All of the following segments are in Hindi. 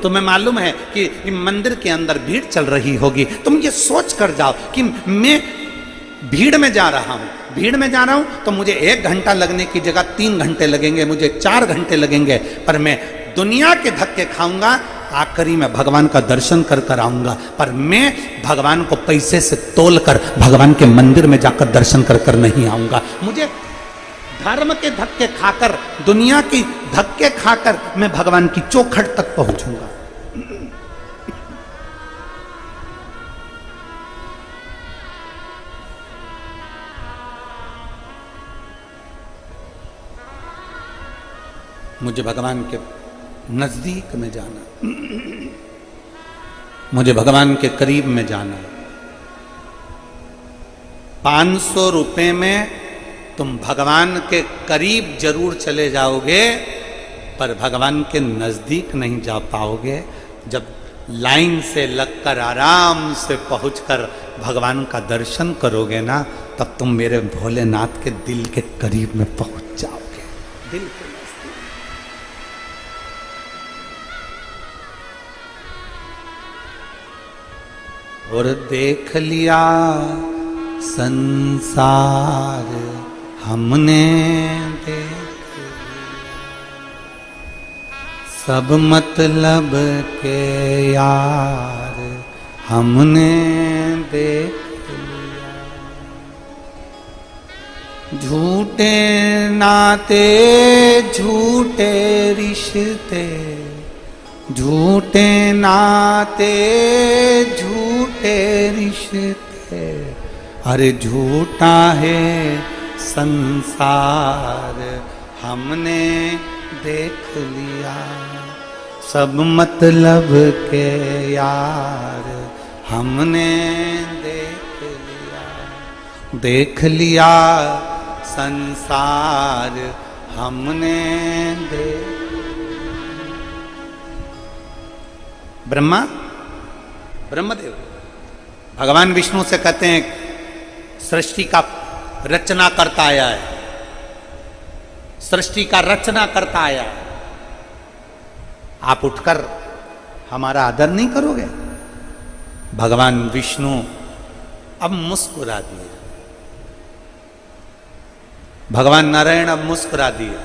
तुम्हें मालूम है कि मंदिर के अंदर भीड़ चल रही होगी, तुम ये सोच कर जाओ कि मैं भीड़ में जा रहा हूं, भीड़ में जा रहा हूं तो मुझे 1 घंटा लगने की जगह 3 घंटे लगेंगे, मुझे 4 घंटे लगेंगे, पर मैं दुनिया के धक्के खाऊंगा, आखिरी में भगवान का दर्शन कर कर आऊंगा। पर मैं भगवान को पैसे से तोल कर भगवान के मंदिर में जाकर दर्शन कर कर नहीं आऊंगा। मुझे धर्म के धक्के खाकर, दुनिया की धक्के खाकर मैं भगवान की चौखट तक पहुंचूंगा। मुझे भगवान के नजदीक में जाना, मुझे भगवान के करीब में जाना। 500 रुपए में तुम भगवान के करीब जरूर चले जाओगे, पर भगवान के नजदीक नहीं जा पाओगे। जब लाइन से लगकर आराम से पहुंचकर भगवान का दर्शन करोगे ना, तब तुम मेरे भोलेनाथ के दिल के करीब में पहुंच जाओगे, दिल के। और देख लिया संसार हमने, देख सब मतलब के यार हमने देख लिया। झूठे नाते झूठे रिश्ते, झूठे नाते झूठे रिश्ते, अरे झूठा है संसार हमने देख लिया। सब मतलब के यार हमने देख लिया, देख लिया संसार हमने देख। ब्रह्मा, ब्रह्मदेव भगवान विष्णु से कहते हैं सृष्टि का रचना करता आया है, सृष्टि का रचना करता आया है, आप उठकर हमारा आदर नहीं करोगे? भगवान विष्णु अब मुस्कुरा दिए, भगवान नारायण अब मुस्कुरा दिए,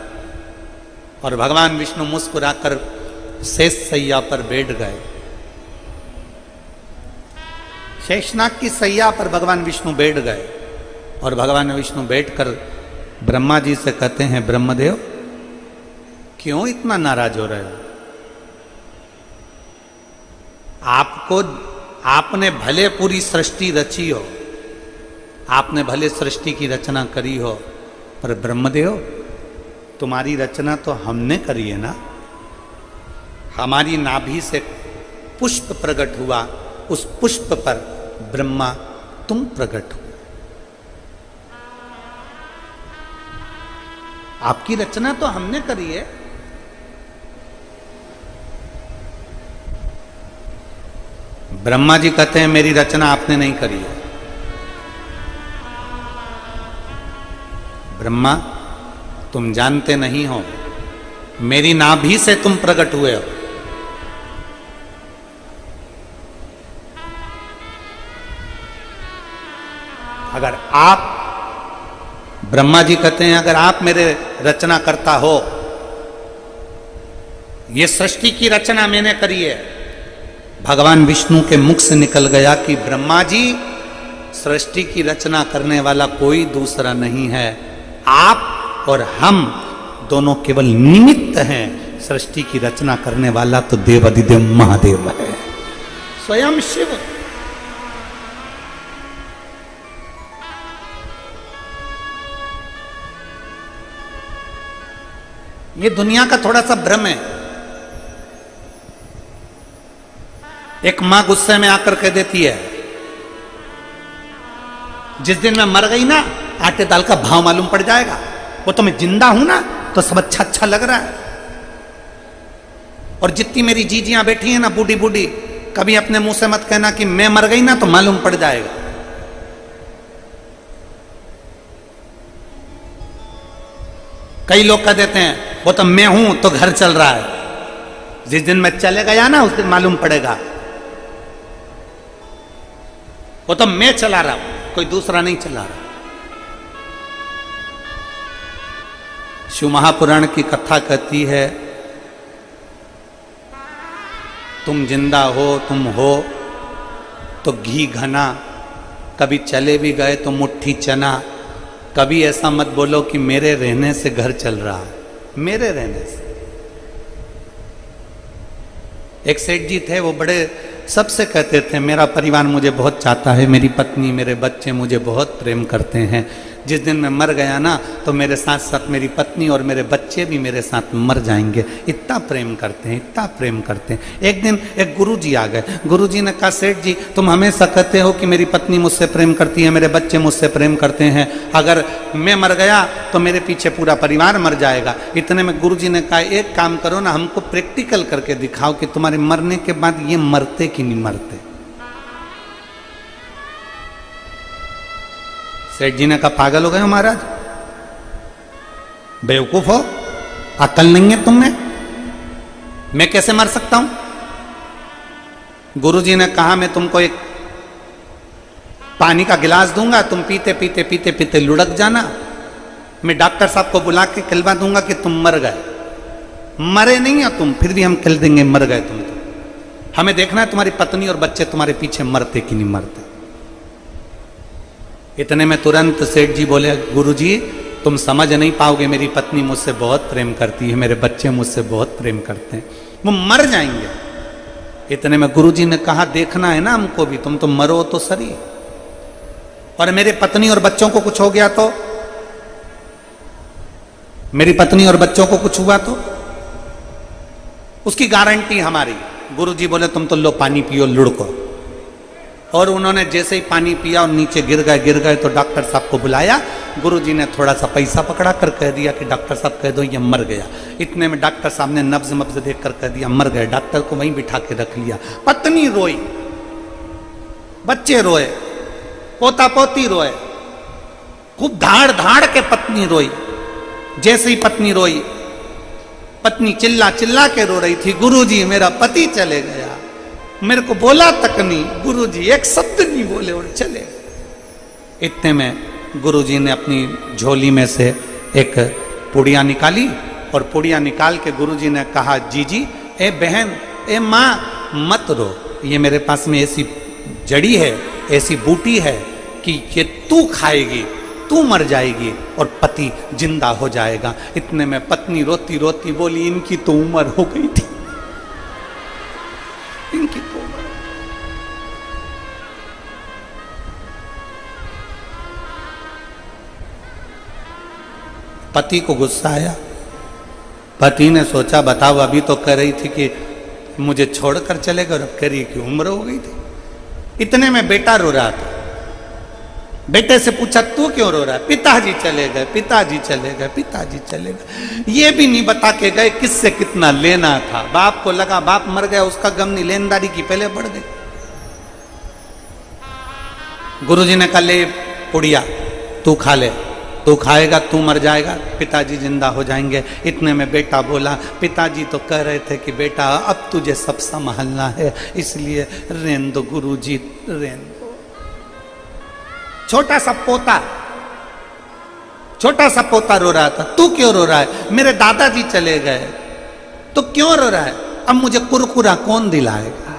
और भगवान विष्णु मुस्कुराकर शेष सैया पर बैठ गए। शेषनाग की सैया पर भगवान विष्णु बैठ गए, और भगवान विष्णु बैठकर ब्रह्मा जी से कहते हैं, ब्रह्मदेव क्यों इतना नाराज हो रहे हो? आपको, आपने भले पूरी सृष्टि रची हो, आपने भले सृष्टि की रचना करी हो, पर ब्रह्मदेव तुम्हारी रचना तो हमने करी है ना। हमारी नाभि से पुष्प प्रकट हुआ, उस पुष्प पर ब्रह्मा तुम प्रकट हुए। आपकी रचना तो हमने करी है। ब्रह्मा जी कहते हैं मेरी रचना आपने नहीं करी है। ब्रह्मा तुम जानते नहीं हो, मेरी नाभि से तुम प्रकट हुए हो। अगर आप, ब्रह्मा जी कहते हैं अगर आप मेरे रचना करता हो, ये सृष्टि की रचना मैंने करी है। भगवान विष्णु के मुख से निकल गया कि ब्रह्मा जी सृष्टि की रचना करने वाला कोई दूसरा नहीं है, आप और हम दोनों केवल निमित्त हैं, सृष्टि की रचना करने वाला तो देवाधिदेव महादेव है, स्वयं शिव। ये दुनिया का थोड़ा सा भ्रम है। एक मां गुस्से में आकर कह देती है, जिस दिन मैं मर गई ना, आटे दाल का भाव मालूम पड़ जाएगा। वो तो मैं जिंदा हूं ना, तो सब अच्छा अच्छा लग रहा है। और जितनी मेरी जीजियां बैठी हैं ना, बूढ़ी बूढ़ी, कभी अपने मुंह से मत कहना कि मैं मर गई ना, तो मालूम पड़ जाएगा। कई लोग कह देते हैं वो तो मैं हूं तो घर चल रहा है। जिस दिन मैं चले गया ना उस दिन मालूम पड़ेगा। वो तो मैं चला रहा हूं, कोई दूसरा नहीं चला रहा। शिव महापुराण की कथा कहती है, तुम जिंदा हो, तुम हो तो घी घना, कभी चले भी गए तो मुट्ठी चना। कभी ऐसा मत बोलो कि मेरे रहने से घर चल रहा है, मेरे रहने से। एक सेठ जी थे, वो बड़े सबसे कहते थे मेरा परिवार मुझे बहुत चाहता है, मेरी पत्नी मेरे बच्चे मुझे बहुत प्रेम करते हैं। जिस दिन मैं मर गया ना तो मेरे साथ साथ मेरी पत्नी और मेरे बच्चे भी मेरे साथ मर जाएंगे। इतना प्रेम करते हैं, इतना प्रेम करते हैं। एक दिन एक गुरुजी आ गए। गुरुजी ने कहा, सेठ जी तुम हमेशा कहते हो कि मेरी पत्नी मुझसे प्रेम करती है, मेरे बच्चे मुझसे प्रेम करते हैं, अगर मैं मर गया तो मेरे पीछे पूरा परिवार मर जाएगा। इतने में गुरुजी ने कहा, एक काम करो ना, हमको प्रैक्टिकल करके दिखाओ कि तुम्हारे मरने के बाद ये मरते कि नहीं मरते। सेठ जी ने कहा, पागल हो गए हो महाराज, बेवकूफ हो, अकल नहीं है तुम में, मैं कैसे मर सकता हूं। गुरुजी ने कहा, मैं तुमको एक पानी का गिलास दूंगा, तुम पीते पीते पीते पीते लुढ़क जाना, मैं डॉक्टर साहब को बुला के कहलवा दूंगा कि तुम मर गए। मरे नहीं हो तुम, फिर भी हम कह देंगे मर गए तुम। तो हमें देखना है तुम्हारी पत्नी और बच्चे तुम्हारे पीछे मरते कि नहीं मरते। इतने में तुरंत सेठ जी बोले, गुरुजी तुम समझ नहीं पाओगे, मेरी पत्नी मुझसे बहुत प्रेम करती है, मेरे बच्चे मुझसे बहुत प्रेम करते हैं, वो मर जाएंगे। इतने में गुरुजी ने कहा, देखना है ना हमको भी, तुम तो मरो तो सही, और मेरे पत्नी और बच्चों को कुछ हो गया तो, मेरी पत्नी और बच्चों को कुछ हुआ तो उसकी गारंटी हमारी। गुरुजी बोले, तुम तो लो पानी पियो लुढ़को। और उन्होंने जैसे ही पानी पिया और नीचे गिर गए तो डॉक्टर साहब को बुलाया। गुरुजी ने थोड़ा सा पैसा पकड़ा कर कह दिया कि डॉक्टर साहब कह दो ये मर गया। इतने में डॉक्टर साहब ने नब्ज मब्ज देख कर कह दिया मर गए। डॉक्टर को वहीं बिठा के रख लिया। पत्नी रोई, बच्चे रोए, पोता पोती रोए, खूब धाड़ धाड़ के पत्नी रोई। जैसे ही पत्नी रोई, पत्नी चिल्ला चिल्ला के रो रही थी, गुरुजी मेरा पति चले गया, मेरे को बोला तक नहीं, गुरुजी एक शब्द नहीं बोले और चले। इतने में गुरुजी ने अपनी झोली में से एक पुड़िया निकाली और पुड़िया निकाल के गुरुजी ने कहा, जीजी, ए बहन, ए माँ, मत रो, ये मेरे पास में ऐसी जड़ी है, ऐसी बूटी है कि ये तू खाएगी, तू मर जाएगी और पति जिंदा हो जाएगा। इतने में पत्नी रोती रोती बोली, इनकी तो उम्र हो गई थी, इनकी तो उम्र। पति को गुस्सा आया। पति ने सोचा, बताओ अभी तो कह रही थी कि मुझे छोड़कर चले गए, अब कह रही कि उम्र हो गई थी। इतने में बेटा रो रहा था। बेटे से पूछा, तू क्यों रो रहा है? पिताजी चले गए, पिताजी चले गए, पिताजी चले गए। ये भी नहीं बता के गए किससे कितना लेना था। बाप को लगा बाप मर गया, उसका गम नहीं, लेनदारी की पहले बढ़ गई। गुरुजी ने कहा, ले पुड़िया तू खा ले, तू खाएगा तू मर जाएगा, पिताजी जिंदा हो जाएंगे। इतने में बेटा बोला, पिताजी तो कह रहे थे कि बेटा अब तुझे सब संभालना है, इसलिए रेन दो गुरुजी, रेन दो। छोटा सा पोता रो रहा था, तू क्यों रो रहा है? मेरे दादाजी चले गए। तो क्यों रो रहा है? अब मुझे कुरकुरा कौन दिलाएगा?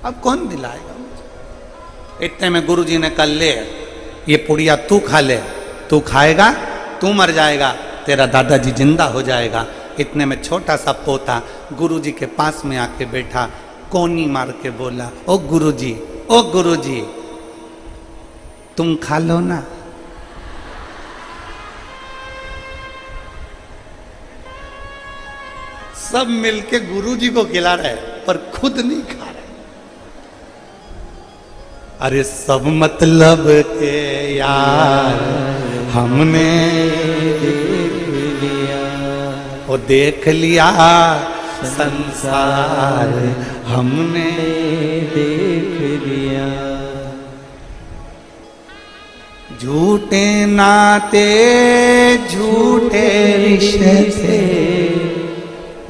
अब कौन दिलाएगा मुझे? इतने में गुरुजी ने कहा, ले ये पुड़िया तू खा ले, तू खाएगा तू मर जाएगा, तेरा दादाजी जिंदा हो जाएगा। इतने में छोटा सा पोता गुरुजी के पास में आके बैठा, कोनी मार के बोला, ओ गुरुजी, ओ गुरुजी, तुम खा लो ना। सब मिलके गुरुजी को खिला रहे पर खुद नहीं खा रहे। अरे सब मतलब के यार हमने देख लिया, वो देख लिया संसार हमने देख लिया। झूठे नाते झूठे रिश्ते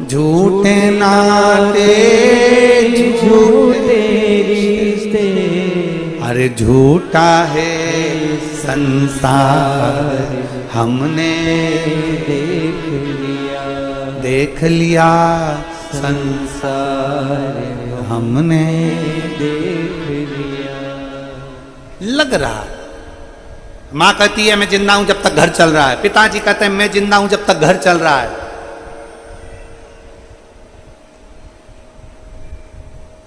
झूठे नाते झूठे रिश्ते, अरे झूठा है संसार हमने देख लिया संसार हमने देख लिया। लग रहा, माँ कहती है मैं जिंदा हूं जब तक घर चल रहा है, पिताजी कहते हैं मैं जिंदा हूं जब तक घर चल रहा है।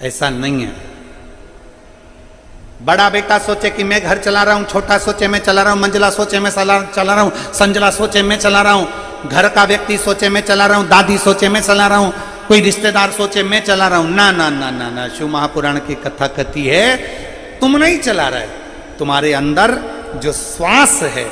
ऐसा नहीं है। बड़ा बेटा सोचे कि मैं घर चला रहा हूं, छोटा सोचे मैं चला रहा हूं, मंजिला सोचे मैं चला रहा हूं, संजला सोचे मैं चला रहा हूं, घर का व्यक्ति सोचे मैं चला रहा हूं, दादी सोचे मैं चला रहा हूं, कोई रिश्तेदार सोचे मैं चला रहा हूं। ना ना ना ना ना, शिव महापुराण की कथा कहती है तुम नहीं चला रहे, तुम्हारे अंदर जो श्वास है,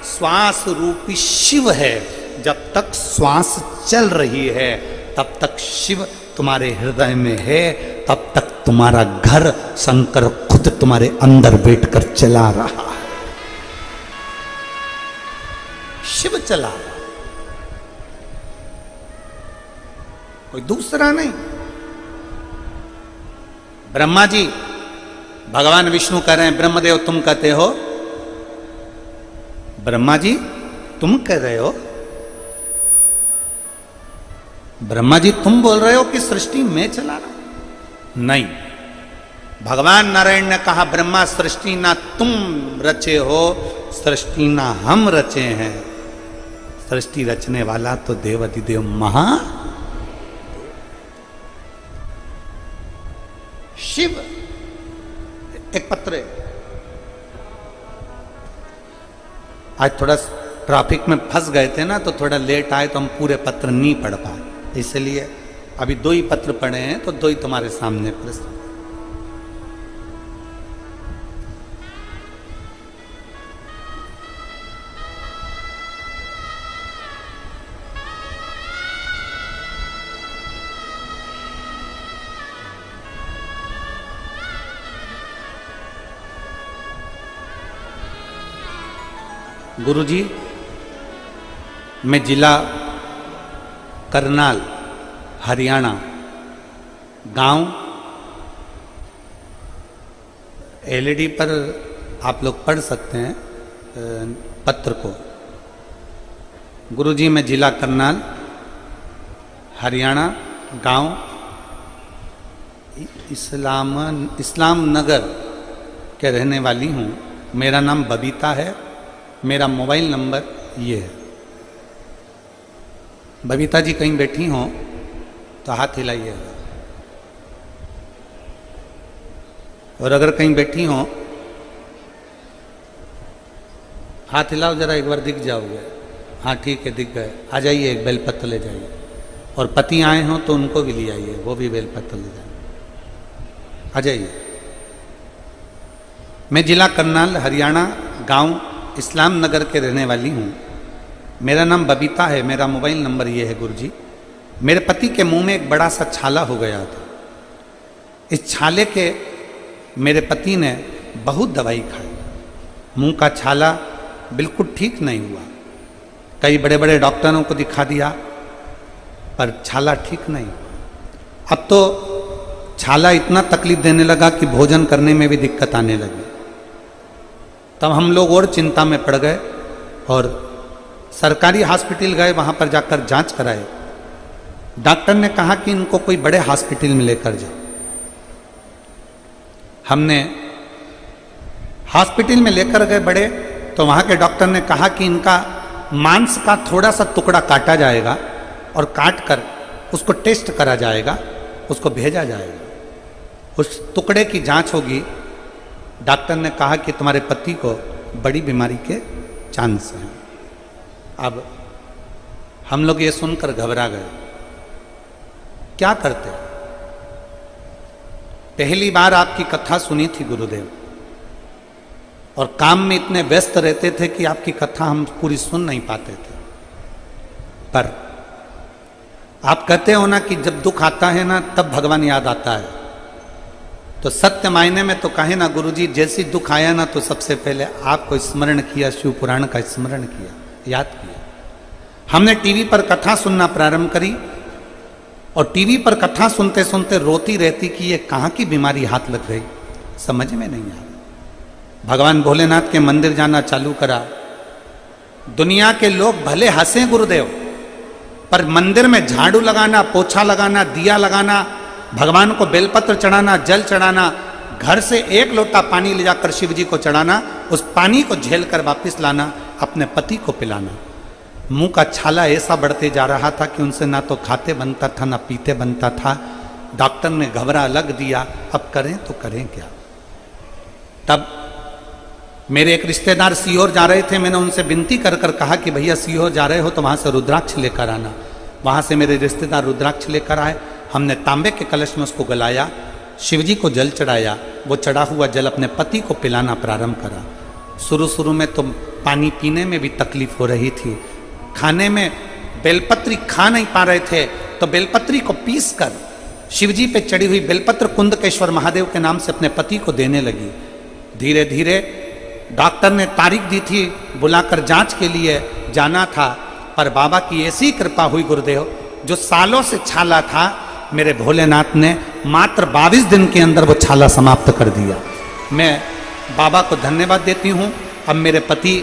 श्वास रूपी शिव है, जब तक श्वास चल रही है तब तक शिव तुम्हारे हृदय में है, तब तक तुम्हारा घर शंकर खुद तुम्हारे अंदर बैठकर चला रहा है। शिव चला रहा, कोई दूसरा नहीं। ब्रह्मा जी, भगवान विष्णु कह रहे हैं ब्रह्मदेव तुम कहते हो, ब्रह्मा जी तुम कह रहे हो, ब्रह्मा जी तुम बोल रहे हो कि सृष्टि मैं चला रहा हूं? नहीं, भगवान नारायण ने कहा ब्रह्मा सृष्टि ना तुम रचे हो, सृष्टि ना हम रचे हैं, सृष्टि रचने वाला तो देवाधिदेव महा शिव। एक पत्र, आज थोड़ा ट्रैफिक में फंस गए थे ना, तो थोड़ा लेट आए तो हम पूरे पत्र नहीं पढ़ पाए, इसलिए अभी 2 ही पत्र पढ़े हैं, तो 2 ही तुम्हारे सामने प्रस्तुत। गुरुजी, मैं जिला करनाल हरियाणा, गांव एलईडी पर आप लोग पढ़ सकते हैं पत्र को। गुरुजी, मैं जिला करनाल हरियाणा, गांव इस्लाम नगर के रहने वाली हूँ। मेरा नाम बबीता है, मेरा मोबाइल नंबर ये है। बबीता जी कहीं बैठी हों तो हाथ हिलाइएगा, और अगर कहीं बैठी हों हाथ हिलाओ जरा, एक बार दिख जाओगे। हाँ ठीक है, दिख गए। आ जाइए, एक बेलपत्र ले जाइए, और पति आए हों तो उनको भी ले आइए, वो भी बेलपत्र ले जाए। आ जाइए। मैं जिला करनाल हरियाणा, गांव इस्लाम नगर के रहने वाली हूँ। मेरा नाम बबीता है, मेरा मोबाइल नंबर ये है। गुरुजी, मेरे पति के मुंह में एक बड़ा सा छाला हो गया था। इस छाले के मेरे पति ने बहुत दवाई खाई, मुंह का छाला बिल्कुल ठीक नहीं हुआ। कई बड़े बड़े डॉक्टरों को दिखा दिया, पर छाला ठीक नहीं हुआ। अब तो छाला इतना तकलीफ देने लगा कि भोजन करने में भी दिक्कत आने लगी। तब हम लोग और चिंता में पड़ गए और सरकारी हॉस्पिटल गए, वहाँ पर जाकर जांच कराए। डॉक्टर ने कहा कि इनको कोई बड़े हॉस्पिटल में लेकर जाओ। हमने हॉस्पिटल में लेकर गए बड़े, तो वहाँ के डॉक्टर ने कहा कि इनका मांस का थोड़ा सा टुकड़ा काटा जाएगा और काट कर उसको टेस्ट करा जाएगा, उसको भेजा जाएगा, उस टुकड़े की जांच होगी। डॉक्टर ने कहा कि तुम्हारे पति को बड़ी बीमारी के चांस हैं। अब हम लोग ये सुनकर घबरा गए, क्या करते? पहली बार आपकी कथा सुनी थी गुरुदेव, और काम में इतने व्यस्त रहते थे कि आपकी कथा हम पूरी सुन नहीं पाते थे। पर आप कहते हो ना कि जब दुख आता है ना तब भगवान याद आता है, तो सत्य मायने में तो कहे ना गुरुजी, जैसी दुख आया ना तो सबसे पहले आपको स्मरण किया, शिव पुराण का स्मरण किया, याद किया। हमने टीवी पर कथा सुनना प्रारंभ करी, और टीवी पर कथा सुनते सुनते रोती रहती कि ये कहाँ की बीमारी हाथ लग गई, समझ में नहीं आ रहा। भगवान भोलेनाथ के मंदिर जाना चालू करा। दुनिया के लोग भले हंसे गुरुदेव, पर मंदिर में झाड़ू लगाना, पोछा लगाना, दिया लगाना, भगवान को बेलपत्र चढ़ाना, जल चढ़ाना, घर से एक लोटा पानी ले जाकर शिव जी को चढ़ाना, उस पानी को झेल कर वापिस लाना, अपने पति को पिलाना। मुंह का छाला ऐसा बढ़ते जा रहा था कि उनसे ना तो खाते बनता था ना पीते बनता था। डॉक्टर ने घबरा लग दिया, अब करें तो करें क्या। तब मेरे एक रिश्तेदार सीहोर जा रहे थे। मैंने उनसे विनती कर कर कहा कि भैया सीहोर जा रहे हो तो वहाँ से रुद्राक्ष लेकर आना। वहाँ से मेरे रिश्तेदार रुद्राक्ष लेकर आए। हमने तांबे के कलश में उसको गलाया, शिवजी को जल चढ़ाया। वो चढ़ा हुआ जल अपने पति को पिलाना प्रारंभ करा। शुरू शुरू में तो पानी पीने में भी तकलीफ हो रही थी, खाने में बेलपत्री खा नहीं पा रहे थे, तो बेलपत्री को पीस कर शिवजी पे चढ़ी हुई बेलपत्र कुंदकेश्वर महादेव के नाम से अपने पति को देने लगी। धीरे धीरे डॉक्टर ने तारीख दी थी, बुलाकर जांच के लिए जाना था, पर बाबा की ऐसी कृपा हुई गुरुदेव, जो सालों से छाला था, मेरे भोलेनाथ ने मात्र 22 दिन के अंदर वो छाला समाप्त कर दिया। मैं बाबा को धन्यवाद देती हूँ। अब मेरे पति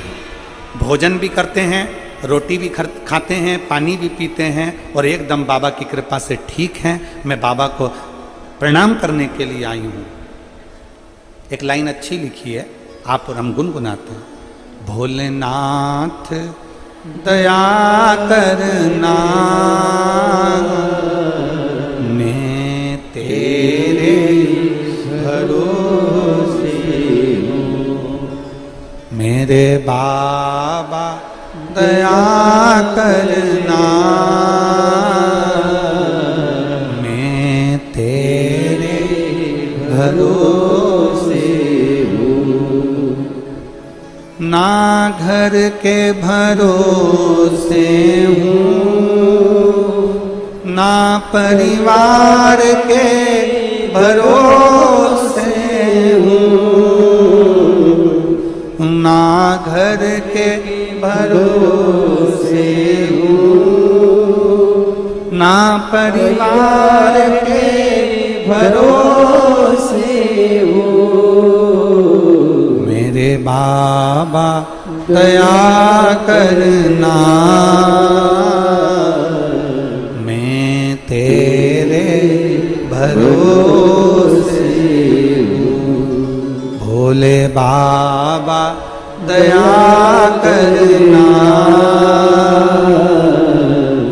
भोजन भी करते हैं, रोटी भी खाते हैं, पानी भी पीते हैं और एकदम बाबा की कृपा से ठीक हैं। मैं बाबा को प्रणाम करने के लिए आई हूँ। एक लाइन अच्छी लिखी है, आप और हम गुनगुनाते हैं। भोलेनाथ दया करना, मैं तेरे भरोसे हूँ। मेरे बाबा दया करना, मैं तेरे भरोसे हूँ। ना घर के भरोसे हूँ, ना परिवार के भरोसे हूँ, ना घर के भरोसे हूँ, ना परिवार के भरोसे हूँ। मेरे बाबा दया करना, मैं तेरे भरोसे हूँ। भोले बाबा दया करना,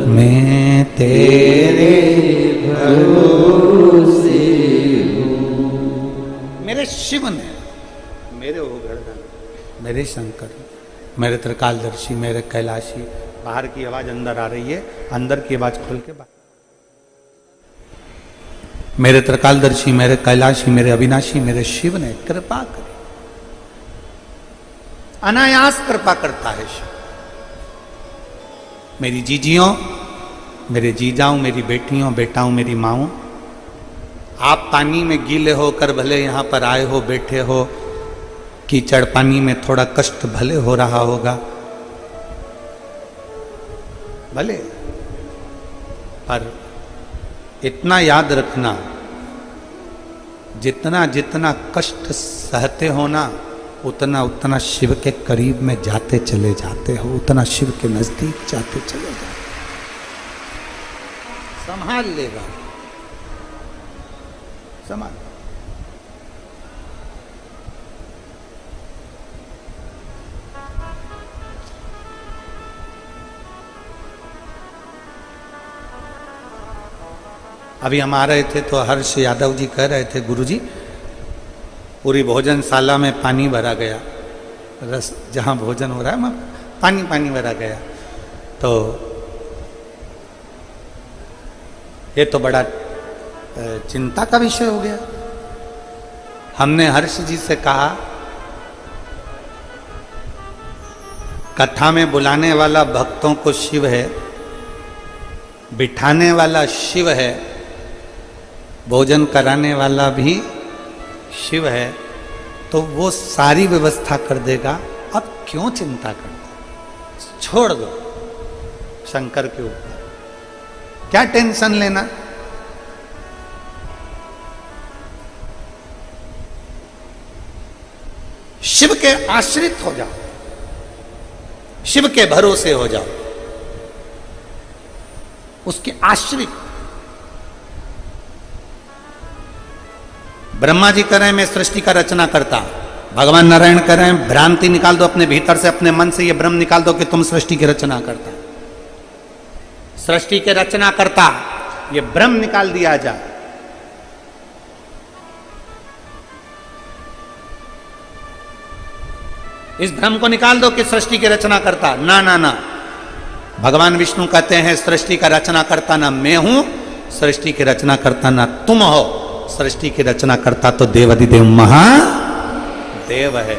मैं तेरे भरोसे हूँ। मेरे शिव ने, मेरे ओगड़धन, मेरे शंकर, मेरे त्रिकालदर्शी, मेरे कैलाशी। बाहर की आवाज अंदर आ रही है, अंदर की आवाज खोल के बाहर। मेरे त्रिकालदर्शी, मेरे कैलाशी, मेरे अविनाशी, मेरे शिव ने कृपा करी। अनायास कृपा करता है शिव। मेरी जीजियों, मेरे जीजाओं, मेरी बेटियों, बेटाओं, मेरी माओं, आप पानी में गीले होकर भले यहाँ पर आए हो, बैठे हो, कीचड़ पानी में थोड़ा कष्ट भले हो रहा होगा, भले, पर इतना याद रखना, जितना जितना कष्ट सहते हो ना, उतना उतना शिव के करीब में जाते चले जाते हो, उतना शिव के नजदीक जाते चले जाते। संभाल लेगा, संभाल। अभी हम आ रहे थे तो हर्ष यादव जी कह रहे थे, गुरुजी पूरी भोजनशाला में पानी भरा गया, रस जहाँ भोजन हो रहा है वहाँ पानी पानी भरा गया। तो ये तो बड़ा चिंता का विषय हो गया। हमने हर्ष जी से कहा, कथा में बुलाने वाला भक्तों को शिव है, बिठाने वाला शिव है, भोजन कराने वाला भी शिव है, तो वो सारी व्यवस्था कर देगा। अब क्यों चिंता करना, छोड़ दो शंकर के ऊपर, क्या टेंशन लेना। शिव के आश्रित हो जाओ, शिव के भरोसे हो जाओ, उसके आश्रित। ब्रह्मा जी कह रहे हैं मैं सृष्टि का रचना करता, भगवान नारायण कह रहे हैं भ्रांति निकाल दो अपने भीतर से, अपने मन से ये भ्रम निकाल दो कि तुम सृष्टि की रचना करता। सृष्टि के रचना करता ये भ्रम निकाल दिया जाए। इस भ्रम को निकाल दो कि सृष्टि की रचना करता। ना ना ना, भगवान विष्णु कहते हैं सृष्टि का रचना करता ना मैं हूं, सृष्टि की रचना करता ना तुम हो, सृष्टि की रचना करता तो देवाधिदेव महादेव है।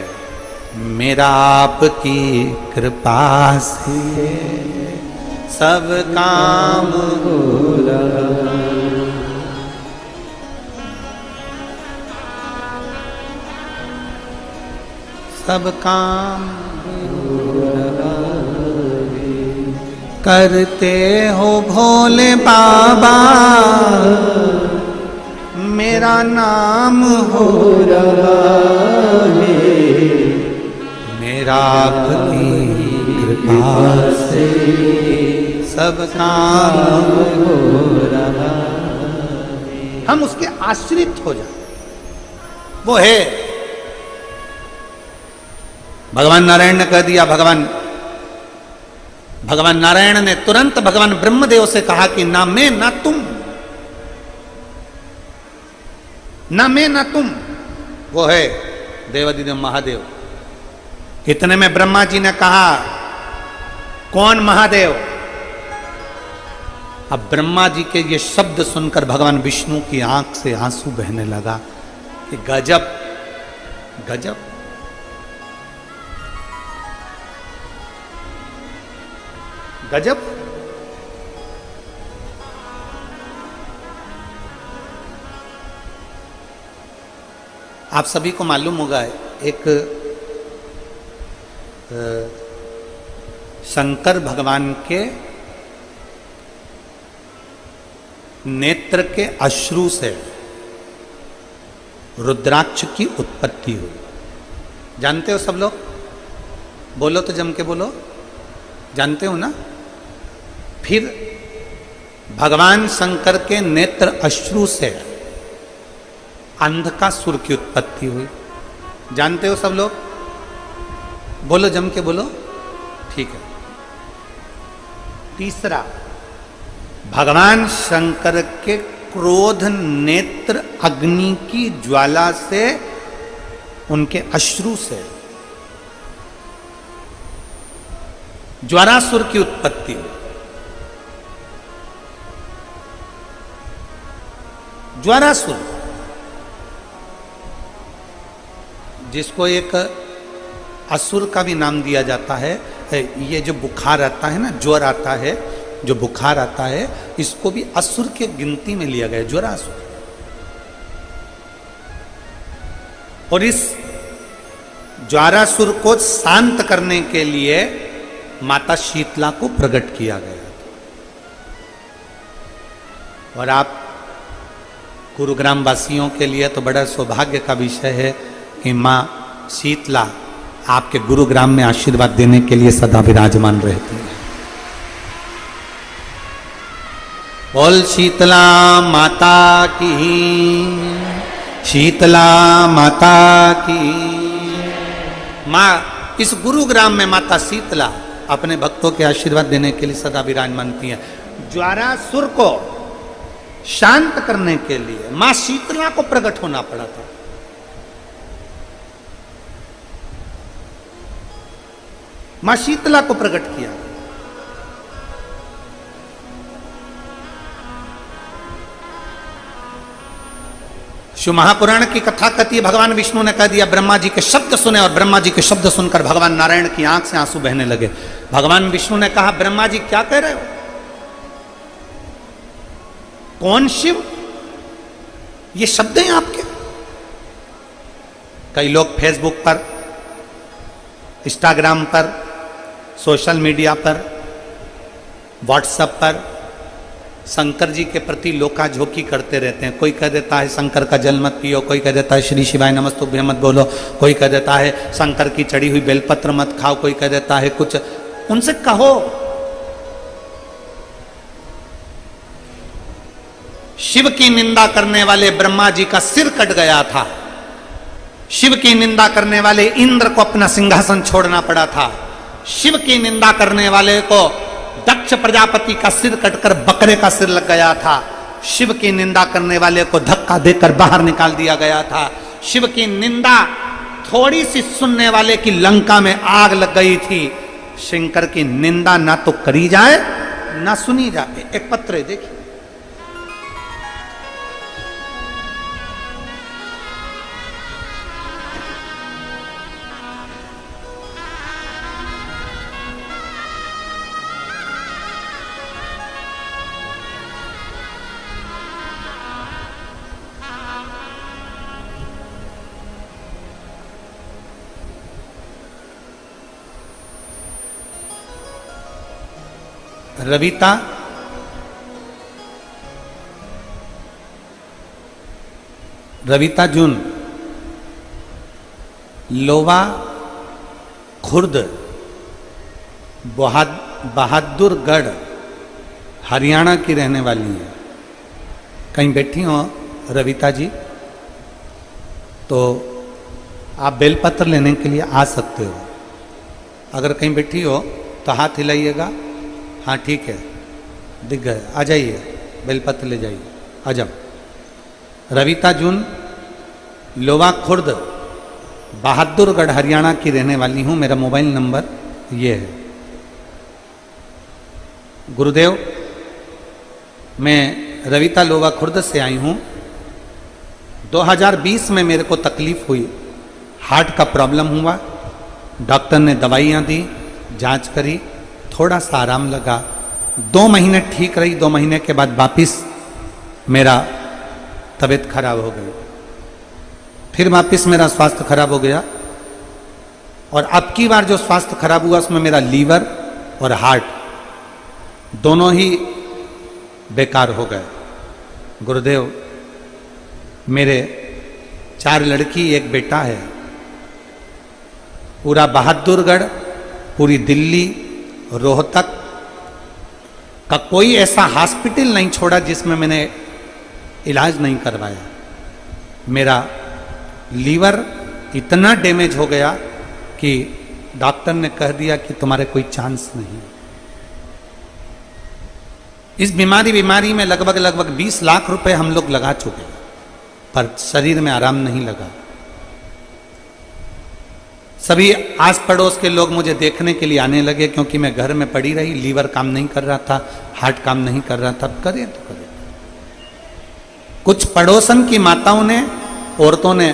मेरा आपकी कृपा से सब काम हो रहा, सब काम करते हो भोले बाबा, मेरा नाम हो रहा है, मेरा आपकी कृपा से सब काम हो रहा है। हम उसके आश्रित हो जाए, वो है। भगवान नारायण ने कह दिया, भगवान नारायण ने तुरंत भगवान ब्रह्मदेव से कहा कि ना मैं ना तुम, ना मैं ना तुम, वो है देवाधिदेव महादेव। इतने में ब्रह्मा जी ने कहा कौन महादेव? अब ब्रह्मा जी के ये शब्द सुनकर भगवान विष्णु की आंख से आंसू बहने लगा कि गजब गजब, गजब। आप सभी को मालूम होगा एक शंकर भगवान के नेत्र के अश्रु से रुद्राक्ष की उत्पत्ति हुई। जानते हो सब लोग? बोलो तो जम के बोलो, जानते हो ना? फिर भगवान शंकर के नेत्र अश्रु से अंधकासुर की उत्पत्ति हुई। जानते हो सब लोग? बोलो जम के बोलो, ठीक है। तीसरा, भगवान शंकर के क्रोध नेत्र अग्नि की ज्वाला से, उनके अश्रु से ज्वारासुर की उत्पत्ति हुई। ज्वारासुर जिसको एक असुर का भी नाम दिया जाता है, ये जो बुखार आता है ना, ज्वर आता है, जो बुखार आता है, इसको भी असुर के गिनती में लिया गया, ज्वरासुर। और इस ज्वारासुर को शांत करने के लिए माता शीतला को प्रकट किया गया। और आप गुरुग्राम वासियों के लिए तो बड़ा सौभाग्य का विषय है कि मां शीतला आपके गुरुग्राम में आशीर्वाद देने के लिए सदा विराजमान रहती है। बोल शीतला माता की, शीतला माता की। मां इस गुरुग्राम में माता शीतला अपने भक्तों के आशीर्वाद देने के लिए सदा विराजमान थी है। ज्वारासुर को शांत करने के लिए मां शीतला को प्रकट होना पड़ा था। मां शीतला को प्रकट किया। शिव महापुराण की कथा कहती है, भगवान विष्णु ने कह दिया ब्रह्मा जी के शब्द सुने, और ब्रह्मा जी के शब्द सुनकर भगवान नारायण की आंख से आंसू बहने लगे। भगवान विष्णु ने कहा ब्रह्मा जी क्या कह रहे हो? कौन शिव? ये शब्द हैं आपके? कई लोग फेसबुक पर, इंस्टाग्राम पर, सोशल मीडिया पर, व्हाट्सएप पर शंकर जी के प्रति लोका झोंकी करते रहते हैं। कोई कह देता है शंकर का जल मत पियो, कोई कह देता है श्री शिवाय नमस्तुभ्यं मत बोलो, कोई कह देता है शंकर की चढ़ी हुई बेलपत्र मत खाओ, कोई कह देता है कुछ। उनसे कहो शिव की निंदा करने वाले ब्रह्मा जी का सिर कट गया था, शिव की निंदा करने वाले इंद्र को अपना सिंहासन छोड़ना पड़ा था, शिव की निंदा करने वाले को दक्ष प्रजापति का सिर कटकर बकरे का सिर लग गया था, शिव की निंदा करने वाले को धक्का देकर बाहर निकाल दिया गया था, शिव की निंदा थोड़ी सी सुनने वाले की लंका में आग लग गई थी। शंकर की निंदा ना तो करी जाए ना सुनी जाए। एक पत्र है देखिए, रविता जून लोवा खुर्द बहादुरगढ़ हरियाणा की रहने वाली है। कहीं बैठी हो रविता जी तो आप बेलपत्र लेने के लिए आ सकते हो। अगर कहीं बैठी हो तो हाथ हिलाइएगा। हाँ ठीक है, दिख गए, आ जाइए, बेलपत्र ले जाइए, आ जाओ। रविता जून लोवा खुर्द बहादुरगढ़ हरियाणा की रहने वाली हूँ। मेरा मोबाइल नंबर ये है। गुरुदेव, मैं रविता लोवा खुर्द से आई हूँ। 2020 में मेरे को तकलीफ हुई, हार्ट का प्रॉब्लम हुआ, डॉक्टर ने दवाइयाँ दी, जांच करी, थोड़ा सा आराम लगा, 2 महीने ठीक रही। 2 महीने के बाद वापिस मेरा तबीयत खराब हो गई, फिर वापिस मेरा स्वास्थ्य खराब हो गया। और अब की बार जो स्वास्थ्य खराब हुआ उसमें मेरा लीवर और हार्ट दोनों ही बेकार हो गए। गुरुदेव, मेरे 4 लड़की 1 बेटा है। पूरा बहादुरगढ़, पूरी दिल्ली, रोहतक का कोई ऐसा हॉस्पिटल नहीं छोड़ा जिसमें मैंने इलाज नहीं करवाया। मेरा लीवर इतना डैमेज हो गया कि डॉक्टर ने कह दिया कि तुम्हारे कोई चांस नहीं। इस बीमारी में लगभग 20 लाख रुपए हम लोग लगा चुके हैं, पर शरीर में आराम नहीं लगा। सभी आस पड़ोस के लोग मुझे देखने के लिए आने लगे, क्योंकि मैं घर में पड़ी रही, लीवर काम नहीं कर रहा था, हार्ट काम नहीं कर रहा था। करें तो करें। कुछ पड़ोसन की माताओं ने, औरतों ने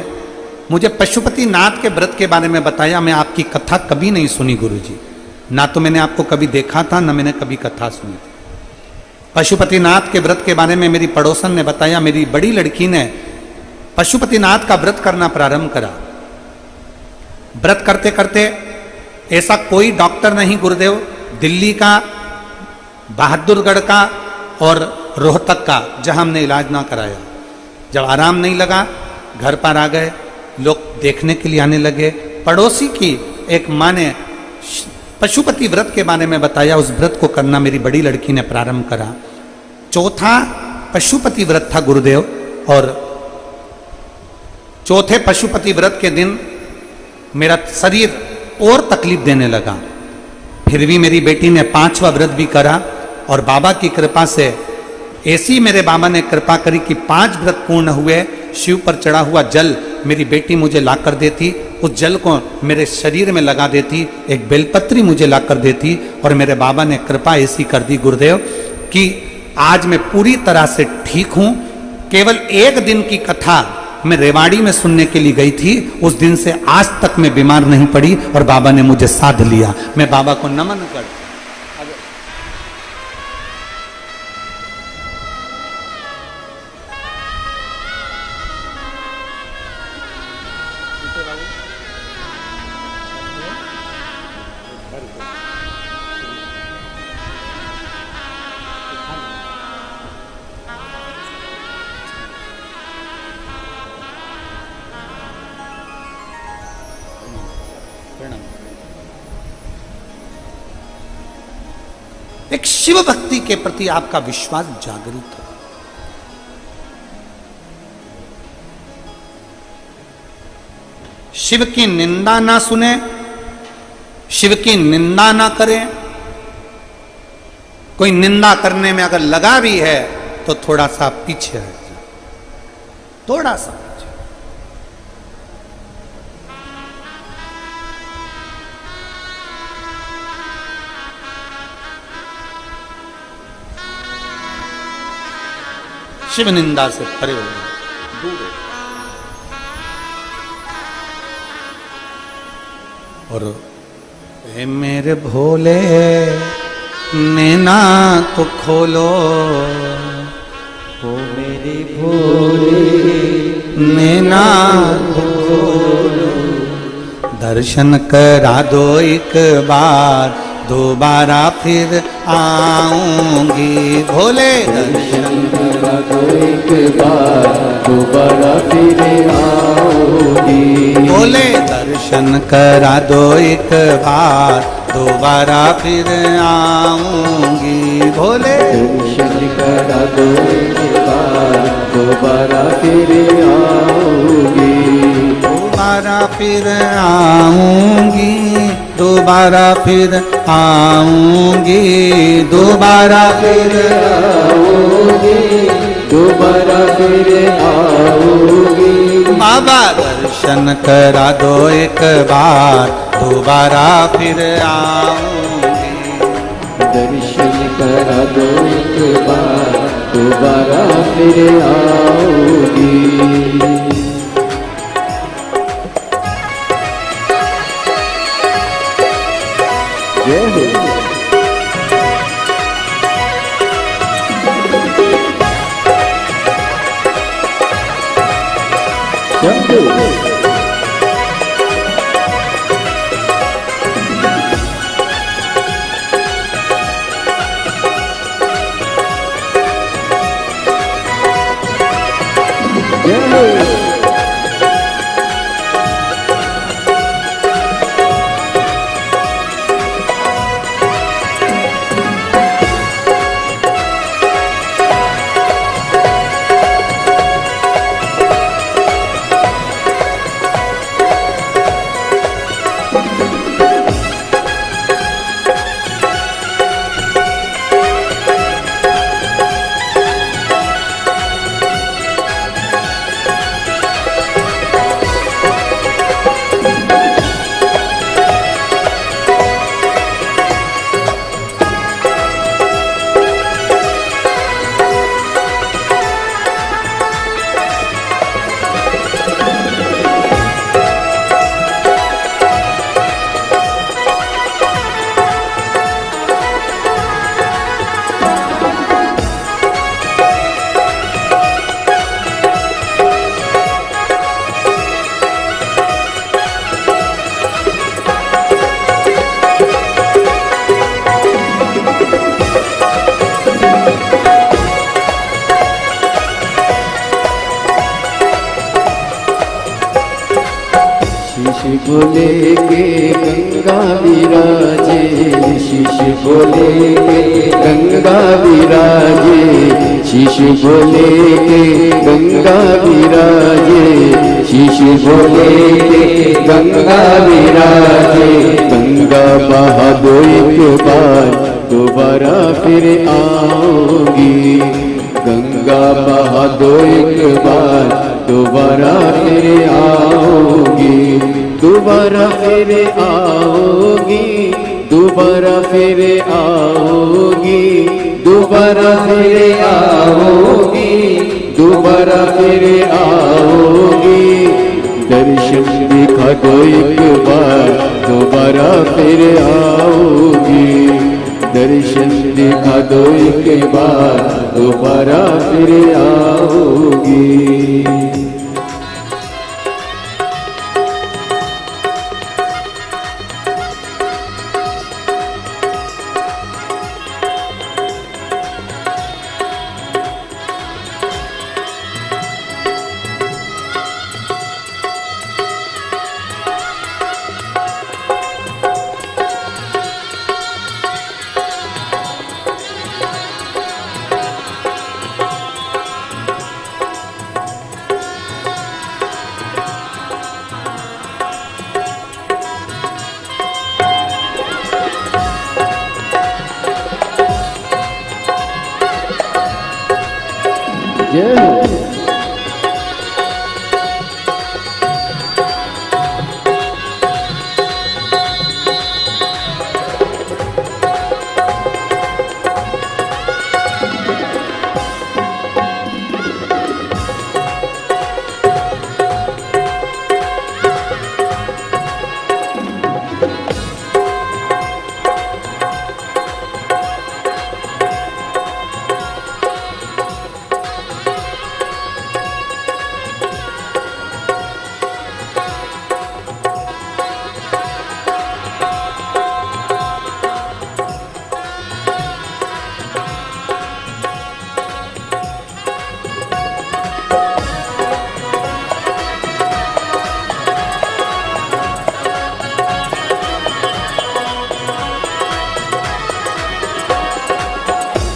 मुझे पशुपतिनाथ के व्रत के बारे में बताया। मैं आपकी कथा कभी नहीं सुनी गुरुजी, ना तो मैंने आपको कभी देखा था, ना मैंने कभी कथा सुनी थी। पशुपतिनाथ के व्रत के बारे में मेरी पड़ोसन ने बताया। मेरी बड़ी लड़की ने पशुपतिनाथ का व्रत करना प्रारंभ करा। व्रत करते करते ऐसा कोई डॉक्टर नहीं गुरुदेव, दिल्ली का, बहादुरगढ़ का और रोहतक का, जहां हमने इलाज ना कराया। जब आराम नहीं लगा, घर पर आ गए, लोग देखने के लिए आने लगे। पड़ोसी की एक माँ ने पशुपति व्रत के बारे में बताया। उस व्रत को करना मेरी बड़ी लड़की ने प्रारंभ करा। चौथा पशुपति व्रत था गुरुदेव, और चौथे पशुपति व्रत के दिन मेरा शरीर और तकलीफ देने लगा। फिर भी मेरी बेटी ने 5वां व्रत भी करा, और बाबा की कृपा से ऐसी मेरे बाबा ने कृपा करी कि 5 व्रत पूर्ण हुए। शिव पर चढ़ा हुआ जल मेरी बेटी मुझे ला कर देती, उस जल को मेरे शरीर में लगा देती, एक बेलपत्री मुझे ला कर देती, और मेरे बाबा ने कृपा ऐसी कर दी गुरुदेव कि आज मैं पूरी तरह से ठीक हूं। केवल 1 दिन की कथा मैं रेवाड़ी में सुनने के लिए गई थी, उस दिन से आज तक मैं बीमार नहीं पड़ी, और बाबा ने मुझे साध लिया। मैं बाबा को नमन कर। एक शिव भक्ति के प्रति आपका विश्वास जागृत हो। शिव की निंदा ना सुने, शिव की निंदा ना करें। कोई निंदा करने में अगर लगा भी है तो थोड़ा सा पीछे हट जाए, थोड़ा सा पीछे। शिव निंदा से परे हो जाए, दूर हो। और हे मेरे भोले नैना तो खोलो, ओ मेरे भोले नैना तो खोलो, दर्शन करा दो एक बार, दोबारा फिर आऊंगी। भोले दर्शन करा दो एक बार, दोबारा फिर आऊंगी। भोले दर्शन करा दो एक बार, दोबारा फिर आऊंगी। भोले दर्शन करा दो एक बार, दोबारा फिर आऊंगी। दोबारा फिर आऊंगी, दोबारा फिर आऊंगी, दोबारा फिर आऊंगी, दोबारा फिर आऊंगी। बाबा दर्शन करा दो एक बार, दोबारा फिर आऊंगी। दर्शन करा दो एक बार, दोबारा फिर आऊंगी। जय हो। शंभू को लेके गंगा विराजे, शीश को लेके गंगा विराजे, शीश को लेके गंगा विराजे, शीश को लेके गंगा विराजे। गंगा बहा दो एक बार, दोबारा फिर आऊंगी। गंगा बहा दो एक बार, दोबारा फिर आऊंगी। दोबारा फिर आऊंगी, दोबारा फिर आऊंगी, दोबारा फिर आऊंगी, दोबारा फिर आऊंगी। दर्शन दिखा दो एक बार, दोबारा फिर आऊंगी। दर्शन दिखा दो एक बार, दोबारा फिर आऊंगी।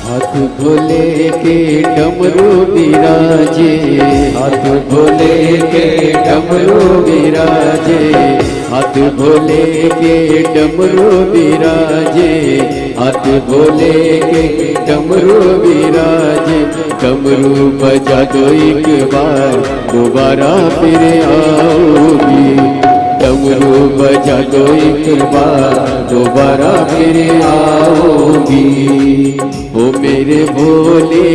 हाथ भोले के डमरू विराजे, हाथ भोले के डमरू विराजे, हाथ भोले के डमरू विराजे, हाथ भोले के डमरू विराजे। डमरू बजा दो एक बार, दोबारा फिर आओगी। डमरू बजा दो एक बार, दोबारा फिर आओगी। ओ मेरे भोले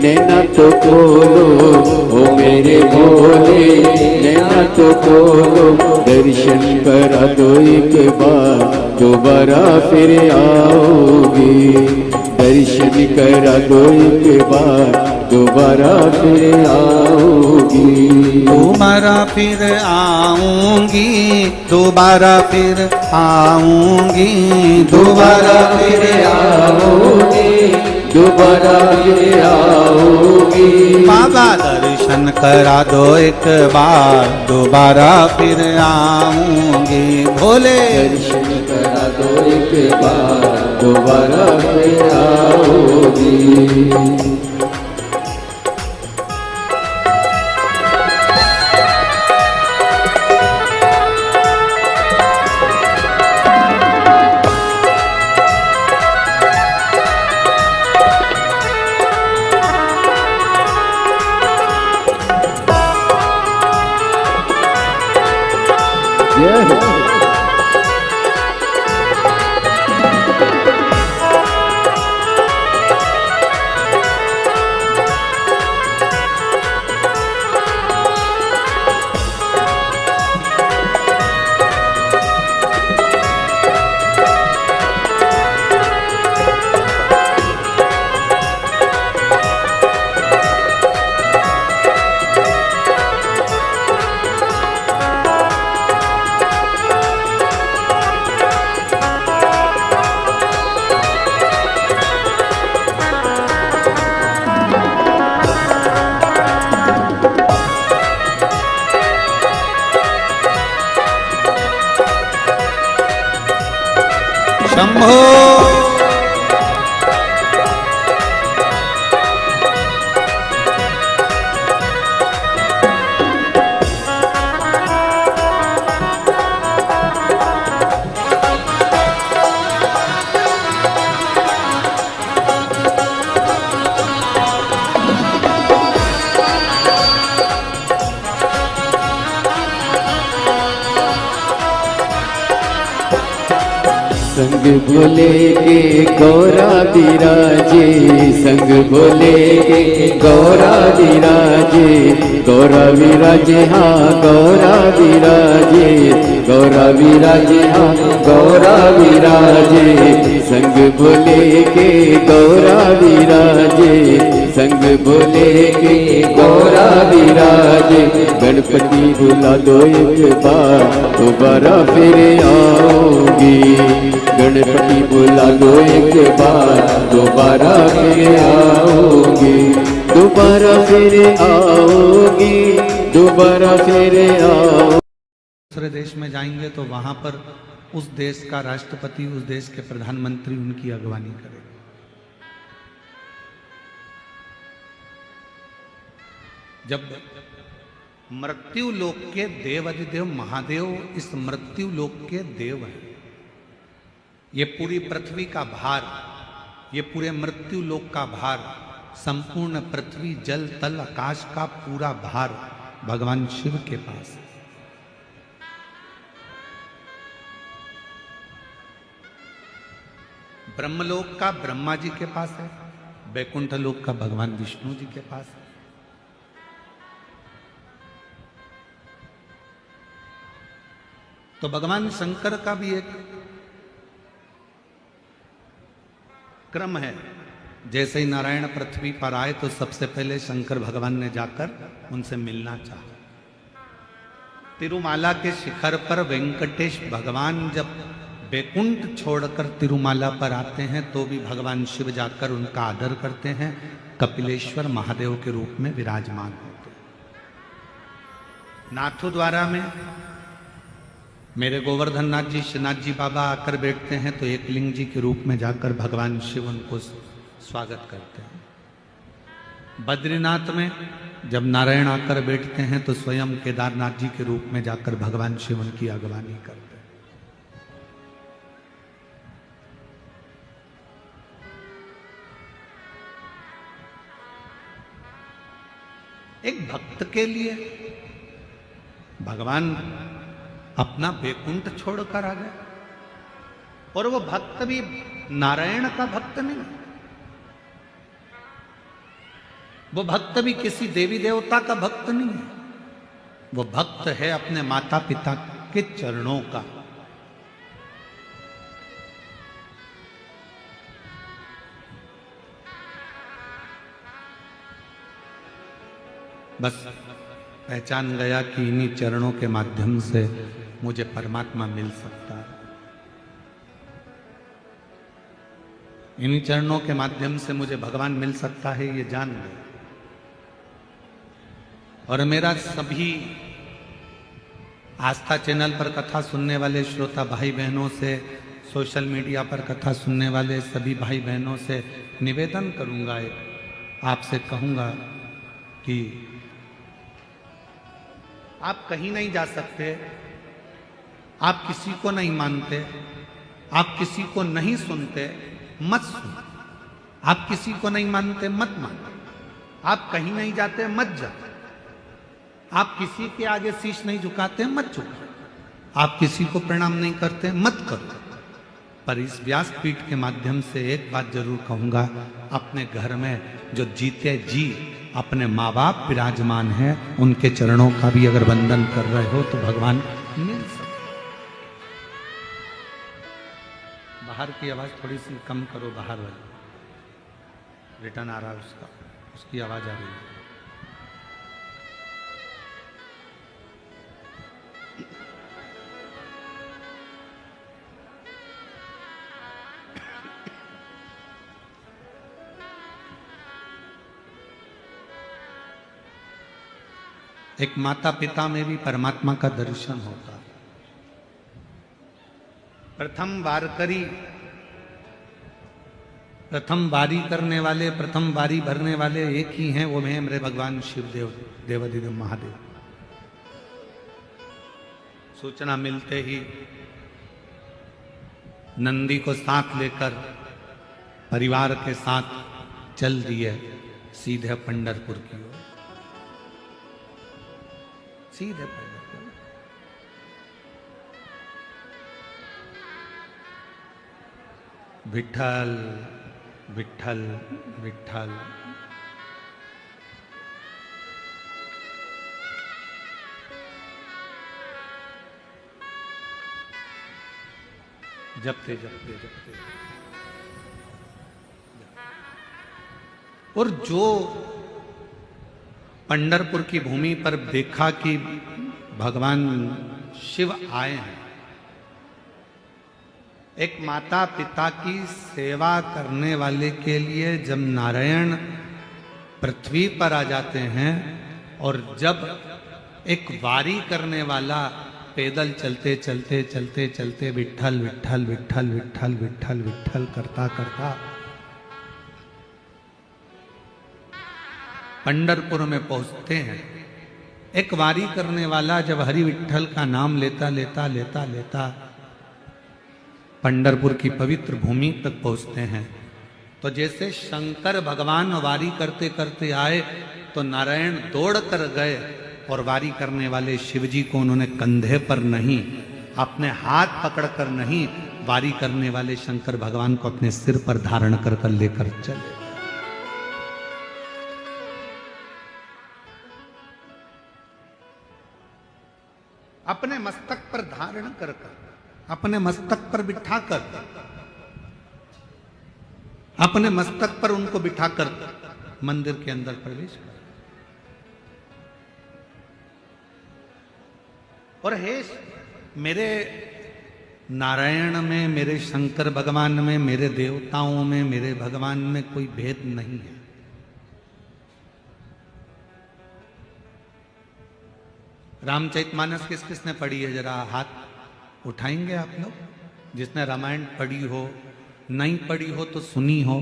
नैना तो खोलो, ओ मेरे भोले नैना तो खोलो। दर्शन करा दो एक बार, दोबारा फिर आओगी। दर्शन करा दो एक बार, दोबारा फिर आओगी। दोबारा फिर आऊंगी, दोबारा फिर आऊंगी, दोबारा फिर आओगी, दोबारा फिर आओगी। बाबा दर्शन करा दो एक बार, दोबारा फिर आऊंगी। भोले दर्शन करा दो एक बार, दोबारा फिर आओगी। शंभो संग भोले के गौरा विराजे, संग भोले के गौरा विराजे। गौरा विराजे हाँ गौरा विराजे, गौरा विराजे हाँ गौरा विराजे। संग भोले के गौरा विराजे, संग भोले के गौरा विराजे। गणपति बुला दो एक बार, दोबारा फिर आओगी। गणपति बुला दो एक बार, दोबारा फिर आओगी। दोबारा फिर आओगी, दोबारा फिर आओ। दूसरे देश में जाएंगे तो वहां पर उस देश का राष्ट्रपति, उस देश के प्रधानमंत्री उनकी अगवानी करेगा। जब मृत्यु लोक के देव अधिदेव महादेव इस मृत्यु लोक के देव हैं, ये पूरी पृथ्वी का भार, ये पूरे मृत्यु लोक का भार, संपूर्ण पृथ्वी जल तल आकाश का पूरा भार भगवान शिव के पास है। ब्रह्मलोक का ब्रह्मा जी के पास है, वैकुंठ लोक का भगवान विष्णु जी के पास है। तो भगवान शंकर का भी एक क्रम है। जैसे ही नारायण पृथ्वी पर आए तो सबसे पहले शंकर भगवान ने जाकर उनसे मिलना चाहा। तिरुमाला के शिखर पर वेंकटेश भगवान जब वैकुंठ छोड़कर तिरुमाला पर आते हैं तो भी भगवान शिव जाकर उनका आदर करते हैं, कपिलेश्वर महादेव के रूप में विराजमान होते हैं। नाथद्वारा में मेरे गोवर्धन नाथ जी श्रीनाथ जी बाबा आकर बैठते हैं तो एक लिंग जी के रूप में जाकर भगवान शिव उनको स्वागत करते हैं। बद्रीनाथ में जब नारायण आकर बैठते हैं तो स्वयं केदारनाथ जी के रूप में जाकर भगवान शिव उनकी अगवानी करते हैं। एक भक्त के लिए भगवान अपना वैकुंठ छोड़कर आ गए, और वो भक्त भी नारायण का भक्त नहीं, वो भक्त भी किसी देवी देवता का भक्त नहीं है, वो भक्त है अपने माता पिता के चरणों का। बस पहचान गया कि इन्हीं चरणों के माध्यम से मुझे परमात्मा मिल सकता है, इन्हीं चरणों के माध्यम से मुझे भगवान मिल सकता है, ये जान गया। और मेरा सभी आस्था चैनल पर कथा सुनने वाले श्रोता भाई बहनों से, सोशल मीडिया पर कथा सुनने वाले सभी भाई बहनों से निवेदन करूंगा, आपसे कहूंगा कि आप कहीं नहीं जा सकते, आप किसी को नहीं मानते, आप किसी को नहीं सुनते, मत सुनो। आप किसी को नहीं मानते, मत मानो। आप कहीं नहीं जाते, मत जाओ। आप किसी के आगे शीश नहीं झुकाते, मत झुकाओ। आप किसी को प्रणाम नहीं करते, मत करो। पर इस व्यासपीठ के माध्यम से एक बात जरूर कहूंगा, अपने घर में जो जीते जी अपने माँ बाप विराजमान हैं, उनके चरणों का भी अगर वंदन कर रहे हो तो भगवान मिल सकते। बाहर की आवाज थोड़ी सी कम करो, बाहर वाली रिटर्न आ रहा है उसका, उसकी आवाज आ रही है। एक माता पिता में भी परमात्मा का दर्शन होता है। प्रथम वारकरी, प्रथम वारी करने वाले, प्रथम वारी भरने वाले एक ही हैं, वो हैं मेरे भगवान शिवदेव, देवाधिदेव महादेव। सूचना मिलते ही नंदी को साथ लेकर परिवार के साथ चल दिए सीधे पंढरपुर की ओर, सीधे पंढरपुर। विठल विठल विठल। जपते जपते जपते, और जो पंढरपुर की भूमि पर देखा कि भगवान शिव आए हैं, एक माता पिता की सेवा करने वाले के लिए जब नारायण पृथ्वी पर आ जाते हैं, और जब एक वारी करने वाला पैदल चलते चलते चलते चलते विठल विठल विठल विठल विठल विठल करता करता पंढरपुर में पहुंचते हैं। एक वारी करने वाला जब हरि विठल का नाम लेता लेता लेता लेता पंढरपुर की पवित्र भूमि तक पहुंचते हैं, तो जैसे शंकर भगवान वारी करते करते आए तो नारायण दौड़ कर गए, और वारी करने वाले शिवजी को उन्होंने कंधे पर नहीं, अपने हाथ पकड़कर नहीं, वारी करने वाले शंकर भगवान को अपने सिर पर धारण कर कर लेकर चले। अपने मस्तक पर धारण कर कर, अपने मस्तक पर बिठाकर, अपने मस्तक पर उनको बिठाकर मंदिर के अंदर प्रवेश कर। और हे मेरे नारायण में, मेरे शंकर भगवान में, मेरे देवताओं में, मेरे भगवान में कोई भेद नहीं है। रामचरितमानस किस किसने पढ़ी है, जरा हाथ उठाएंगे आप लोग? जिसने रामायण पढ़ी हो, नहीं पढ़ी हो तो सुनी हो,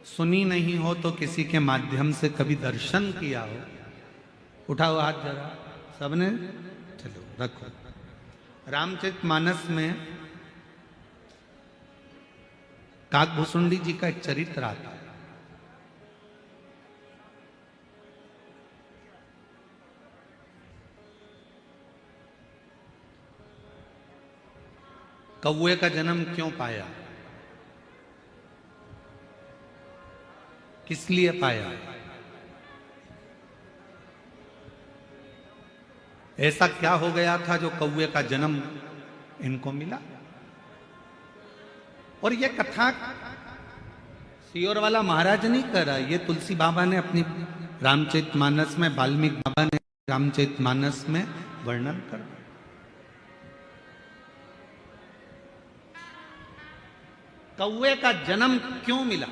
सुनी नहीं हो तो किसी के माध्यम से कभी दर्शन किया हो, उठाओ हाथ जरा। सबने? चलो रखो। रामचरितमानस में काकभूषुंडी जी का एक चरित्र आता है। कौए का जन्म क्यों पाया, किस लिए पाया, ऐसा क्या हो गया था जो कौए का जन्म इनको मिला? और यह कथा सियोर वाला महाराज नहीं कर रहा, ये तुलसी बाबा ने अपनी रामचरितमानस में, वाल्मीकि बाबा ने रामचरितमानस में वर्णन कर। कौए का जन्म क्यों मिला,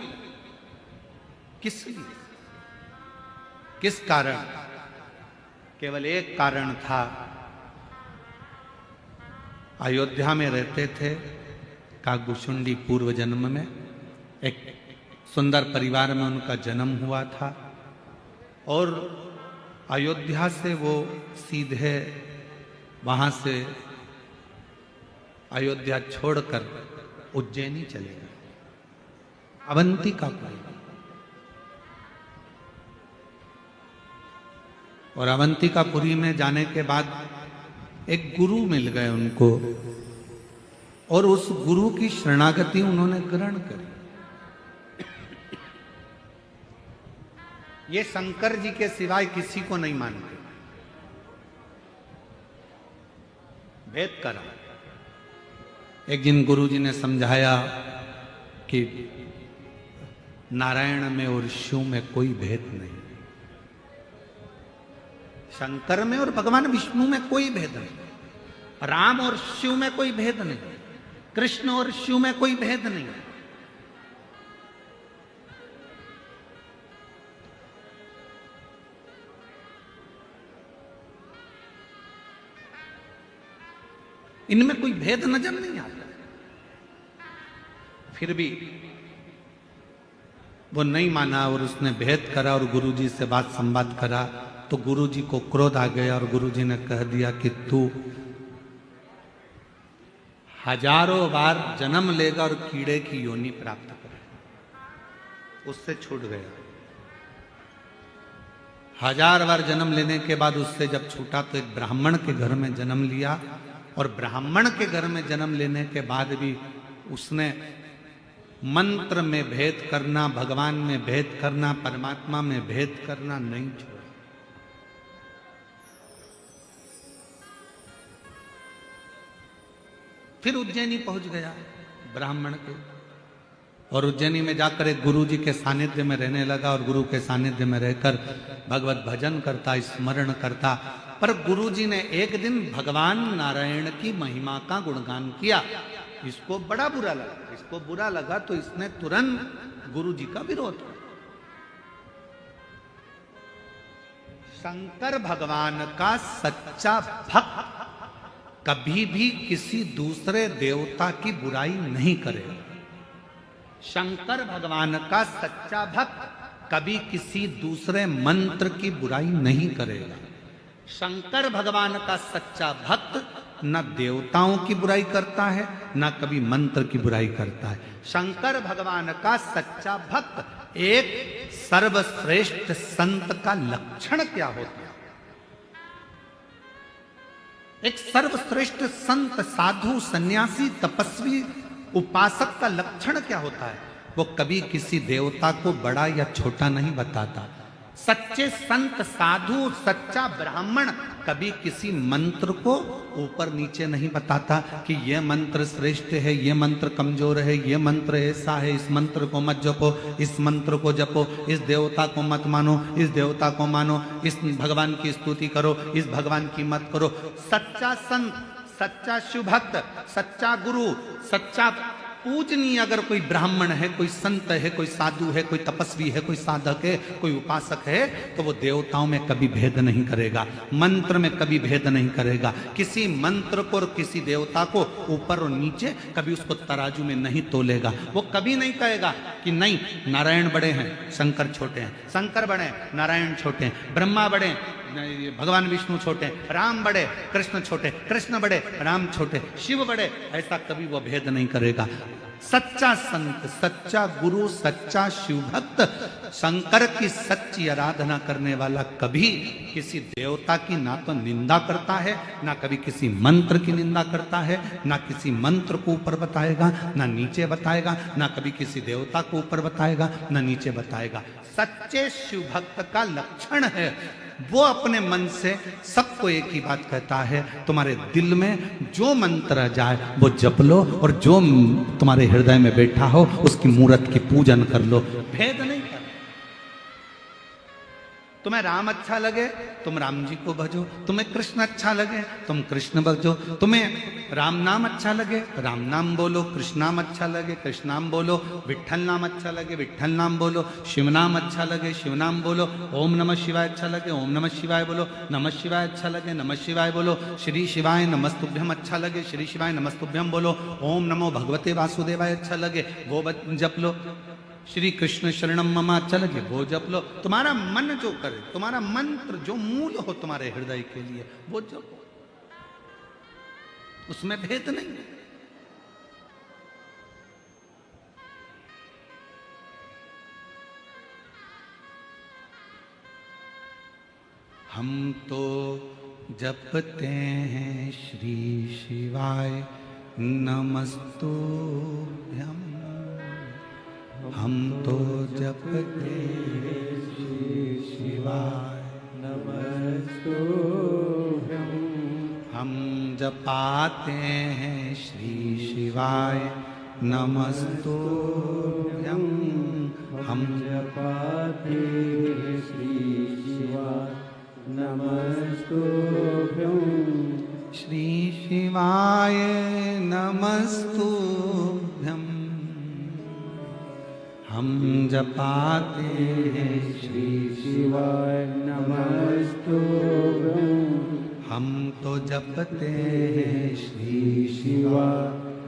किस लिए, किस कारण? केवल एक कारण था, अयोध्या में रहते थे काकभूषुंडी, पूर्व जन्म में एक सुंदर परिवार में उनका जन्म हुआ था और अयोध्या से वो सीधे वहां से अयोध्या छोड़कर उज्जैनी चले गए, अवंतिकापुरी। और अवंतिकापुरी में जाने के बाद एक गुरु मिल गए उनको और उस गुरु की शरणागति उन्होंने ग्रहण करी। ये शंकर जी के सिवाय किसी को नहीं मानते, भेद करा। एक दिन गुरु जी ने समझाया कि नारायण में और शिव में कोई भेद नहीं, शंकर में और भगवान विष्णु में कोई भेद नहीं, राम और शिव में कोई भेद नहीं, कृष्ण और शिव में कोई भेद नहीं। इनमें कोई भेद नजर नहीं आता। फिर भी वो नहीं माना और उसने भेद करा और गुरुजी से बात संवाद करा तो गुरुजी को क्रोध आ गया और गुरुजी ने कह दिया कि तू हजारों बार जन्म लेगा और कीड़े की योनि प्राप्त करेगा। उससे छूट गया। 1000 बार जन्म लेने के बाद उससे जब छूटा तो एक ब्राह्मण के घर में जन्म लिया और ब्राह्मण के घर में जन्म लेने के बाद भी उसने मंत्र में भेद करना, भगवान में भेद करना, परमात्मा में भेद करना नहीं छोड़ा। फिर उज्जैनी पहुंच गया ब्राह्मण के और उज्जैनी में जाकर एक गुरु जी के सानिध्य में रहने लगा और गुरु के सानिध्य में रहकर भगवत भजन करता, स्मरण करता। पर गुरु जी ने एक दिन भगवान नारायण की महिमा का गुणगान किया। इसको बड़ा बुरा लगा। इसको बुरा लगा तो इसने तुरंत गुरु जी का विरोध किया। शंकर भगवान का सच्चा भक्त कभी भी किसी दूसरे देवता की बुराई नहीं करेगा। शंकर भगवान का सच्चा भक्त कभी किसी दूसरे मंत्र की बुराई नहीं करेगा। शंकर भगवान का सच्चा भक्त न देवताओं की बुराई करता है, न कभी मंत्र की बुराई करता है। शंकर भगवान का सच्चा भक्त एक सर्वश्रेष्ठ संत का लक्षण क्या होता है? एक सर्वश्रेष्ठ संत, साधु, सन्यासी, तपस्वी, उपासक का लक्षण क्या होता है? वो कभी किसी देवता को बड़ा या छोटा नहीं बताता। सच्चे संत, साधु, सच्चा ब्राह्मण कभी किसी मंत्र को ऊपर नीचे नहीं बताता कि यह मंत्र श्रेष्ठ है, यह मंत्र कमजोर है, यह मंत्र ऐसा है, इस मंत्र को मत जपो, इस मंत्र को जपो, इस देवता को मत मानो, इस देवता को मानो, इस भगवान की स्तुति करो, इस भगवान की मत करो। सच्चा संत, सच्चा शिव भक्त, सच्चा गुरु, सच्चा पूजनीय अगर कोई ब्राह्मण है, कोई संत है, कोई साधु है, कोई तपस्वी है, कोई साधक है, कोई उपासक है, तो वो देवताओं में कभी भेद नहीं करेगा, मंत्र में कभी भेद नहीं करेगा। किसी मंत्र को और किसी देवता को ऊपर और नीचे कभी उसको तराजू में नहीं तोलेगा। वो कभी नहीं कहेगा कि नहीं नारायण बड़े हैं शंकर छोटे हैं, शंकर बड़े हैं नारायण छोटे हैं, ब्रह्मा बड़े भगवान विष्णु छोटे, राम बड़े कृष्ण छोटे, कृष्ण बड़े राम छोटे, शिव बड़े, ऐसा कभी वो भेद नहीं करेगा। सच्चा संत, सच्चा गुरु, सच्चा शिव भक्त, शंकर की सच्ची आराधना करने वाला कभी किसी देवता की ना तो निंदा करता है, ना कभी किसी मंत्र की निंदा करता है, ना किसी मंत्र को ऊपर बताएगा ना नीचे बताएगा, ना कभी किसी देवता को ऊपर बताएगा ना नीचे बताएगा। सच्चे शिव भक्त का लक्षण है वो अपने मन से सबको एक ही बात कहता है, तुम्हारे दिल में जो मंत्र जाए वो जप लो, और जो तुम्हारे हृदय में बैठा हो उसकी मूर्त की पूजन कर लो, भेद नहीं कर। तुम्हें राम अच्छा लगे तुम राम जी को भजो, तुम्हें कृष्ण अच्छा लगे तुम कृष्ण भजो, तुम्हें राम नाम अच्छा लगे राम नाम बोलो, कृष्ण नाम अच्छा लगे कृष्ण नाम बोलो, विठ्ठल नाम अच्छा लगे विठ्ठल नाम बोलो, शिव नाम अच्छा लगे शिव नाम बोलो, ओम नमः शिवाय अच्छा लगे ओम नमः शिवाय बोलो, नमः शिवाय अच्छा लगे नमः शिवाय बोलो, श्री शिवाय नमस्तुभ्यम अच्छा लगे श्री शिवाय नमस्तुभ्यम बोलो, ओम नमो भगवते वासुदेवाय अच्छा लगे वो जप लो, श्री कृष्ण शरणम मम अच्छा लगे वो जप लो। तुम्हारा मन जो करे, तुम्हारा मंत्र जो मूल हो तुम्हारे हृदय के लिए वो जपो, उसमें भेद नहीं। हम तो जपते हैं श्री शिवाय नमस्तुभ्यम, हम तो जपते हैं श्री शिवाय नमस्तुभ्यम, हम जपाते हैं श्री शिवाय नमस्तुभ्यम, हम जपाते हैं श्री शिवाय नमस्तुभ्यम, श्री शिवाय नमस्तुभ्यम, हम जपाते हैं श्री शिवाय नमस्तुभ्यम, हम तो जपते हैं श्री शिवाय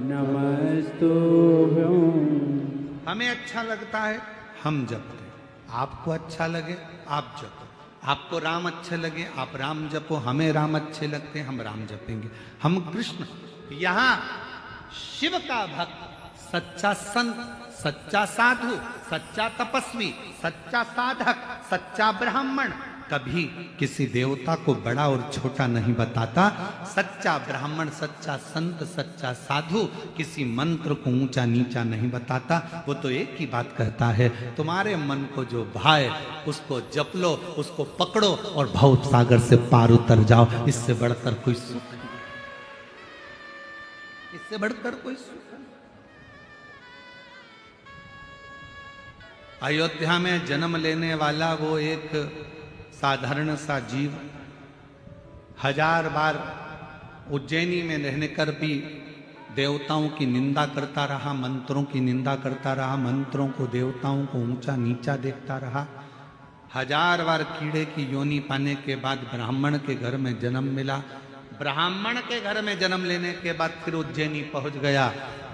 नमस्तुभ्यम। हमें अच्छा लगता है हम जपते, आपको अच्छा लगे आप जपो, आपको राम अच्छे लगे आप राम जपो, हमें राम अच्छे लगते हैं हम राम जपेंगे, हम कृष्ण। यहाँ शिव का भक्त, सच्चा संत, सच्चा साधु, सच्चा तपस्वी, सच्चा साधक, सच्चा ब्राह्मण कभी किसी देवता को बड़ा और छोटा नहीं बताता। सच्चा ब्राह्मण, सच्चा संत, सच्चा साधु किसी मंत्र को ऊंचा नीचा नहीं बताता। वो तो एक ही बात कहता है, तुम्हारे मन को जो भाए उसको जप लो, उसको पकड़ो और भव सागर से पार उतर जाओ। इससे बढ़कर कोई सुख नहीं, इससे बढ़कर कोई सुख नहीं। अयोध्या में जन्म लेने वाला वो एक साधारण सा जीव 1000 बार उज्जैनी में रहने कर भी देवताओं की निंदा करता रहा, मंत्रों की निंदा करता रहा, मंत्रों को देवताओं को ऊंचा नीचा देखता रहा। 1000 बार कीड़े की योनि पाने के बाद ब्राह्मण के घर में जन्म मिला। ब्राह्मण के घर में जन्म लेने के बाद फिर उज्जैनी पहुंच गया,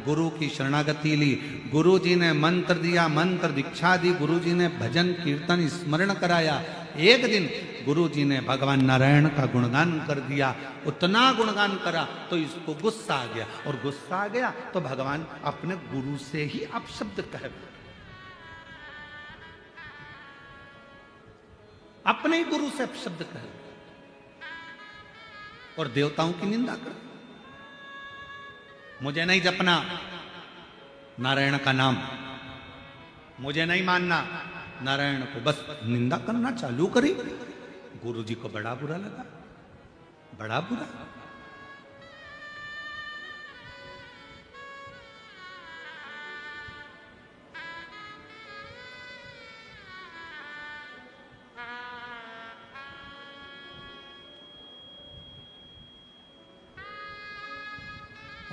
गुरु की शरणागति ली, गुरु जी ने मंत्र दिया, मंत्र दीक्षा दी, गुरु जी ने भजन कीर्तन स्मरण कराया। एक दिन गुरु जी ने भगवान नारायण का गुणगान कर दिया, उतना गुणगान करा तो इसको गुस्सा आ गया, और गुस्सा आ गया तो भगवान अपने गुरु से ही अपशब्द कहे, अपने ही गुरु से अपशब्द कहे और देवताओं की निंदा कर। मुझे नहीं जपना नारायण का नाम, मुझे नहीं मानना नारायण को, बस निंदा करना चालू करी। गुरु जी को बड़ा बुरा लगा, बड़ा बुरा।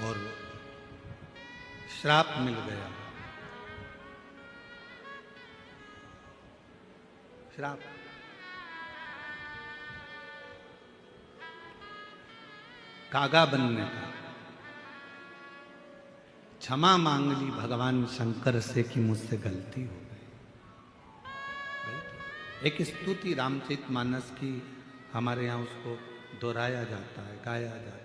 और श्राप मिल गया। श्राप। कागा बनने का। क्षमा मांग ली भगवान शंकर से कि मुझसे गलती हो गई। एक स्तुति रामचरितमानस की हमारे यहाँ उसको दोहराया जाता है, गाया जाता है।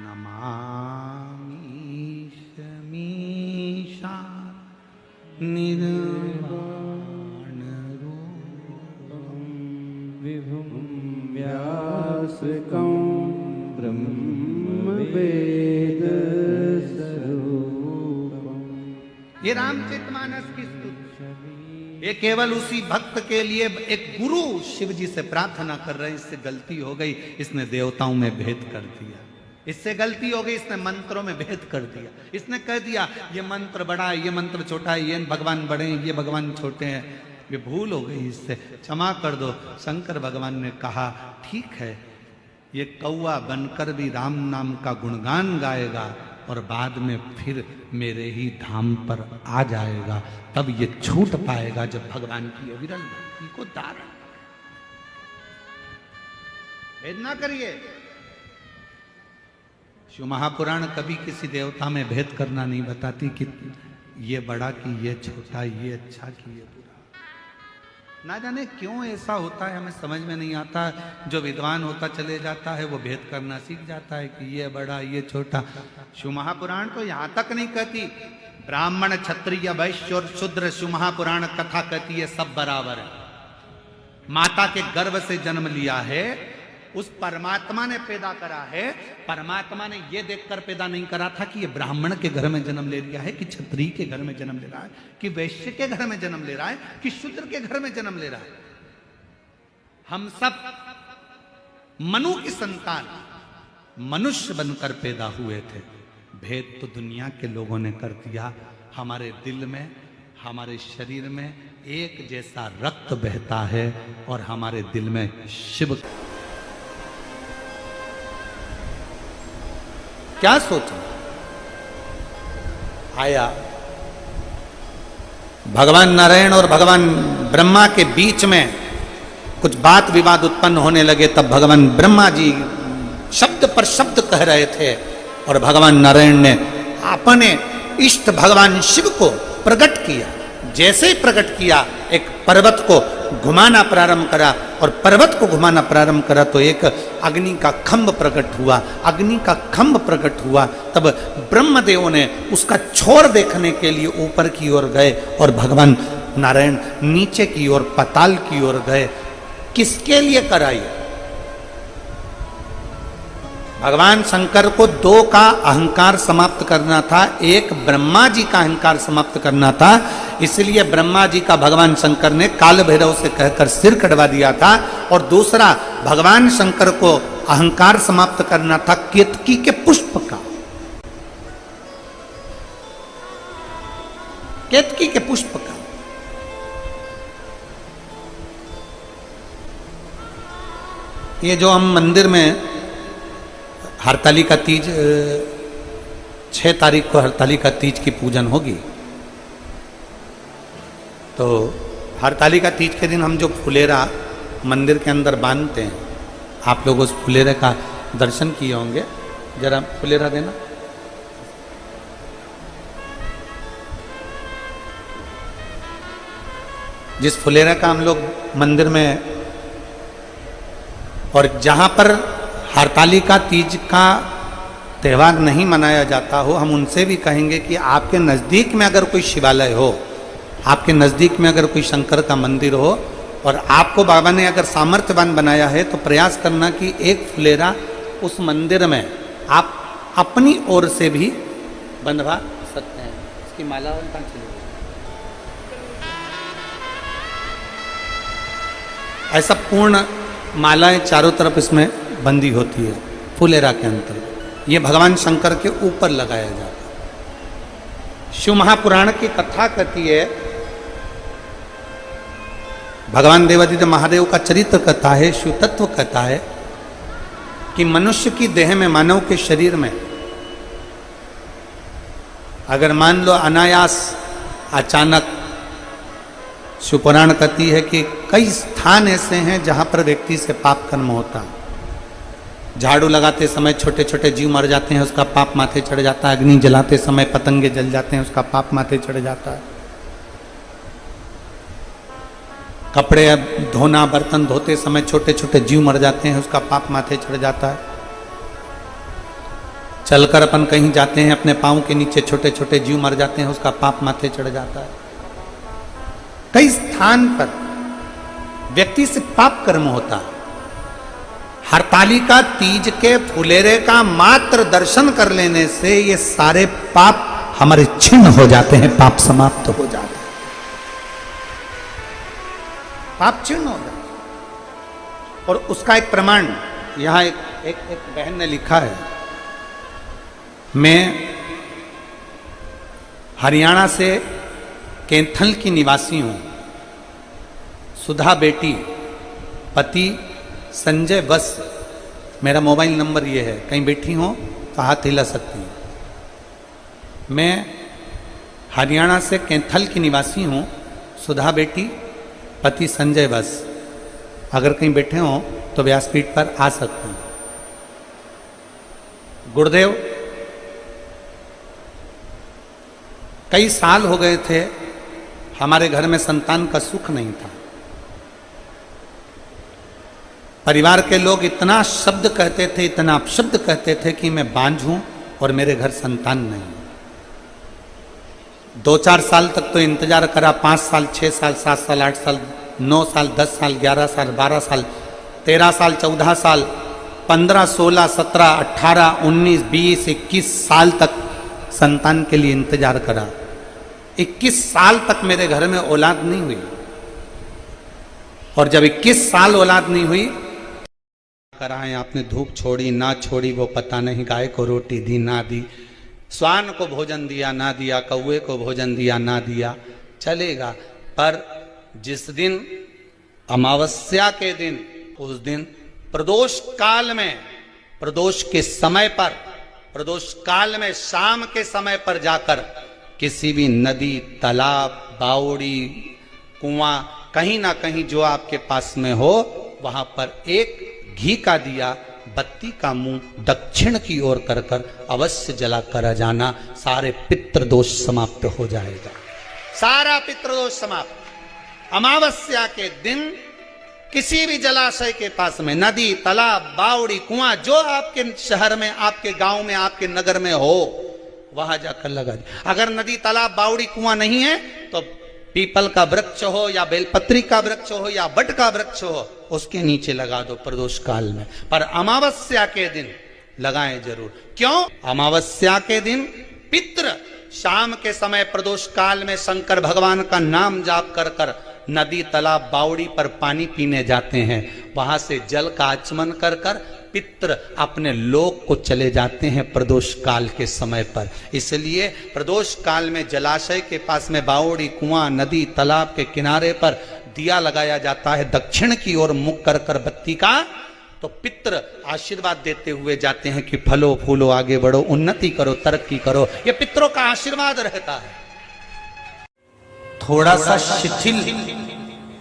नमामि शमीशा निर्वाण रूपम विभुं व्यासकं ब्रह्म वेद स्वरूपम। ये रामचरितमानस की स्तुति ये केवल उसी भक्त के लिए एक गुरु शिव जी से प्रार्थना कर रहे, इससे गलती हो गई, इसने देवताओं में भेद कर दिया, इससे गलती हो गई, इसने मंत्रों में भेद कर दिया, इसने कह दिया ये मंत्र बड़ा है, ये मंत्र छोटा है, ये भगवान बड़े हैं, ये भगवान छोटे हैं। ये भूल हो गई, इससे क्षमा कर दो। शंकर भगवान ने कहा ठीक है, ये कौवा बनकर भी राम नाम का गुणगान गाएगा और बाद में फिर मेरे ही धाम पर आ जाएगा, तब ये छूट पाएगा जब भगवान की अविरल भक्ति को धारण। भेद ना करिए। शिव महापुराण कभी किसी देवता में भेद करना नहीं बताती कि ये बड़ा कि ये छोटा, ये अच्छा कि ये बुरा। ना जाने क्यों ऐसा होता है, हमें समझ में नहीं आता। जो विद्वान होता चले जाता है वो भेद करना सीख जाता है कि ये बड़ा ये छोटा। शिव महापुराण तो यहां तक नहीं कहती ब्राह्मण क्षत्रिय वैश्य और शूद्र, शिव महापुराण कथा कहती है सब बराबर है। माता के गर्भ से जन्म लिया है, उस परमात्मा ने पैदा करा है। परमात्मा ने यह देखकर पैदा नहीं करा था कि ये ब्राह्मण के घर में जन्म ले लिया है, कि क्षत्रिय के घर में जन्म ले रहा है, कि वैश्य के घर में जन्म ले रहा है, कि शूद्र के घर में जन्म ले रहा है। हम सब मनु की संतान मनुष्य बनकर पैदा हुए थे। भेद तो दुनिया के लोगों ने कर दिया। हमारे दिल में, हमारे शरीर में एक जैसा रक्त बहता है और हमारे दिल में शिव। क्या सोचा? आया भगवान नारायण और भगवान ब्रह्मा के बीच में कुछ बात विवाद उत्पन्न होने लगे। तब भगवान ब्रह्मा जी शब्द पर शब्द कह रहे थे और भगवान नारायण ने अपने इष्ट भगवान शिव को प्रकट किया। जैसे ही प्रकट किया, एक पर्वत को घुमाना प्रारंभ करा और पर्वत को घुमाना प्रारंभ करा तो एक अग्नि का खंभ प्रकट हुआ। अग्नि का खंभ प्रकट हुआ तब ब्रह्मदेव ने उसका छोर देखने के लिए ऊपर की ओर गए और भगवान नारायण नीचे की ओर पाताल की ओर गए। किसके लिए कराई? भगवान शंकर को दो का अहंकार समाप्त करना था, एक ब्रह्मा जी का अहंकार समाप्त करना था। इसलिए ब्रह्मा जी का भगवान शंकर ने काल भैरव से कहकर सिर कटवा दिया था। और दूसरा, भगवान शंकर को अहंकार समाप्त करना था केतकी के पुष्प का। केतकी के पुष्प का। ये जो हम मंदिर में हरतालिका तीज 6 तारीख को हरतालिका तीज की पूजन होगी, तो हरतालिका तीज के दिन हम जो फुलेरा मंदिर के अंदर बांधते हैं, आप लोग उस फुलेरे का दर्शन किए होंगे। जरा फुलेरा देना। जिस फुलेरा का हम लोग मंदिर में, और जहां पर हरतालिका तीज का त्यौहार नहीं मनाया जाता हो, हम उनसे भी कहेंगे कि आपके नज़दीक में अगर कोई शिवालय हो, आपके नज़दीक में अगर कोई शंकर का मंदिर हो और आपको बाबा ने अगर सामर्थ्यवान बनाया है, तो प्रयास करना कि एक फुलेरा उस मंदिर में आप अपनी ओर से भी बनवा सकते हैं। इसकी माला कहाँ चली? ऐसा पूर्ण मालाएं चारों तरफ इसमें बंदी होती है फुलेरा के अंतर्गत। ये भगवान शंकर के ऊपर लगाया जाता है। शिव महापुराण की कथा कहती है, भगवान देवादिदेव महादेव का चरित्र कथा है, शिव तत्व कथा है। कि मनुष्य की देह में, मानव के शरीर में अगर मान लो अनायास अचानक, शिवपुराण कहती है कि कई स्थान ऐसे हैं जहां पर व्यक्ति से पाप कर्म होता है। झाड़ू लगाते समय छोटे छोटे जीव मर जाते हैं, उसका पाप माथे चढ़ जाता है। अग्नि जलाते समय पतंगे जल जाते हैं, उसका पाप माथे चढ़ जाता है। कपड़े धोना, बर्तन धोते समय छोटे छोटे जीव मर जाते हैं, उसका पाप माथे चढ़ जाता है। चलकर अपन कहीं जाते हैं, अपने पांव के नीचे छोटे छोटे जीव मर जाते हैं, उसका पाप माथे चढ़ जाता है। कई स्थान पर व्यक्ति से पाप कर्म होता है। हरतालिका तीज के फुलेरे का मात्र दर्शन कर लेने से ये सारे पाप हमारे छिन्न हो जाते हैं, पाप समाप्त हो जाते हैं, पाप छिन्न हो जाते हैं। और उसका एक प्रमाण यहां एक बहन ने लिखा है। मैं हरियाणा से कैंथल की निवासी हूं। सुधा बेटी, पति संजय वस, मेरा मोबाइल नंबर ये है, कहीं बैठी हो तो हाथ हिला सकती हैं। मैं हरियाणा से कैंथल की निवासी हूं। सुधा बेटी, पति संजय वस, अगर कहीं बैठे हो तो व्यासपीठ पर आ सकते हैं। गुरुदेव, कई साल हो गए थे, हमारे घर में संतान का सुख नहीं था। परिवार के लोग इतना शब्द कहते थे, इतना अपशब्द कहते थे कि मैं बांझ हूं और मेरे घर संतान नहीं। 2-4 साल तक तो इंतजार करा, 5 साल, 6 साल, 7 साल, 8 साल, 9 साल, 10 साल, 11 साल, 12 साल, 13 साल, 14 साल, 15, 16, 17, 18, 19, 20, 21 साल तक संतान के लिए इंतजार करा। 21 साल तक मेरे घर में औलाद नहीं हुई। और जब 21 साल औलाद नहीं हुई, कराएं आपने धूप छोड़ी ना छोड़ी वो पता नहीं, गाय को रोटी दी ना दी, स्वान को भोजन दिया ना दिया, कौवे को भोजन दिया ना दिया, चलेगा। पर जिस दिन अमावस्या के दिन, उस दिन प्रदोष काल में, प्रदोष के समय पर, प्रदोष काल में शाम के समय पर जाकर किसी भी नदी, तालाब, बावड़ी, कुआं, कहीं ना कहीं जो आपके पास में हो, वहां पर एक घी का दिया, बत्ती का मुंह दक्षिण की ओर कर कर अवश्य जला कर जाना। सारे पितृदोष समाप्त हो जाएगा, सारा पितृदोष समाप्त। अमावस्या के दिन किसी भी जलाशय के पास में, नदी, तालाब, बावड़ी, कुआं, जो आपके शहर में, आपके गांव में, आपके नगर में हो, वहां जाकर लगा दे। अगर नदी, तालाब, बावड़ी, कुआं नहीं है तो पीपल का वृक्ष हो या बेलपत्री का वृक्ष हो या बट का वृक्ष हो, उसके नीचे लगा दो प्रदोष काल में। पर अमावस्या के दिन लगाएं जरूर। क्यों? अमावस्या के दिन पितृ शाम के समय प्रदोष काल में शंकर भगवान का नाम जाप कर कर नदी, तालाब, बावड़ी पर पानी पीने जाते हैं। वहां से जल का आचमन कर कर पितृ अपने लोक को चले जाते हैं प्रदोष काल के समय पर। इसलिए प्रदोष काल में जलाशय के पास में, बावड़ी, कुआं, नदी, तालाब के किनारे पर दिया लगाया जाता है दक्षिण की ओर मुख कर कर बत्ती का। तो पितृ आशीर्वाद देते हुए जाते हैं कि फलो फूलो, आगे बढ़ो, उन्नति करो, तरक्की करो। ये पितरों का आशीर्वाद रहता है। थोड़ा सा शिथिल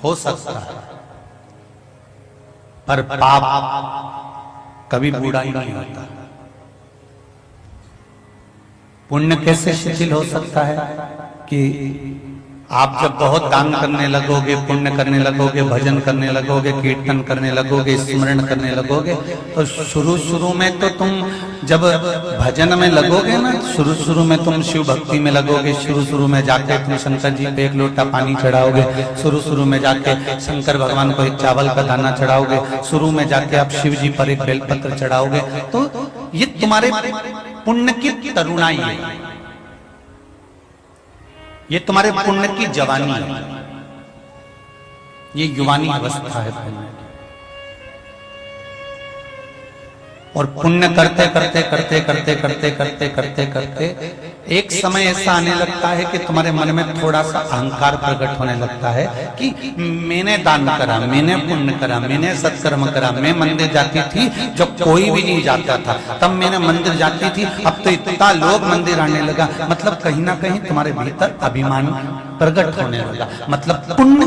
हो सकता है, पर पाप कभी बूढ़ा ही नहीं होता। पुण्य कैसे शिथिल हो सकता है कि आप जब बहुत दान करने लगोगे, पुण्य करने लगोगे, भजन करने लगोगे, कीर्तन करने लगोगे, स्मरण करने लगोगे, तो शुरू में तो तुम जब भजन में लगोगे ना, शुरू में तुम शिव भक्ति में लगोगे, शुरू में जाके तुम शंकर जी पे एक लोटा पानी चढ़ाओगे, शुरू में जाके शंकर भगवान को एक चावल का दाना चढ़ाओगे, शुरू में जाके आप शिव जी पर एक बेलपत्र चढ़ाओगे। तो ये तुम्हारे पुण्य की तरुणाई है, ये तुम्हारे पुण्य की जवानी है, ये युवानी अवस्था है पुण्य। और पुण्य करते करते करते करते करते करते करते करते एक समय ऐसा आने लगता है कि तुम्हारे मन में थोड़ा सा अहंकार प्रकट होने लगता है कि मैंने दान करा, मैंने पुण्य करा, मैंने सत्कर्म करा, मैं मंदिर जाती थी जब कोई भी नहीं जाता था, तब मैंने मंदिर जाती थी, अब तो इतना लोग मंदिर आने लगा। मतलब कहीं ना कहीं तुम्हारे भीतर अभिमान प्रकट होने लगा। मतलब पुण्य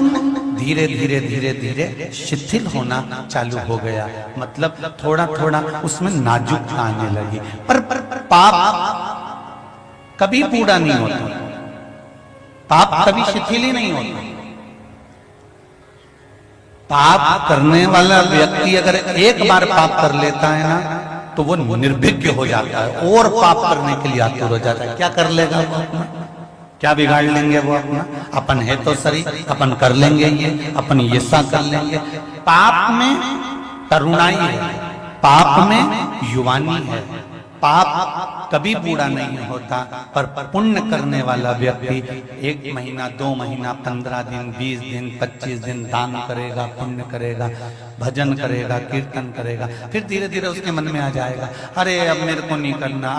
धीरे धीरे धीरे धीरे शिथिल होना चालू हो गया। मतलब थोड़ा थोड़ा उसमें नाजुकता आने लगी। पर पाप कभी पूरा नहीं होता, पाप कभी शिथिल ही नहीं होता। पाप करने वाला व्यक्ति अगर एक बार पाप कर लेता है ना, तो वो निर्भिज्ञ हो जाता है और पाप करने के लिए आतुर हो जाता है। क्या कर लेगा वो अपना, क्या बिगाड़ लेंगे वो अपना? अपन है तो सही, अपन कर लेंगे ये, अपन ये सा कर लेंगे। पाप में तरुणाई है, पाप में युवानी है, पाप कभी बूढ़ा नहीं होता। पर पुण्य करने वाला व्यक्ति 1 महीना, 2 महीना, 15 दिन, 20 दिन, 25 दिन दान करेगा, पुण्य करेगा, भजन करेगा, कीर्तन करेगा, फिर धीरे धीरे उसके मन में आ जाएगा, अरे अब मेरे को नहीं करना,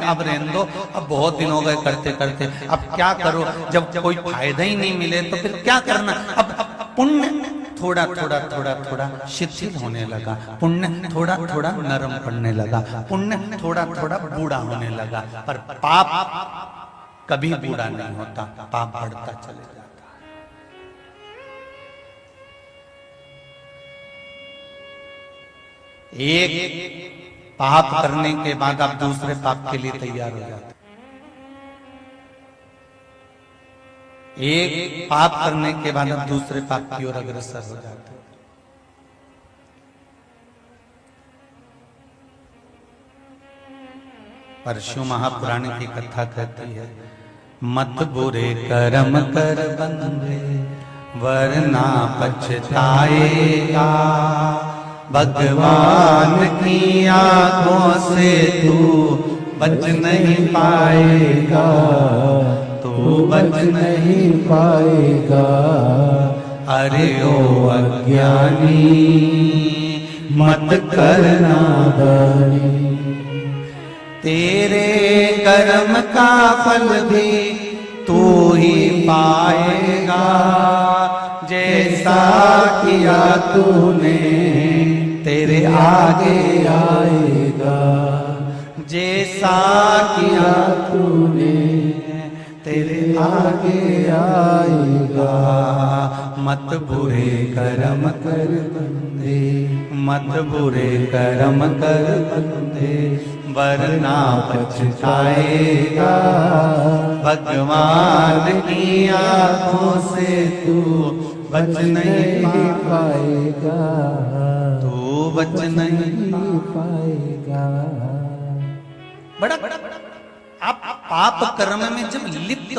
अब रहने दो, अब बहुत दिन हो गए करते करते, अब क्या करो, जब कोई फायदा ही नहीं मिले तो फिर क्या करना। अब पुण्य थोड़ा थोड़ा थोड़ा थोड़ा शिथिल होने लगा, पुण्य थोड़ा थोड़ा नरम पड़ने लगा, पुण्य थोड़ा थोड़ा बूढ़ा होने लगा। पर पाप कभी बूढ़ा नहीं होता, पाप बढ़ता चले जाता है। एक पाप करने के बाद आप दूसरे पाप के लिए तैयार हो जाते। एक पाप करने के बाद आप दूसरे पाप की ओर अग्रसर हो जाते हो। परशु महापुराण की कथा कहती है, मत बुरे कर्म कर बंदे वरना पछताएगा, भगवान की आंखों से तू बच नहीं पाएगा, तू बच नहीं पाएगा। अरे ओ अज्ञानी मत करना दानी, तेरे कर्म का फल भी तू ही पाएगा, जैसा किया तूने तेरे आगे आएगा, जैसा किया तूने तेरे आगे आएगा। मत बुरे कर्म कर बंदे, मत बुरे कर्म कर बंदे वरना पछताएगा, भगवान की आंखों से तू बच नहीं पाएगा, तू बच नहीं पाएगा। बड़ा आप पाप कर्म में जब लिप्त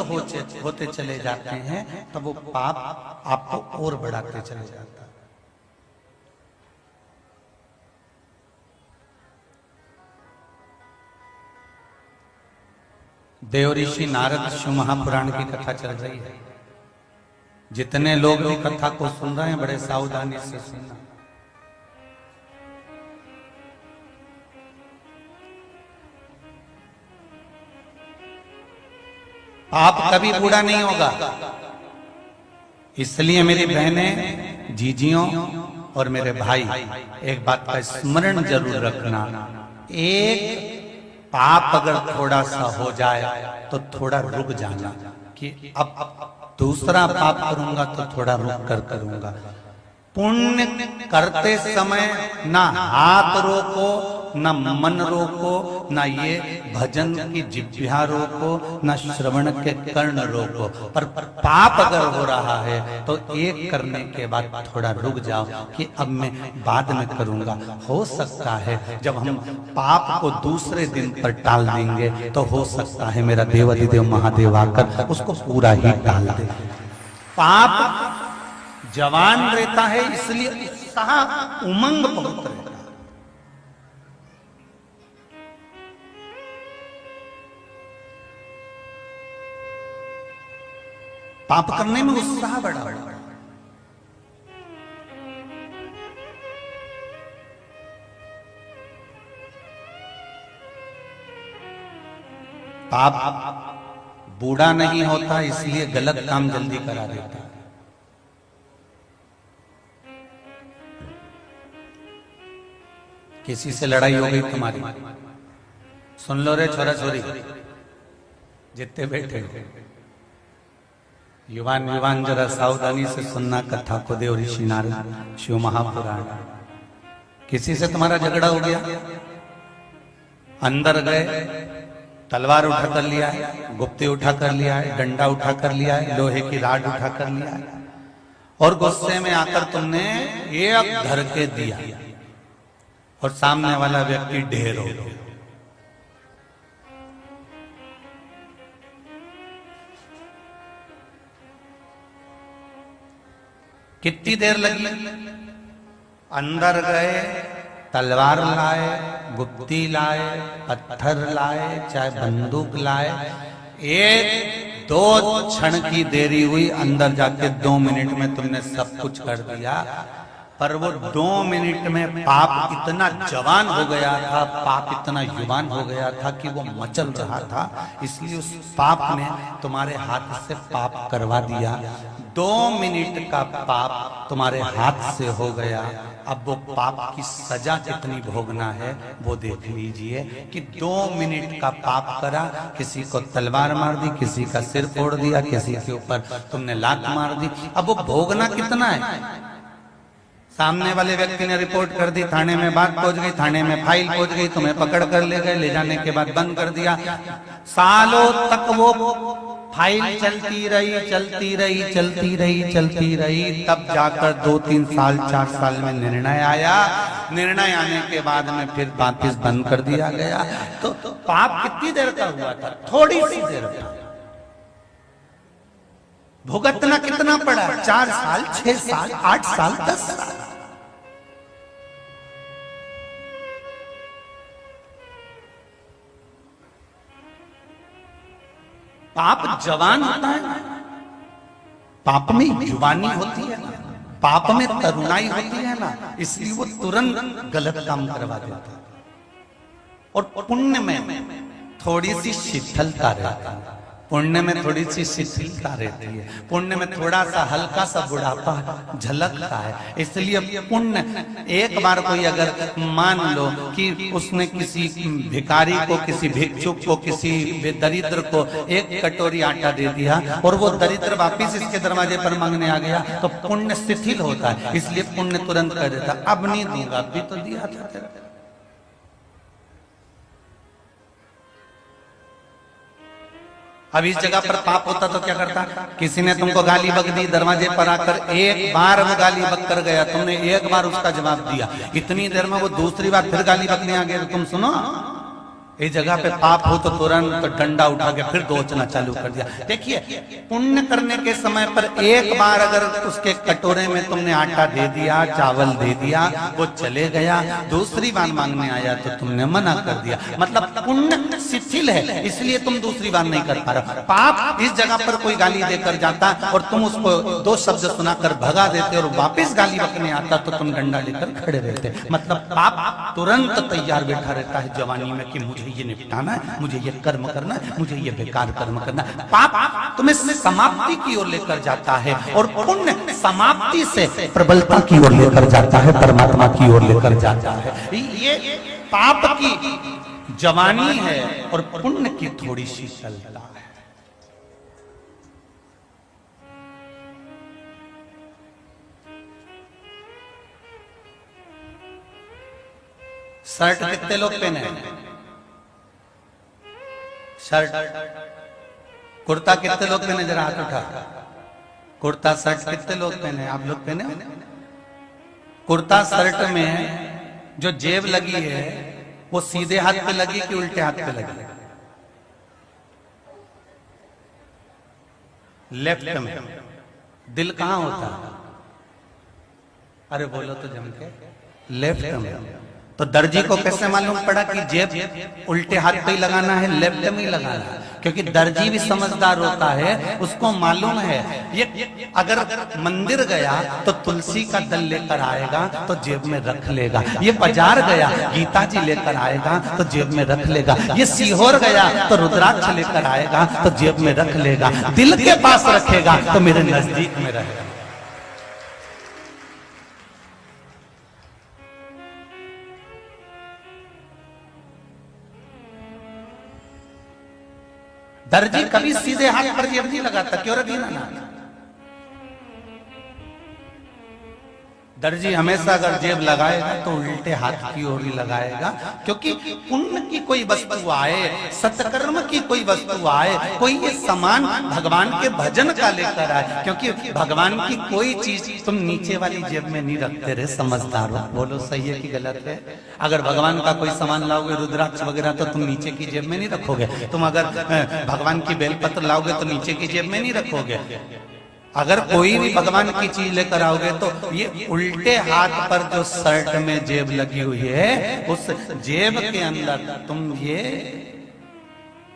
होते चले जाते हैं, तब वो पाप आपको और बढ़ाते चले जाता है। देव ऋषि नारद शिव महापुराण की कथा चल रही है। जितने लोग भी कथा को सुन रहे हैं, बड़े सावधानी से सुनना। पाप कभी बूढ़ा नहीं होगा, इसलिए मेरी बहनें, जीजियों और मेरे भाई एक बात का स्मरण जरूर रखना, एक पाप अगर थोड़ा सा हो जाए तो थोड़ा रुक जाना कि अब दूसरा पाप करूंगा तो थोड़ा रुक कर करूंगा। पुण्य करते समय ना हाथ रोको, ना मन रोको, ना ये भजन की जिह्वा रोको, ना श्रवण के कर्ण रोको। पर पाप अगर हो रहा है तो एक करने के बाद थोड़ा रुक जाओ कि अब मैं बाद में करूंगा। हो सकता है जब हम पाप को दूसरे दिन पर टाल देंगे तो हो सकता है मेरा देवाधिदेव महादेव आकर उसको पूरा ही टाल दे। पाप जवान रहता है, इसलिए उत्साह उमंग बहुत रहता है। पाप करने में उत्साह बड़ा बड़ा। पाप बूढ़ा नहीं होता, इसलिए गलत काम जल्दी करा देता है। किसी से लड़ाई हो गई तुम्हारी, सुन लो रे छोरा छोरी जितने बैठे हो, युवान युवान जरा सावधानी से सुनना कथा को देव ऋषि नारद शिव महापुराण। किसी से तुम्हारा झगड़ा हो गया, अंदर गए, तलवार उठा कर लिया है, गुप्ती उठा कर लिया है, डंडा उठा कर लिया है, लोहे की राड उठा कर लिया है, और गुस्से में आकर तुमने एक धर के दिया और सामने वाला व्यक्ति ढेर हो गया। कितनी देर लगी? अंदर गए, तलवार लाए, गुप्ती लाए, पत्थर लाए, चाहे बंदूक लाए, एक दो क्षण की देरी हुई, अंदर जाके 2 मिनट में तुमने सब कुछ कर दिया। पर वो 2 मिनट में पाप इतना जवान हो गया था, पाप इतना युवान हो गया था कि वो मचल रहा था, इसलिए उस पाप ने तुम्हारे हाथ से पाप करवा दिया। 2 मिनट का पाप तुम्हारे हाथ से हो गया। अब वो पाप की सजा कितनी भोगना है वो देख लीजिए कि 2 मिनट का पाप करा, किसी को तलवार मार दी, किसी का सिर फोड़ दिया, किसी के ऊपर तुमने लात मार दी। अब वो भोगना कितना है? सामने वाले व्यक्ति ने रिपोर्ट कर दी, थाने में बात पहुंच गई, थाने में फाइल पहुंच गई, तुम्हें पकड़ कर ले गए, ले जाने के बाद बंद कर दिया। सालों तक वो फाइल चलती रही, चलती रही, चलती रही, चलती रही, तब जाकर 2-3 साल 4 साल में निर्णय आया। निर्णय आने के बाद में फिर वापिस बंद कर दिया गया। तो पाप कितनी देर का हुआ था? थोड़ी सी देर का। भुगतना कितना पड़ा? 4 साल, 6 साल, 8 साल, 10 साल। पाप जवान होता है, पाप में युवानी होती है ना, पाप में तरुणाई होती है ना, इसलिए वो तुरंत गलत काम करवा देता है। और पुण्य में थोड़ी सी शिथिलता रहती है, पुण्य में थोड़ी सी शिथिलता रहती है, पुण्य में थोड़ा सा हल्का सा बुढ़ापा झलकता है। इसलिए पुण्य, एक बार कोई अगर मान लो कि उसने किसी भिखारी को, किसी भिक्षुक को, किसी दरिद्र को 1 कटोरी आटा दे दिया और वो दरिद्र वापिस इसके दरवाजे पर मांगने आ गया, तो पुण्य शिथिल होता है, इसलिए पुण्य तुरंत कर देता, अब नहीं दूंगा, अभी तो दिया था तेरा। अब इस जगह पर पाप होता तो क्या करता? किसी ने तुमको गाली बक दी, दरवाजे पर आकर एक बार वो गाली बक कर गया, तुमने एक बार उसका जवाब दिया, इतनी देर में वो दूसरी बार फिर गाली बकने आ गया, तो तुम सुनो, इस जगह पे पाप हो तो तुरंत डंडा उठा के फिर दोचना चालू कर दिया। देखिए, पुण्य करने के समय पर एक बार अगर उसके कटोरे में तुमने आटा दे दिया, चावल दे दिया, वो चले गया, दूसरी बार मांगने आया तो तुमने मना कर दिया, मतलब पुण्य शिथिल है, इसलिए तुम दूसरी बार नहीं कर पा रहे। पाप इस जगह पर कोई गाली देकर जाता और तुम उसको 2 शब्द सुनाकर भगा देते और वापिस गाली बकने आता तो तुम डंडा लेकर खड़े रहते, मतलब पाप तुरंत तैयार बैठा रहता है जवानी में कि मुझे ये निपटाना है, मुझे ये कर्म करना है, मुझे ये बेकार कर्म करना है। पाप तुम्हें समाप्ति की ओर लेकर जाता है और पुण्य समाप्ति से प्रबलता की ओर लेकर जाता है, परमात्मा की ओर लेकर जाता है। ये पाप की जवानी है और पुण्य की थोड़ी सी शीतलता है। शर्ट कितने लोग पहने? शर्ट, कुर्ता कितने लोग पहने? जरा हाथ उठा। कुर्ता शर्ट कितने लोग पहने? आप लोग पहने? कुर्ता शर्ट में जो जेब लगी है वो सीधे हाथ पे लगी कि उल्टे हाथ पे लगी? लेफ्ट में। दिल कहां होता है? अरे बोलो तो जम के। लेफ्ट में। तो दर्जी को कैसे मालूम पड़ा कि जेब उल्टे हाथ पे ही लगाना है, लेफ्ट में ही लगाना है? क्योंकि दर्जी भी समझदार होता है, उसको मालूम है ये अगर मंदिर गया तो तुलसी का दल लेकर आएगा तो जेब में रख लेगा, ये बाजार गया गीता जी लेकर आएगा तो जेब में रख लेगा, ये सीहोर गया तो रुद्राक्ष लेकर आएगा तो जेब में रख लेगा, दिल के पास रखेगा तो मेरे नजदीक में रहेगा। दर्जी कभी सीधे हाथ पर जेब नहीं लगाता, क्यों रखीना ना? दर्जी हमेशा अगर जेब लगाएगा तो उल्टे हाथ की ओर ही लगाएगा, क्योंकि पुण्य की कोई वस्तु आए, सत्कर्म की कोई वस्तु आए, कोई ये सामान भगवान के भजन का लेकर आए, क्योंकि भगवान की कोई चीज तुम नीचे वाली जेब में नहीं रखते रहे। समझदार हो, बोलो सही है कि गलत है? अगर भगवान का कोई सामान लाओगे रुद्राक्ष वगैरह तो तुम नीचे की जेब में नहीं रखोगे। तुम अगर भगवान की बेलपत्र लाओगे तो नीचे की जेब में नहीं रखोगे। अगर कोई भी भगवान की चीज लेकर आओगे तो ये उल्टे हाथ पर जो शर्ट में जेब लगी हुई है उस जेब के अंदर तुम ये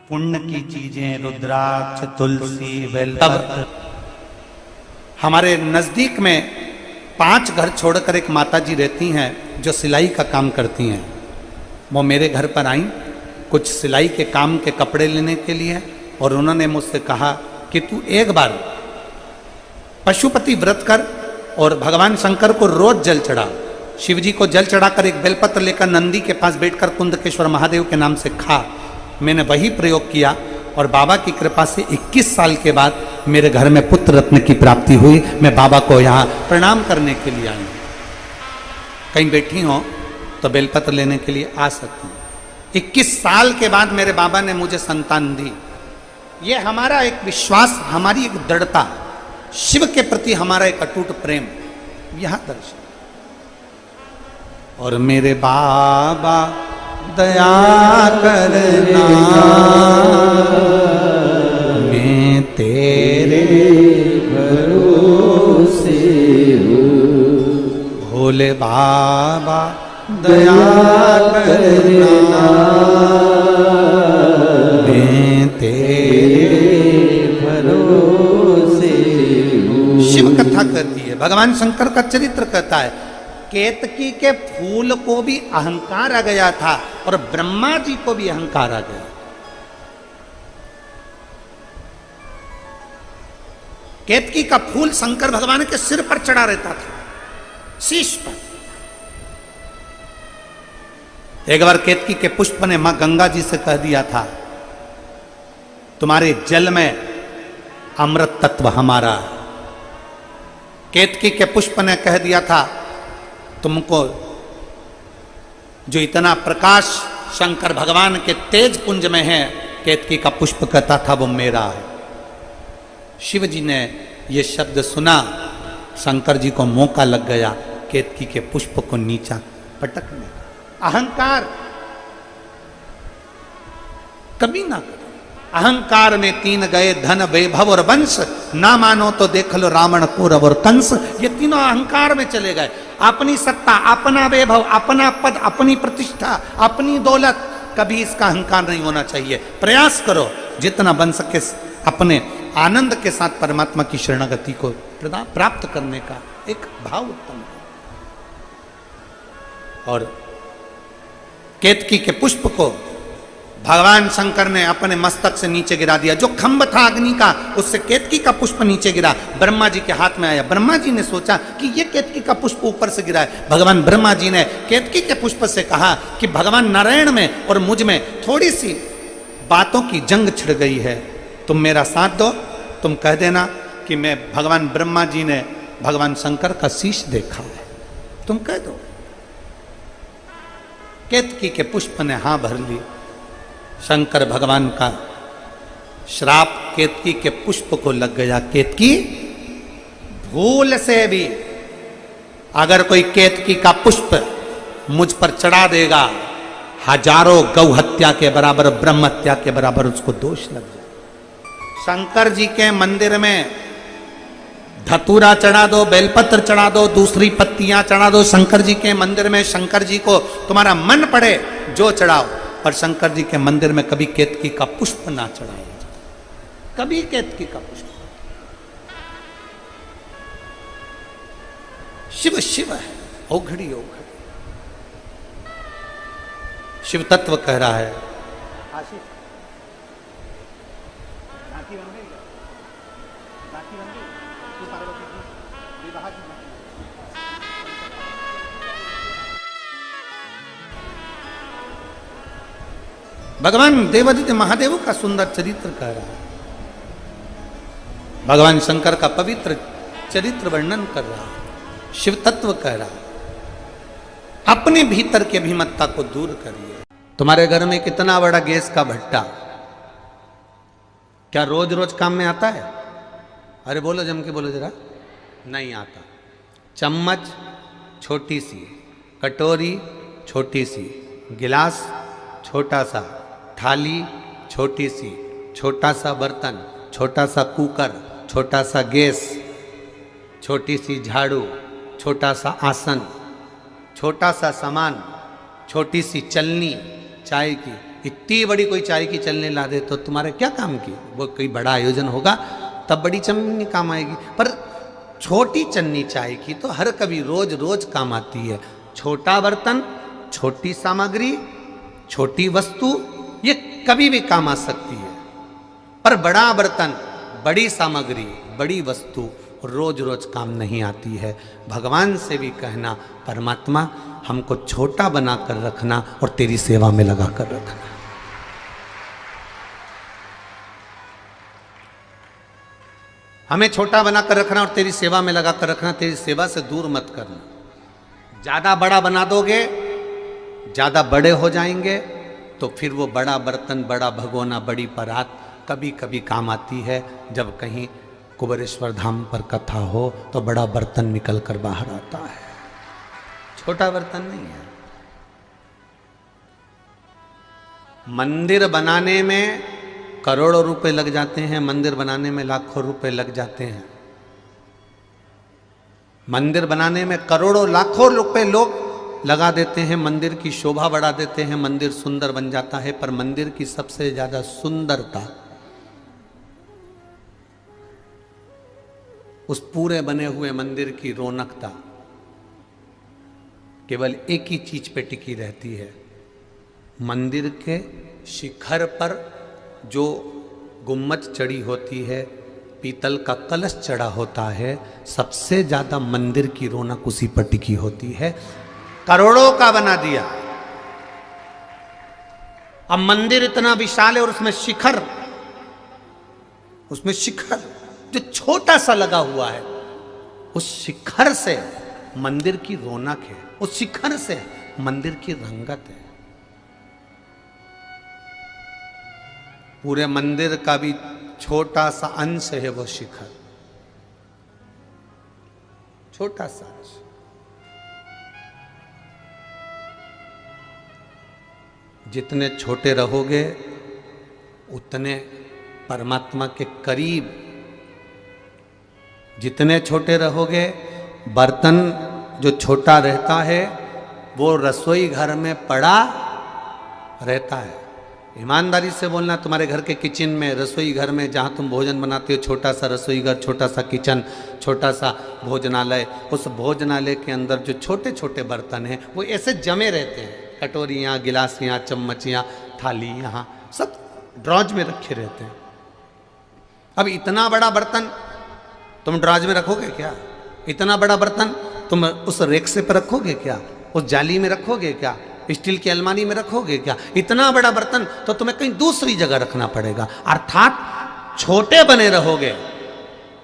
पुण्य की चीजें, रुद्राक्ष, तुलसी, बेलपत्र। हमारे नजदीक में 5 घर छोड़कर एक माताजी रहती हैं जो सिलाई का काम करती हैं। वो मेरे घर पर आई कुछ सिलाई के काम के कपड़े लेने के लिए, और उन्होंने मुझसे कहा कि तू एक बार पशुपति व्रत कर और भगवान शंकर को रोज जल चढ़ा। शिव जी को जल चढ़ाकर एक बेलपत्र लेकर नंदी के पास बैठकर कुंदकेश्वर महादेव के नाम से खा। मैंने वही प्रयोग किया और बाबा की कृपा से 21 साल के बाद मेरे घर में पुत्र रत्न की प्राप्ति हुई। मैं बाबा को यहाँ प्रणाम करने के लिए आई। कहीं बैठी हो तो बेलपत्र लेने के लिए आ सकती हूँ। 21 साल के बाद मेरे बाबा ने मुझे संतान दी। ये हमारा एक विश्वास, हमारी एक दृढ़ता, शिव के प्रति हमारा एक अटूट प्रेम यहां दर्शन। और मेरे बाबा दया करना, मैं तेरे भरोसे हूँ। भोले बाबा दया करना, मैं तेरे भरोसे हूँ। शिव कथा कहती है, भगवान शंकर का चरित्र कहता है। केतकी के फूल को भी अहंकार आ गया था और ब्रह्मा जी को भी अहंकार आ गया। केतकी का फूल शंकर भगवान के सिर पर चढ़ा रहता था, शीश पर। एक बार केतकी के पुष्प ने मां गंगा जी से कह दिया था, तुम्हारे जल में अमृत तत्व हमारा है। केतकी के पुष्प ने कह दिया था, तुमको जो इतना प्रकाश शंकर भगवान के तेज पुंज में है, केतकी का पुष्प कहता था वो मेरा है। शिव जी ने ये शब्द सुना, शंकर जी को मौका लग गया केतकी के पुष्प को नीचा पटकने का। अहंकार कभी ना करो। अहंकार में 3 गए, धन, वैभव और वंश। ना मानो तो देख लो रावण, कौरव और कंस। ये तीनों अहंकार में चले गए। अपनी सत्ता, अपना वैभव, अपना पद, अपनी प्रतिष्ठा, अपनी दौलत, कभी इसका अहंकार नहीं होना चाहिए। प्रयास करो जितना बन सके अपने आनंद के साथ परमात्मा की शरणागति को प्राप्त करने का एक भाव उत्पन्न करो। और केतकी के पुष्प को भगवान शंकर ने अपने मस्तक से नीचे गिरा दिया। जो खंभ था अग्नि का, उससे केतकी का पुष्प नीचे गिरा, ब्रह्मा जी के हाथ में आया। ब्रह्मा जी ने सोचा कि ये केतकी का पुष्प ऊपर से गिरा है। भगवान ब्रह्मा जी ने केतकी के पुष्प से कहा कि भगवान नारायण में और मुझ में थोड़ी सी बातों की जंग छिड़ गई है, तुम मेरा साथ दो। तुम कह देना कि मैं भगवान ब्रह्मा जी ने भगवान शंकर का शीश देखा है, तुम कह दो। केतकी के पुष्प ने हाँ भर ली। शंकर भगवान का श्राप केतकी के पुष्प को लग गया। केतकी, भूल से भी अगर कोई केतकी का पुष्प मुझ पर चढ़ा देगा, हजारों गौ हत्या के बराबर, ब्रह्म हत्या के बराबर उसको दोष लग जाए। शंकर जी के मंदिर में धतूरा चढ़ा दो, बेलपत्र चढ़ा दो, दूसरी पत्तियां चढ़ा दो शंकर जी के मंदिर में। शंकर जी को तुम्हारा मन पड़े जो चढ़ाओ, पर शंकर जी के मंदिर में कभी केतकी का पुष्प ना चढ़ाओ, कभी केतकी का पुष्प। शिव शिव है, ओघड़ी ओघड़ी। शिव तत्व कह रहा है। आशीष झांकी बन गई, झांकी बन गई, तू पार्वती की विवाह की। भगवान देवादित्य महादेव का सुंदर चरित्र कह रहा है, भगवान शंकर का पवित्र चरित्र वर्णन कर रहा है, शिव तत्व कह रहा है। अपने भीतर की अभिमत्ता को दूर करिए। तुम्हारे घर में कितना बड़ा गैस का भट्टा, क्या रोज रोज काम में आता है? अरे बोलो, जम के बोलो जरा। नहीं आता। चम्मच छोटी सी, कटोरी छोटी सी, गिलास छोटा सा, थाली छोटी सी, छोटा सा बर्तन, छोटा सा कुकर, छोटा सा गैस, छोटी सी झाड़ू, छोटा सा आसन, छोटा सा सामान, छोटी सी चलनी चाय की। इतनी बड़ी कोई चाय की चलनी ला दे तो तुम्हारे क्या काम की? वो कोई बड़ा आयोजन होगा तब बड़ी चलनी काम आएगी, पर छोटी चन्नी चाय की तो हर कभी रोज रोज काम आती है। छोटा बर्तन, छोटी सामग्री, छोटी वस्तु, ये कभी भी काम आ सकती है, पर बड़ा बर्तन, बड़ी सामग्री, बड़ी वस्तु रोज रोज काम नहीं आती है। भगवान से भी कहना, परमात्मा हमको छोटा बना कर रखना और तेरी सेवा में लगा कर रखना। हमें छोटा बना कर रखना और तेरी सेवा में लगा कर रखना, तेरी सेवा से दूर मत करना। ज्यादा बड़ा बना दोगे, ज्यादा बड़े हो जाएंगे, तो फिर वो बड़ा बर्तन, बड़ा भगोना, बड़ी परात कभी कभी काम आती है। जब कहीं कुबेरेश्वर धाम पर कथा हो तो बड़ा बर्तन निकल कर बाहर आता है, छोटा बर्तन नहीं है। मंदिर बनाने में करोड़ों रुपए लग जाते हैं, मंदिर बनाने में लाखों रुपए लग जाते हैं। मंदिर बनाने में करोड़ों लाखों रुपए लोग लगा देते हैं, मंदिर की शोभा बढ़ा देते हैं, मंदिर सुंदर बन जाता है। पर मंदिर की सबसे ज्यादा सुंदरता उस पूरे बने हुए मंदिर की रौनकता केवल एक ही चीज पे टिकी रहती है। मंदिर के शिखर पर जो गुम्मत चढ़ी होती है, पीतल का कलश चढ़ा होता है, सबसे ज्यादा मंदिर की रौनक उसी पर टिकी होती है। करोड़ों का बना दिया, अब मंदिर इतना विशाल है और उसमें शिखर जो छोटा सा लगा हुआ है, उस शिखर से मंदिर की रौनक है, उस शिखर से मंदिर की रंगत है। पूरे मंदिर का भी छोटा सा अंश है वो शिखर, छोटा सा अंश। जितने छोटे रहोगे उतने परमात्मा के करीब, जितने छोटे रहोगे, बर्तन जो छोटा रहता है वो रसोई घर में पड़ा रहता है। ईमानदारी से बोलना, तुम्हारे घर के किचन में, रसोई घर में जहाँ तुम भोजन बनाते हो, छोटा सा रसोई घर, छोटा सा किचन, छोटा सा भोजनालय, उस भोजनालय के अंदर जो छोटे छोटे बर्तन हैं वो ऐसे जमे रहते हैं। कटोरियाँ, गिलासियाँ, चम्मचियाँ, थाली यहाँ सब ड्रॉज में रखे रहते हैं। अब इतना बड़ा बर्तन तुम ड्रॉज में रखोगे क्या? इतना बड़ा बर्तन तुम उस रेक से पर रखोगे क्या? उस जाली में रखोगे क्या? स्टील की अलमारी में रखोगे क्या? इतना बड़ा बर्तन तो तुम्हें कहीं दूसरी जगह रखना पड़ेगा। अर्थात छोटे बने रहोगे,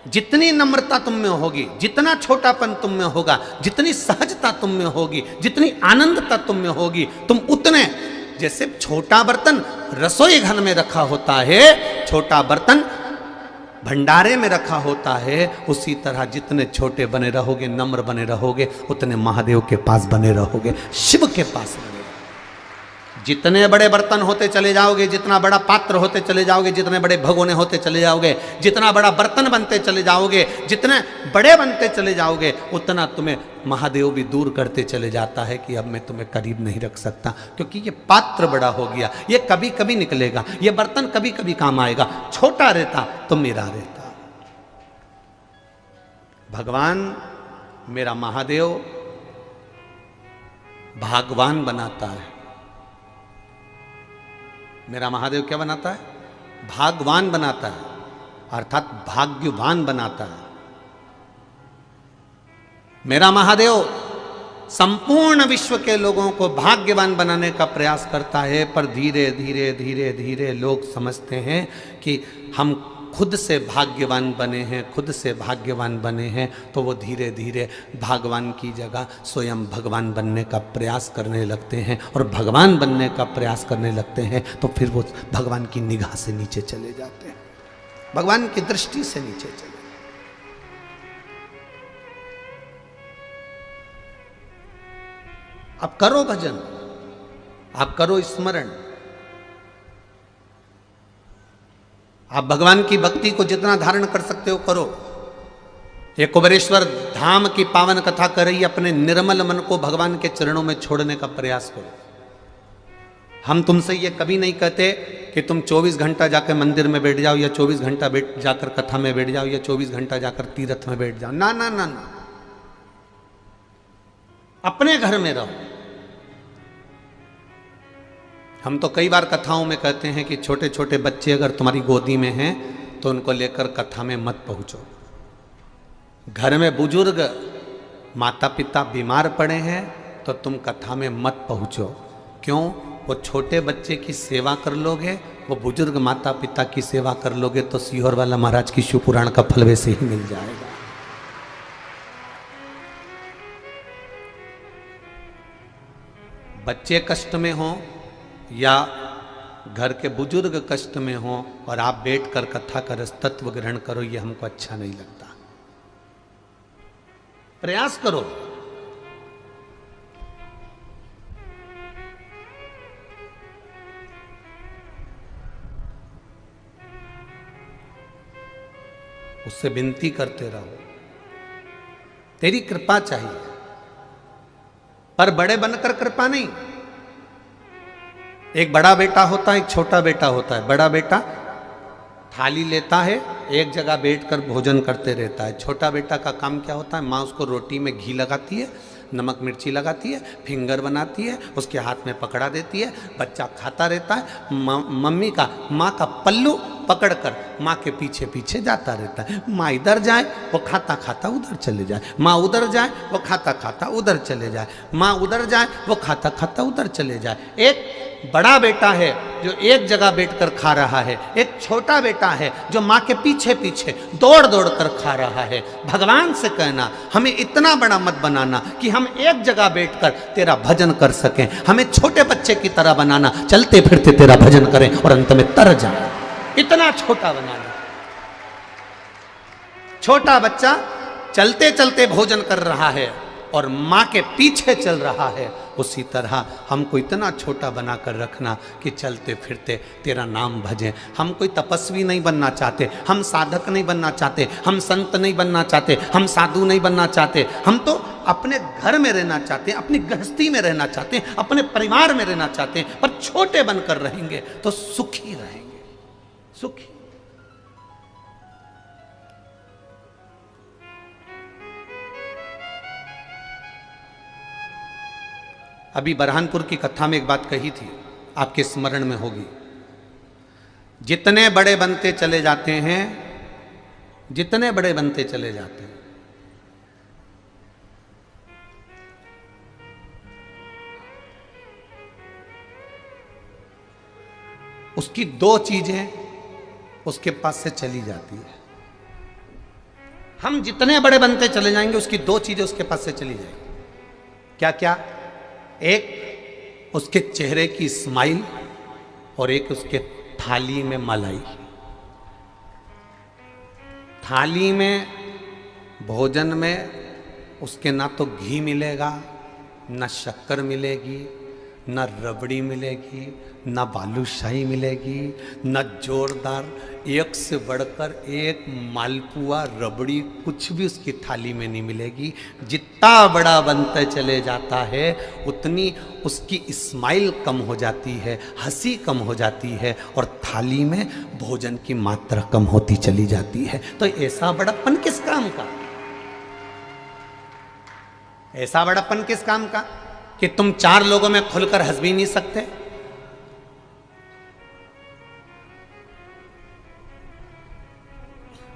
जितनी नम्रता तुम में होगी, जितना छोटापन तुम में होगा, जितनी सहजता तुम में होगी, जितनी आनंदता तुम में होगी, तुम उतने, जैसे छोटा बर्तन रसोई घर में रखा होता है, छोटा बर्तन भंडारे में रखा होता है, उसी तरह जितने छोटे बने रहोगे, नम्र बने रहोगे, उतने महादेव के पास बने रहोगे, शिव के पास बने रहोगे। जितने बड़े बर्तन होते चले जाओगे, जितना बड़ा पात्र होते चले जाओगे, जितने बड़े भगोने होते चले जाओगे, जितना बड़ा बर्तन बनते चले जाओगे, जितने बड़े बनते चले जाओगे, उतना तुम्हें महादेव भी दूर करते चले जाता है कि अब मैं तुम्हें करीब नहीं रख सकता, क्योंकि ये पात्र बड़ा हो गया, ये कभी कभी निकलेगा, ये बर्तन कभी कभी काम आएगा। छोटा रहता तो मेरा रहता। भगवान मेरा महादेव भागवान बनाता है। मेरा महादेव क्या बनाता है? भागवान बनाता है, अर्थात भाग्यवान बनाता है। मेरा महादेव संपूर्ण विश्व के लोगों को भाग्यवान बनाने का प्रयास करता है, पर धीरे धीरे धीरे धीरे लोग समझते हैं कि हम खुद से भाग्यवान बने हैं, खुद से भाग्यवान बने हैं, तो वो धीरे धीरे भगवान की जगह स्वयं भगवान बनने का प्रयास करने लगते हैं, और भगवान बनने का प्रयास करने लगते हैं तो फिर वो भगवान की निगाह से नीचे चले जाते हैं, भगवान की दृष्टि से नीचे चले। आप करो भजन, आप करो स्मरण, आप भगवान की भक्ति को जितना धारण कर सकते हो करो। ये कुबेरेश्वर धाम की पावन कथा कर रही, अपने निर्मल मन को भगवान के चरणों में छोड़ने का प्रयास करो। हम तुमसे ये कभी नहीं कहते कि तुम 24 घंटा जाकर मंदिर में बैठ जाओ, या 24 घंटा जाकर कथा में बैठ जाओ, या 24 घंटा जाकर तीर्थ में बैठ जाओ। ना ना ना ना, अपने घर में रहो। हम तो कई बार कथाओं में कहते हैं कि छोटे छोटे बच्चे अगर तुम्हारी गोदी में हैं तो उनको लेकर कथा में मत पहुंचो। घर में बुजुर्ग माता पिता बीमार पड़े हैं तो तुम कथा में मत पहुंचो। क्यों? वो छोटे बच्चे की सेवा कर लोगे, वो बुजुर्ग माता पिता की सेवा कर लोगे तो सीहोर वाला महाराज की शिव पुराण का फल वैसे ही मिल जाएगा। बच्चे कष्ट में हों या घर के बुजुर्ग कष्ट में हो और आप बैठकर कथा का रस तत्व ग्रहण करो, ये हमको अच्छा नहीं लगता। प्रयास करो। उससे विनती करते रहो, तेरी कृपा चाहिए, पर बड़े बनकर कृपा नहीं। एक बड़ा बेटा होता है, एक छोटा बेटा होता है। बड़ा बेटा थाली लेता है, एक जगह बैठकर भोजन करते रहता है। छोटा बेटा का काम क्या होता है? माँ उसको रोटी में घी लगाती है, नमक मिर्ची लगाती है, फिंगर बनाती है, उसके हाथ में पकड़ा देती है, बच्चा खाता रहता है। माँ का पल्लू पकड़कर माँ के पीछे पीछे जाता रहता है। माँ इधर जाए वो खाता खाता उधर चले जाए, माँ उधर जाए वो खाता खाता उधर चले जाए, माँ उधर जाए वो खाता खाता उधर चले जाए। एक बड़ा बेटा है जो एक जगह बैठकर खा रहा है, एक छोटा बेटा है जो माँ के पीछे पीछे दौड़ दौड़ कर खा रहा है। भगवान से कहना हमें इतना बड़ा मत बनाना कि हम एक जगह बैठकर तेरा भजन कर सकें, हमें छोटे बच्चे की तरह बनाना, चलते फिरते तेरा भजन करें और अंत में तर जाए। इतना छोटा बनाना। छोटा बच्चा चलते चलते भोजन कर रहा है और माँ के पीछे चल रहा है, उसी तरह हमको इतना छोटा बनाकर रखना कि चलते फिरते तेरा नाम भजें। हम कोई तपस्वी नहीं बनना चाहते, हम साधक नहीं बनना चाहते, हम संत नहीं बनना चाहते, हम साधु नहीं बनना चाहते। हम तो अपने घर में रहना चाहते हैं, अपनी गृहस्थी में रहना चाहते हैं, अपने परिवार में रहना चाहते हैं, पर छोटे बनकर रहेंगे तो सुखी रहेंगे, सुखी। अभी बरहानपुर की कथा में एक बात कही थी, आपके स्मरण में होगी। जितने बड़े बनते चले जाते हैं, जितने बड़े बनते चले जाते हैं, उसकी दो चीजें उसके पास से चली जाती है। हम जितने बड़े बनते चले जाएंगे उसकी दो चीजें उसके पास से चली जाएंगी। क्या क्या? एक उसके चेहरे की स्माइल और एक उसके थाली में मलाई। थाली में भोजन में उसके ना तो घी मिलेगा, ना शक्कर मिलेगी, न रबड़ी मिलेगी, न बालूशाही मिलेगी, न जोरदार एक से बढ़कर एक मालपुआ रबड़ी कुछ भी उसकी थाली में नहीं मिलेगी। जितना बड़ा बनता चले जाता है उतनी उसकी स्माइल कम हो जाती है, हंसी कम हो जाती है और थाली में भोजन की मात्रा कम होती चली जाती है। तो ऐसा बड़प्पन किस काम का? ऐसा बड़प्पन किस काम का कि तुम 4 लोगों में खुलकर हंस भी नहीं सकते?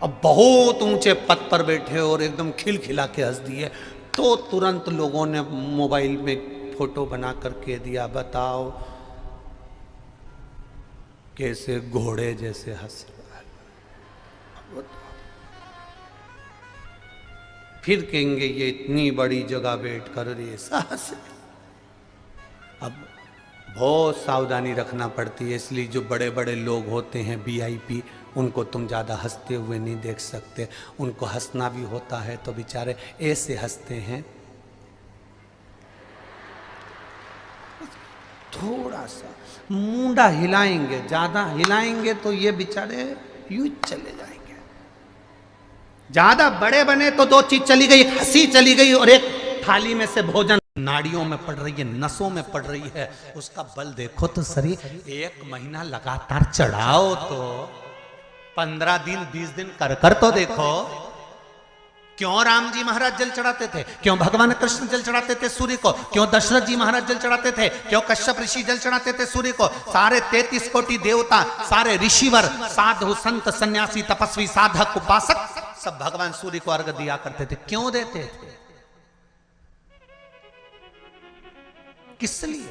अब बहुत ऊंचे पद पर बैठे और एकदम खिलखिला के हंस दिए तो तुरंत लोगों ने मोबाइल में फोटो बना करके दिया, बताओ कैसे घोड़े जैसे हंस रहा है। फिर कहेंगे ये इतनी बड़ी जगह बैठ कर ऐसा हंसे। अब बहुत सावधानी रखना पड़ती है, इसलिए जो बड़े बड़े लोग होते हैं VIP, उनको तुम ज़्यादा हंसते हुए नहीं देख सकते। उनको हंसना भी होता है तो बेचारे ऐसे हंसते हैं, थोड़ा सा मुंडा हिलाएंगे, ज़्यादा हिलाएंगे तो ये बेचारे यूं चले जाएंगे। ज़्यादा बड़े बने तो 2 चीज चली गई, एक हंसी चली गई और एक थाली में से भोजन नाड़ियों में पड़ रही है, नसों में पड़ रही है। उसका बल देखो तो सही, 1 महीना लगातार चढ़ाओ तो 15 दिन 20 दिन कर तो देखो। क्यों राम जी महाराज जल चढ़ाते थे? क्यों भगवान कृष्ण जल चढ़ाते थे सूर्य को? क्यों दशरथ जी महाराज जल चढ़ाते थे? क्यों कश्यप ऋषि जल चढ़ाते थे सूर्य को? सारे 33 कोटि देवता, सारे ऋषिवर, साधु संत सन्यासी तपस्वी साधक उपासक सब भगवान सूर्य को अर्घ दिया करते थे। क्यों देते थे? किस लिए?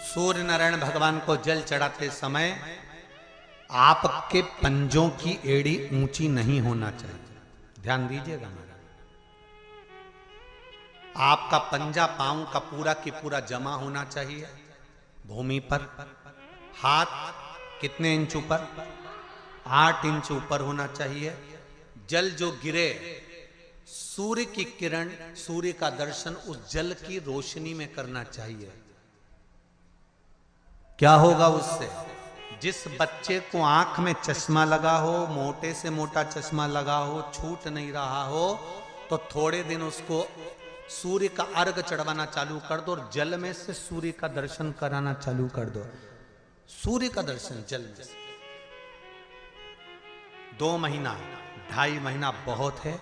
सूर्य नारायण भगवान को जल चढ़ाते समय आपके पंजों की एड़ी ऊंची नहीं होना चाहिए। ध्यान दीजिएगा महाराज, आपका पंजा पांव का पूरा की पूरा जमा होना चाहिए भूमि पर। हाथ कितने इंच ऊपर? 8 इंच ऊपर होना चाहिए। जल जो गिरे, सूर्य की किरण, सूर्य का दर्शन उस जल की रोशनी में करना चाहिए। क्या होगा उससे? जिस बच्चे को आंख में चश्मा लगा हो, मोटे से मोटा चश्मा लगा हो, छूट नहीं रहा हो, तो थोड़े दिन उसको सूर्य का अर्घ चढ़वाना चालू कर दो और जल में से सूर्य का दर्शन कराना चालू कर दो। सूर्य का दर्शन जल में से 2 महीना 2.5 महीना बहुत है,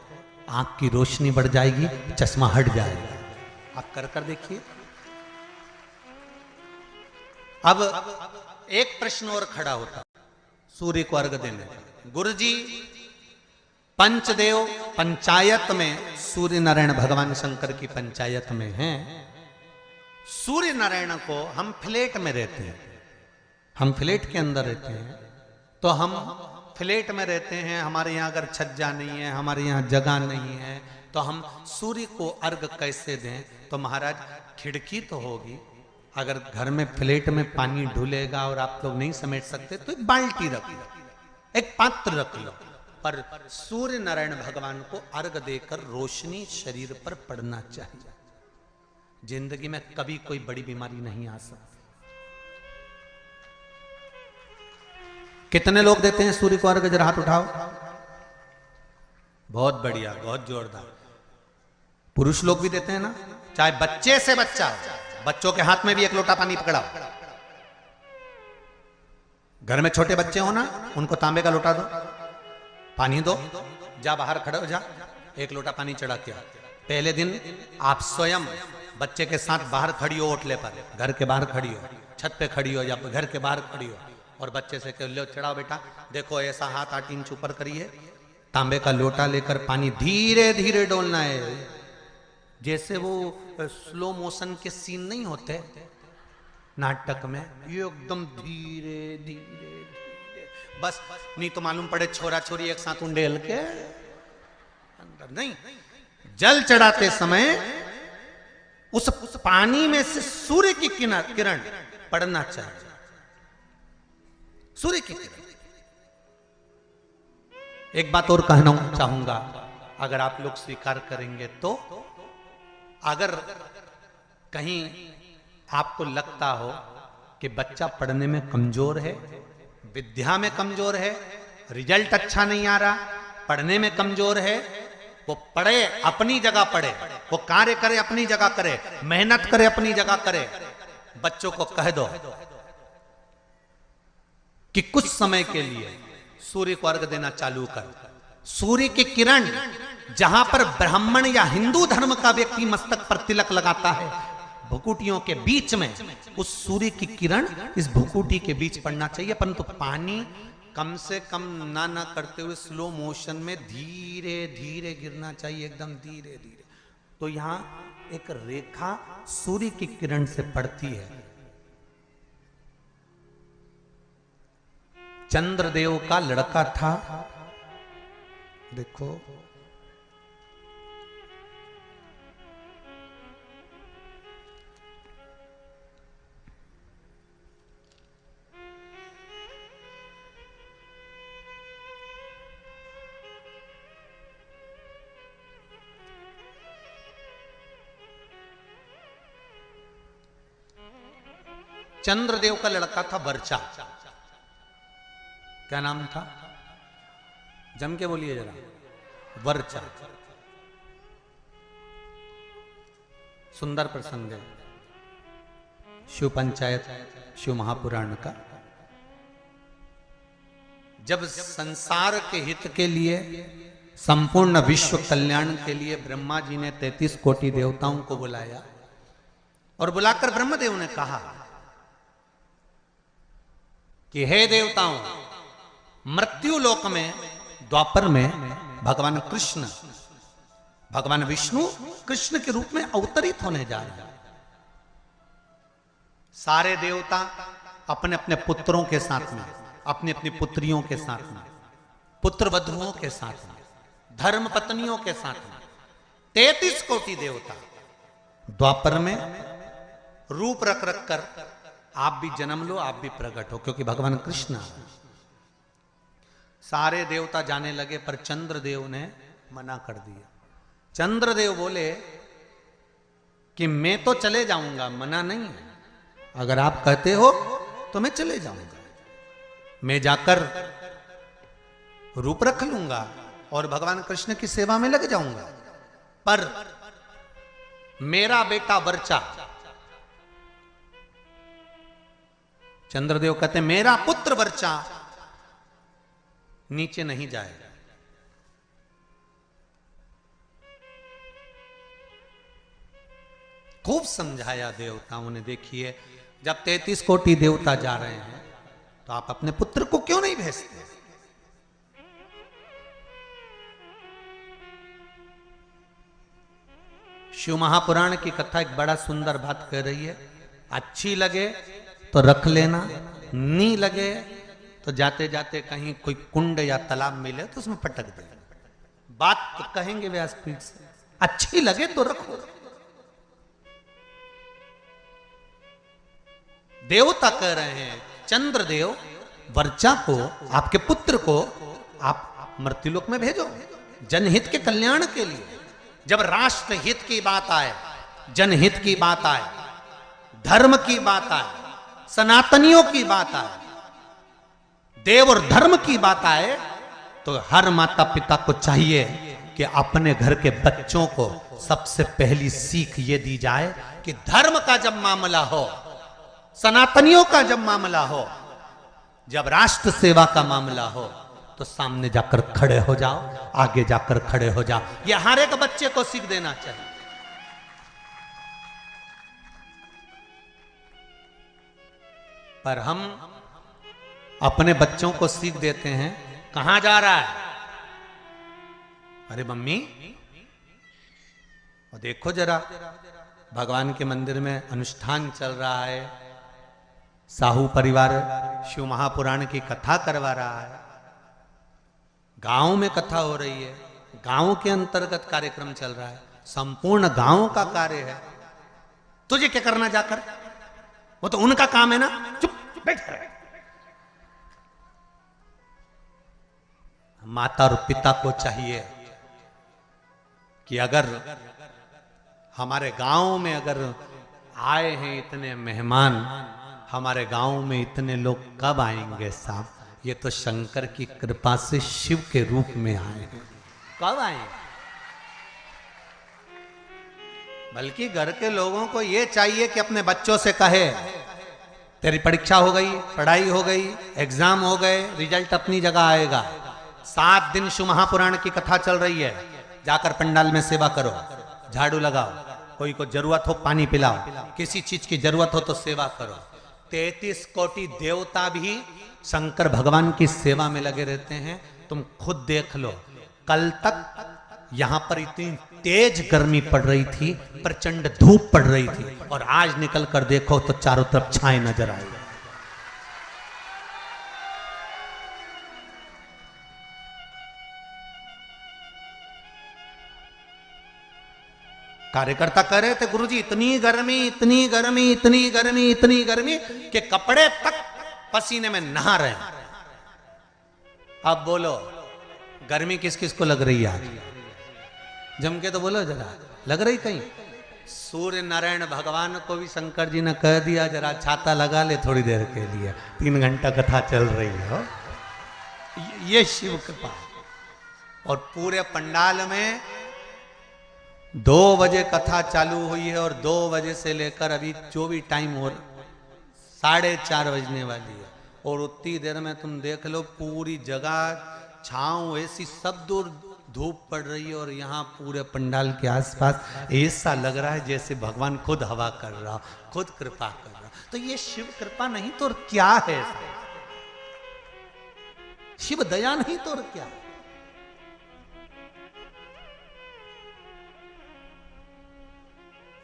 आंख की रोशनी बढ़ जाएगी, चश्मा हट जाएगा। आप कर देखिए। अब एक प्रश्न और खड़ा होता सूर्य को अर्घ देने का। गुरुजी, पंचदेव पंचायत में सूर्य नारायण भगवान शंकर की पंचायत में हैं। सूर्य नारायण को हम फ्लैट में रहते हैं, हम फ्लैट के अंदर रहते हैं, तो हम फ्लैट में रहते हैं। हमारे यहाँ अगर छज्जा नहीं है, हमारे यहाँ जगह नहीं है, तो हम सूर्य को अर्घ कैसे दें? तो महाराज खिड़की तो होगी। अगर घर में फ्लैट में पानी ढुलेगा और आप लोग नहीं समेट सकते तो एक बाल्टी रख लो, एक पात्र रख लो, पर सूर्य नारायण भगवान को अर्घ देकर रोशनी शरीर पर पड़ना चाहिए। जिंदगी में कभी कोई बड़ी बीमारी नहीं आ सकती। कितने लोग देते हैं सूर्य को अर्घ? जरा हाथ उठाओ। बहुत बढ़िया, बहुत जोरदार। पुरुष लोग भी देते हैं ना, चाहे बच्चे से बच्चा, बच्चों के हाथ में भी 1 लोटा पानी पकड़ाओ। घर में छोटे बच्चे हो ना, उनको तांबे का लोटा दो, पानी दो, जा बाहर खड़े हो जा, 1 लोटा पानी चढ़ा के आओ। पहले दिन आप स्वयं बच्चे के साथ बाहर खड़ी हो, ओटले पर, घर के बाहर खड़ी हो, छत पे खड़ी हो या घर के बाहर खड़ी हो, और बच्चे से कह लो चढ़ाओ बेटा, देखो ऐसा हाथ 8 इंच ऊपर करिए, तांबे का लोटा लेकर पानी धीरे धीरे डोलना है। जैसे वो स्लो मोशन के सीन नहीं होते नाटक में, ये एकदम धीरे धीरे धीरे, बस नहीं तो मालूम पड़े छोरा छोरी एक साथ उंडेल के अंदर नहीं। जल चढ़ाते समय उस पानी में से सूर्य की किरण पड़ना चाहिए। सूर्य की किरण। एक बात और कहना चाहूंगा, अगर आप लोग स्वीकार करेंगे तो, अगर कहीं आपको लगता हो कि बच्चा पढ़ने में कमजोर है, विद्या में कमजोर है, रिजल्ट अच्छा नहीं आ रहा, पढ़ने में कमजोर है, वो पढ़े, अपनी जगह पढ़े, वो कार्य करे अपनी जगह करे, मेहनत करे अपनी जगह करे। बच्चों को कह दो कि कुछ समय के लिए सूर्य को अर्घ देना चालू कर। सूर्य की किरण जहां पर ब्राह्मण या हिंदू धर्म का व्यक्ति मस्तक पर तिलक लगाता है, भुकुटियों के बीच में उस सूर्य की किरण इस भुकुटी के बीच पड़ना चाहिए, परंतु पानी कम से कम ना करते हुए स्लो मोशन में धीरे धीरे गिरना चाहिए, एकदम धीरे धीरे। तो यहां एक रेखा सूर्य की किरण से पड़ती है। चंद्रदेव का लड़का था, देखो चंद्रदेव का लड़का था वर्चा। क्या नाम था? जम के बोलिए जरा। वर्चा। सुंदर प्रसंग है शिव पंचायत, शिव महापुराण का। जब संसार के हित के लिए, संपूर्ण विश्व कल्याण के लिए ब्रह्मा जी ने 33 कोटि देवताओं को बुलाया और बुलाकर ब्रह्मदेव ने कहा कि हे देवताओं, मृत्यु लोक में द्वापर में भगवान कृष्ण, भगवान विष्णु कृष्ण के रूप में अवतरित होने जा रहे हैं। सारे देवता अपने अपने पुत्रों के साथ में, अपनी अपनी पुत्रियों के साथ में, पुत्र वधुओं के साथ में, धर्म पत्नियों के साथ में 33 कोटि देवता द्वापर में रूप रख रख कर आप भी जन्म लो, आप भी प्रकट हो, क्योंकि भगवान कृष्ण आ रहे हैं। सारे देवता जाने लगे, पर चंद्रदेव ने मना कर दिया। चंद्रदेव बोले कि मैं तो चले जाऊंगा, मना नहीं है, अगर आप कहते हो तो मैं चले जाऊंगा, मैं जाकर रूप रख लूंगा और भगवान कृष्ण की सेवा में लग जाऊंगा। पर मेरा बेटा वर्चा, चंद्रदेव कहते मेरा पुत्र वर्चा नीचे नहीं जाएगा। खूब समझाया देवताओं ने। देखिए, जब 33 कोटि देवता जा रहे हैं तो आप अपने पुत्र को क्यों नहीं भेजते? शिव महापुराण की कथा एक बड़ा सुंदर बात कह रही है, अच्छी लगे तो रख लेना, नहीं लगे तो जाते जाते कहीं कोई कुंड या तालाब मिले तो उसमें पटक दे। बात तो कहेंगे व्यासपीठ से, अच्छी लगे तो रखो। देवता कह रहे हैं चंद्रदेव वर्चा को, आपके पुत्र को आप मृत्युलोक में भेजो, जनहित के कल्याण के लिए। जब राष्ट्र हित की बात आए, जनहित की बात आए, धर्म की बात आए, सनातनियों की बात आए, देव और धर्म की बात आए, तो हर माता पिता को चाहिए कि अपने घर के बच्चों को सबसे पहली सीख ये दी जाए कि धर्म का जब मामला हो, सनातनियों का जब मामला हो, जब राष्ट्र सेवा का मामला हो, तो सामने जाकर खड़े हो जाओ, आगे जाकर खड़े हो जाओ। यह हर एक बच्चे को सीख देना चाहिए। पर हम अपने बच्चों को सीख देते हैं, कहां जा रहा है? अरे मम्मी, और देखो जरा, भगवान के मंदिर में अनुष्ठान चल रहा है, साहू परिवार शिव महापुराण की कथा करवा रहा है, गांव में कथा हो रही है, गांव के अंतर्गत कार्यक्रम चल रहा है, संपूर्ण गांव का कार्य है, तुझे क्या करना जाकर? वो तो उनका काम है ना, चुप बैठ रहे। माता और पिता को चाहिए कि अगर हमारे गांव में अगर आए हैं इतने मेहमान, हमारे गांव में इतने लोग कब आएंगे साहब? ये तो शंकर की कृपा से शिव के रूप में आए हैं, कब आएंगे? बल्कि घर के लोगों को ये चाहिए कि अपने बच्चों से कहे तेरी परीक्षा हो गई, पढ़ाई हो गई, एग्जाम हो गए, रिजल्ट अपनी जगह आएगा। 7 दिन शिव महापुराण की कथा चल रही है, जाकर पंडाल में सेवा करो, झाड़ू लगाओ, कोई को जरूरत हो पानी पिलाओ, किसी चीज की जरूरत हो तो सेवा करो। 33 कोटि देवता भी शंकर भगवान की सेवा में लगे रहते हैं। तुम खुद देख लो, कल तक यहां पर इतनी तेज गर्मी पड़ रही थी, प्रचंड धूप पड़ रही थी, और आज निकल कर देखो तो चारों तरफ छाए नजर आई। कार्यकर्ता कह रहे थे गुरुजी इतनी गर्मी, इतनी गर्मी, इतनी गर्मी, इतनी गर्मी कि कपड़े तक पसीने में नहा रहे हैं। अब बोलो गर्मी किस किस को लग रही है आज? जम के तो बोलो जरा, लग रही कहीं? सूर्य नारायण भगवान को भी शंकर जी ने कह दिया जरा छाता लगा ले थोड़ी देर के लिए, 3 घंटा कथा चल रही है। ये शिव कृपा। और पूरे पंडाल में 2 बजे कथा चालू हुई है और 2 बजे से लेकर अभी जो भी टाइम हो 4:30 बजने वाली है, और उतनी देर में तुम देख लो पूरी जगह छांव ऐसी, सब दूर धूप पड़ रही है, और यहाँ पूरे पंडाल के आसपास ऐसा लग रहा है जैसे भगवान खुद हवा कर रहा, खुद कृपा कर रहा। तो ये शिव कृपा नहीं तो और क्या है? शिव दया नहीं तो और क्या?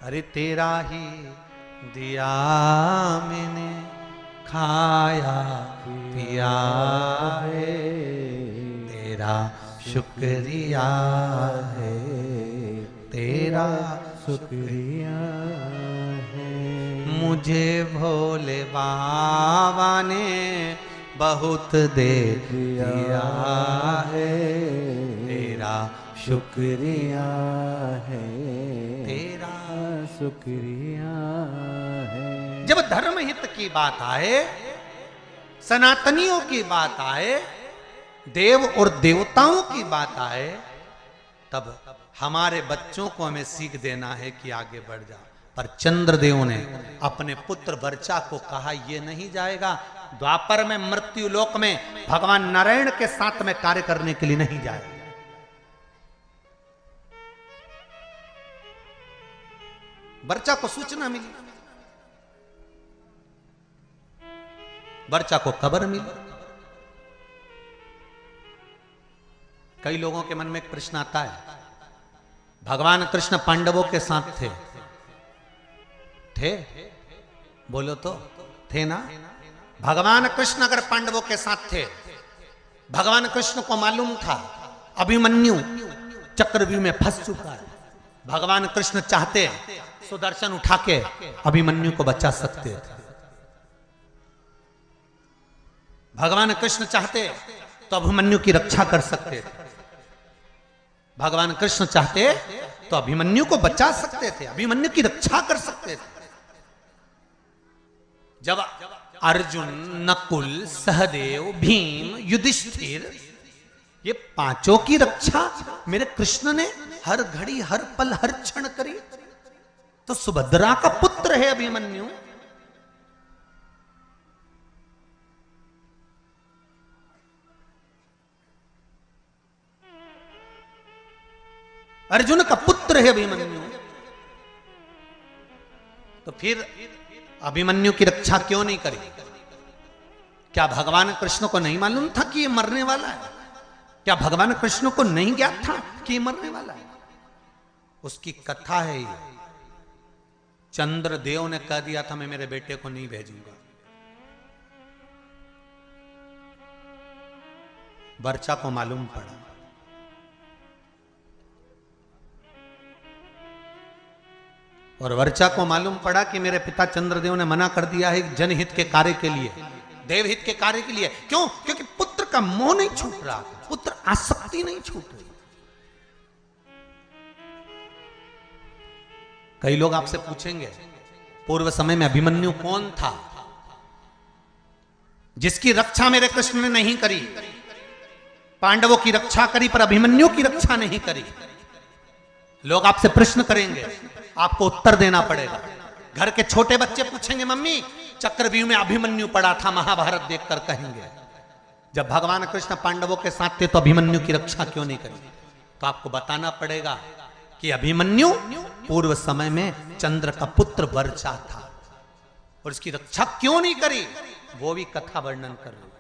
अरे तेरा ही दिया मैंने खाया पिया है, तेरा शुक्रिया है, तेरा शुक्रिया है। मुझे भोले बाबा ने बहुत दे दिया है, तेरा शुक्रिया है, तेरा शुक्रिया है। जब धर्म हित की बात आए, सनातनियों की बात आए, देव और देवताओं की बात आए, तब हमारे बच्चों को हमें सीख देना है कि आगे बढ़ जा। पर चंद्रदेव ने अपने पुत्र वर्चा को कहा यह नहीं जाएगा, द्वापर में मृत्यु लोक में भगवान नारायण के साथ में कार्य करने के लिए नहीं जाएगा। वर्चा को सूचना मिली, वर्चा को खबर मिली। कई लोगों के मन में एक प्रश्न आता है, भगवान कृष्ण पांडवों के साथ थे? बोलो तो, थे ना? भगवान कृष्ण अगर पांडवों के साथ थे, भगवान कृष्ण को मालूम था अभिमन्यु चक्रव्यूह में फंस चुका है, भगवान कृष्ण चाहते सुदर्शन उठा के अभिमन्यु को बचा सकते थे। भगवान कृष्ण चाहते तो अभिमन्यु की रक्षा कर सकते थे, भगवान कृष्ण चाहते तो अभिमन्यु को बचा सकते थे, अभिमन्यु की रक्षा कर सकते थे। जब अर्जुन, नकुल, सहदेव, भीम, युधिष्ठिर, ये 5 की रक्षा मेरे कृष्ण ने हर घड़ी, हर पल, हर क्षण करी, तो सुभद्रा का पुत्र है अभिमन्यु। अर्जुन का पुत्र है अभिमन्यु, तो फिर अभिमन्यु की रक्षा क्यों नहीं करी? क्या भगवान कृष्ण को नहीं मालूम था कि ये मरने वाला है? क्या भगवान कृष्ण को नहीं ज्ञात था कि ये मरने वाला है? उसकी कथा है ये। चंद्रदेव ने कह दिया था मैं मेरे बेटे को नहीं भेजूंगा। वर्चा को मालूम पड़ा, और वर्चा को मालूम पड़ा कि मेरे पिता चंद्रदेव ने मना कर दिया है जनहित के कार्य के लिए, देवहित के कार्य के लिए। क्यों? क्योंकि पुत्र का मोह नहीं छूट रहा था, पुत्र आसक्ति नहीं छूट रही। कई लोग आपसे पूछेंगे पूर्व समय में अभिमन्यु कौन था जिसकी रक्षा मेरे कृष्ण ने नहीं करी? पांडवों की रक्षा करी पर अभिमन्यु की रक्षा नहीं करी। लोग आपसे प्रश्न करेंगे, आपको उत्तर देना पड़ेगा। घर के छोटे बच्चे पूछेंगे, मम्मी चक्रव्यूह में अभिमन्यु पड़ा था, महाभारत देखकर कहेंगे जब भगवान कृष्ण पांडवों के साथ थे तो अभिमन्यु की रक्षा क्यों नहीं करी? तो आपको बताना पड़ेगा कि अभिमन्यु पूर्व समय में चंद्र का पुत्र वर्चा था और इसकी रक्षा क्यों नहीं करी, वो भी कथा वर्णन कर रही।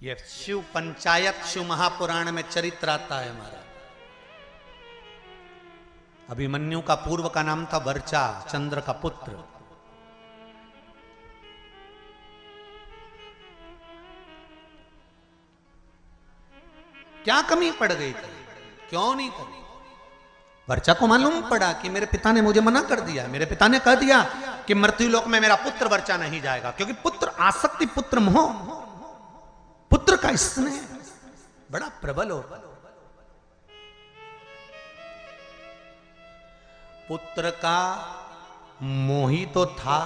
ये शिव पंचायत, शिव महापुराण में चरित्र आता है हमारा। अभिमन्यु का पूर्व का नाम था वर्चा, चंद्र का पुत्र। क्या कमी पड़ गई थी, क्यों नहीं करी? वर्चा को मालूम पड़ा कि मेरे पिता ने मुझे मना कर दिया, मेरे पिता ने कह दिया कि मृत्युलोक में मेरा पुत्र वर्चा नहीं जाएगा, क्योंकि पुत्र आसक्ति, पुत्र मोह, पुत्र का स्नेह बड़ा प्रबल होता। पुत्र का मोही तो था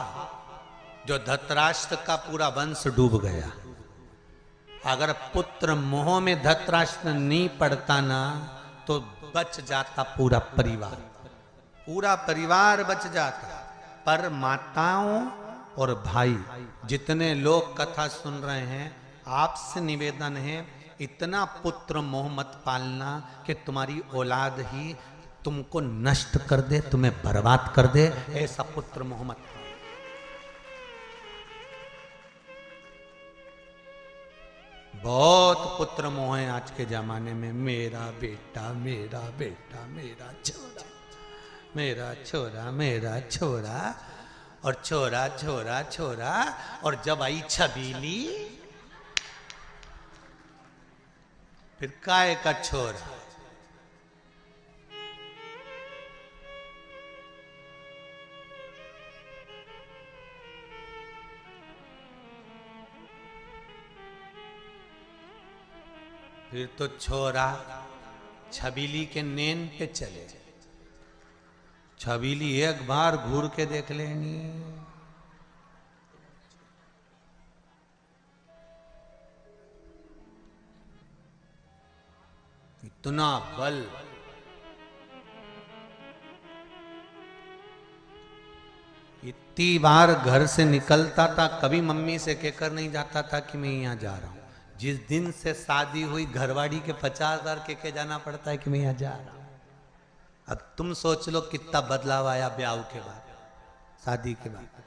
जो धृतराष्ट्र का पूरा वंश डूब गया। अगर पुत्र मोह में धृतराष्ट्र नहीं पड़ता ना तो बच जाता पूरा परिवार, पूरा परिवार बच जाता। पर माताओं और भाई जितने लोग कथा सुन रहे हैं, आपसे निवेदन है इतना पुत्र मोह मत पालना कि तुम्हारी औलाद ही तुमको नष्ट कर दे, तुम्हें बर्बाद कर दे। ऐसा पुत्र मोह मत पालना। बहुत पुत्र मोह है आज के जमाने में, मेरा बेटा, मेरा बेटा, मेरा छोरा, मेरा छोरा, मेरा छोरा, और छोरा छोरा छोरा। और जब आई छबीली फिर काय का छोरा। फिर तो छोरा छबीली के नेन पे चले। छबीली एक बार घूर के देख लेनी, इतना बल। इतनी बार घर से निकलता था, कभी मम्मी से कहकर नहीं जाता था कि मैं यहां जा रहा हूं। जिस दिन से शादी हुई घरवाड़ी के 50,000 के जाना पड़ता है कि मैं यहां जा रहा हूं। अब तुम सोच लो कितना बदलाव आया ब्याह के बाद, शादी के बाद।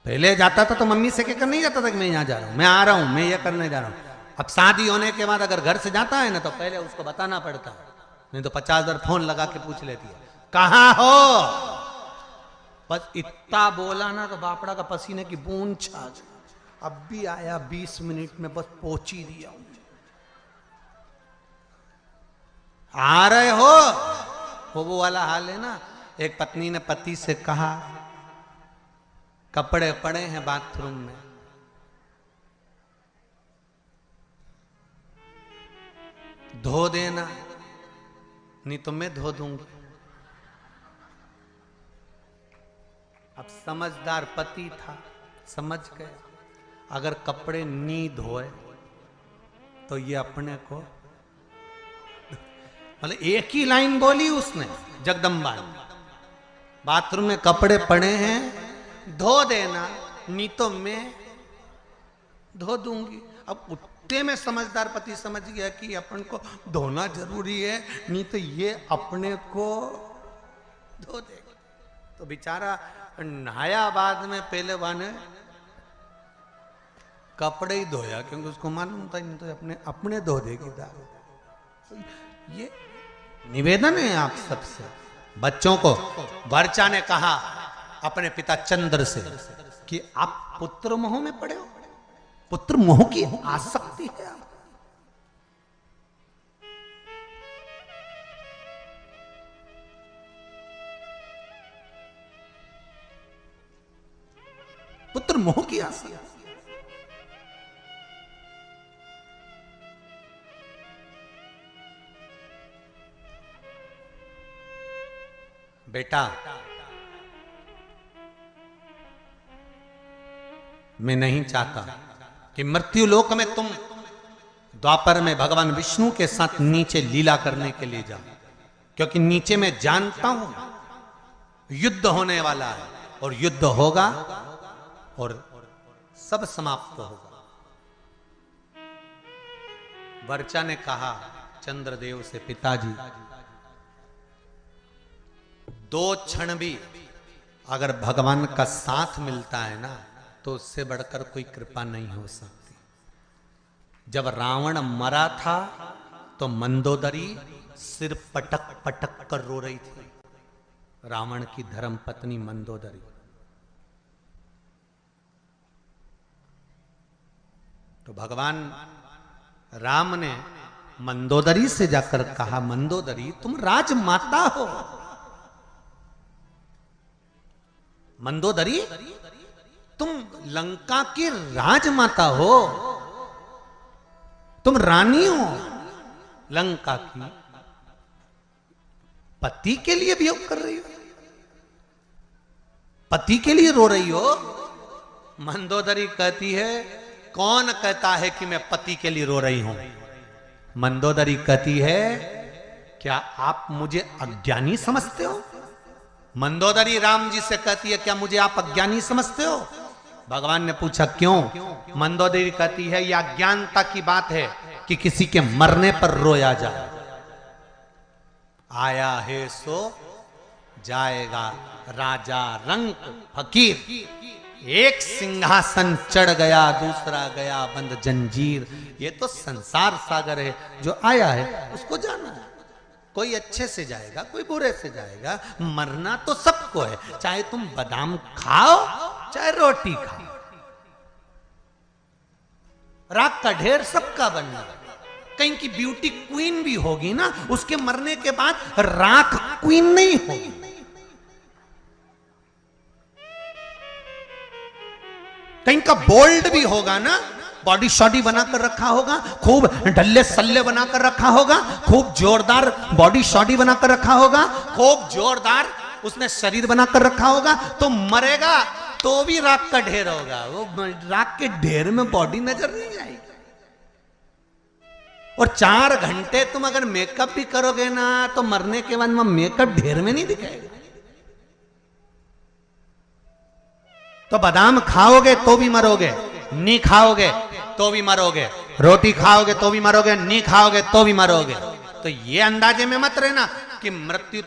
पहले जाता था तो मम्मी से कहकर नहीं जाता था कि मैं यहां जा रहा हूं, मैं आ रहा हूं, मैं ये करने जा रहा हूं। अब शादी होने के बाद अगर घर से जाता है ना तो पहले उसको बताना पड़ता है, नहीं तो 50,000 फोन लगा के पूछ लेती है कहां हो। बस इतना बोला ना तो बापड़ा का पसीने की बूंद छा गई। अब भी आया 20 मिनट में, बस पहुंच ही दिया। आ रहे हो, वो वाला हाल है ना। एक पत्नी ने पति से कहा कपड़े पड़े हैं बाथरूम में, धो देना, नहीं तो मैं धो दूंगी। अब समझदार पति था, समझ गया अगर कपड़े नहीं धोए तो ये अपने को, मतलब एक ही लाइन बोली उसने, जगदम्बा, बाथरूम में कपड़े पड़े हैं धो देना, नहीं तो मैं धो दूंगी। अब उतने में समझदार पति समझ गया कि अपन को धोना जरूरी है, नहीं तो ये अपने को धो देगा। तो बेचारा नहाया बाद में, पहले वाने कपड़े ही धोया क्योंकि उसको मालूम था नहीं तो अपने धो देगी दाग। ये निवेदन है आप सबसे, बच्चों को। वर्चा ने कहा अपने पिता चंद्र से कि आप पुत्र मोह में पड़े हो, पुत्र मोह की आसक्ति है आप। पुत्र मोह की आसक्ति। बेटा, मैं नहीं चाहता कि मृत्यु लोक में तुम द्वापर में भगवान विष्णु के साथ नीचे लीला करने के लिए जाओ, क्योंकि नीचे मैं जानता हूं युद्ध होने वाला है, और युद्ध होगा और सब समाप्त होगा। वर्चा ने कहा चंद्रदेव से, पिताजी, दो क्षण भी अगर भगवान का साथ मिलता है ना, तो उससे बढ़कर कोई कृपा नहीं हो सकती। जब रावण मरा था तो मंदोदरी सिर पटक पटक कर रो रही थी, रावण की धर्म पत्नी मंदोदरी। तो भगवान राम ने मंदोदरी से जाकर कहा, मंदोदरी तुम राजमाता हो, मंदोदरी तुम लंका की राजमाता हो, तुम रानी हो लंका की, पति के लिए वियोग कर रही हो, पति के लिए रो रही हो। मंदोदरी कहती है, कौन कहता है कि मैं पति के लिए रो रही हूं? मंदोदरी कहती है, क्या आप मुझे अज्ञानी समझते हो? मंदोदरी राम जी से कहती है, क्या मुझे आप अज्ञानी समझते हो? भगवान ने पूछा क्यों? मंदोदरी कहती है, यह अज्ञानता की बात है कि किसी के मरने पर रोया जाए। आया है सो जाएगा राजा रंक फकीर, एक सिंहासन चढ़ गया दूसरा गया बंद जंजीर। ये तो संसार सागर है, जो आया है उसको जाना है। कोई अच्छे से जाएगा, कोई बुरे से जाएगा, मरना तो सबको है, चाहे तुम बादाम खाओ चाहे रोटी खाओ। राख का ढेर सबका बनना। कहीं की ब्यूटी क्वीन भी होगी ना, उसके मरने के बाद राख क्वीन नहीं होगी। कहीं का बोल्ड भी होगा ना, बॉडी शॉडी बनाकर रखा होगा, खूब ढल्ले सल्ले बनाकर रखा होगा, खूब जोरदार बॉडी शॉडी बनाकर रखा होगा, खूब जोरदार उसने शरीर बनाकर रखा होगा, तो मरेगा तो भी राख का ढेर होगा। वो राख के ढेर में बॉडी नजर नहीं आएगी। और 4 घंटे तुम अगर मेकअप भी करोगे ना, तो मरने के बाद मेकअप ढेर में नहीं दिखाएगा। तो बादाम खाओगे तो भी मरोगे, नहीं खाओगे तो भी मरोगे, रोटी खाओगे तो भी मरोगे, नहीं खाओगे तो भी मरोगे। तो ये अंदाजे में मत रहना कि मृत्यु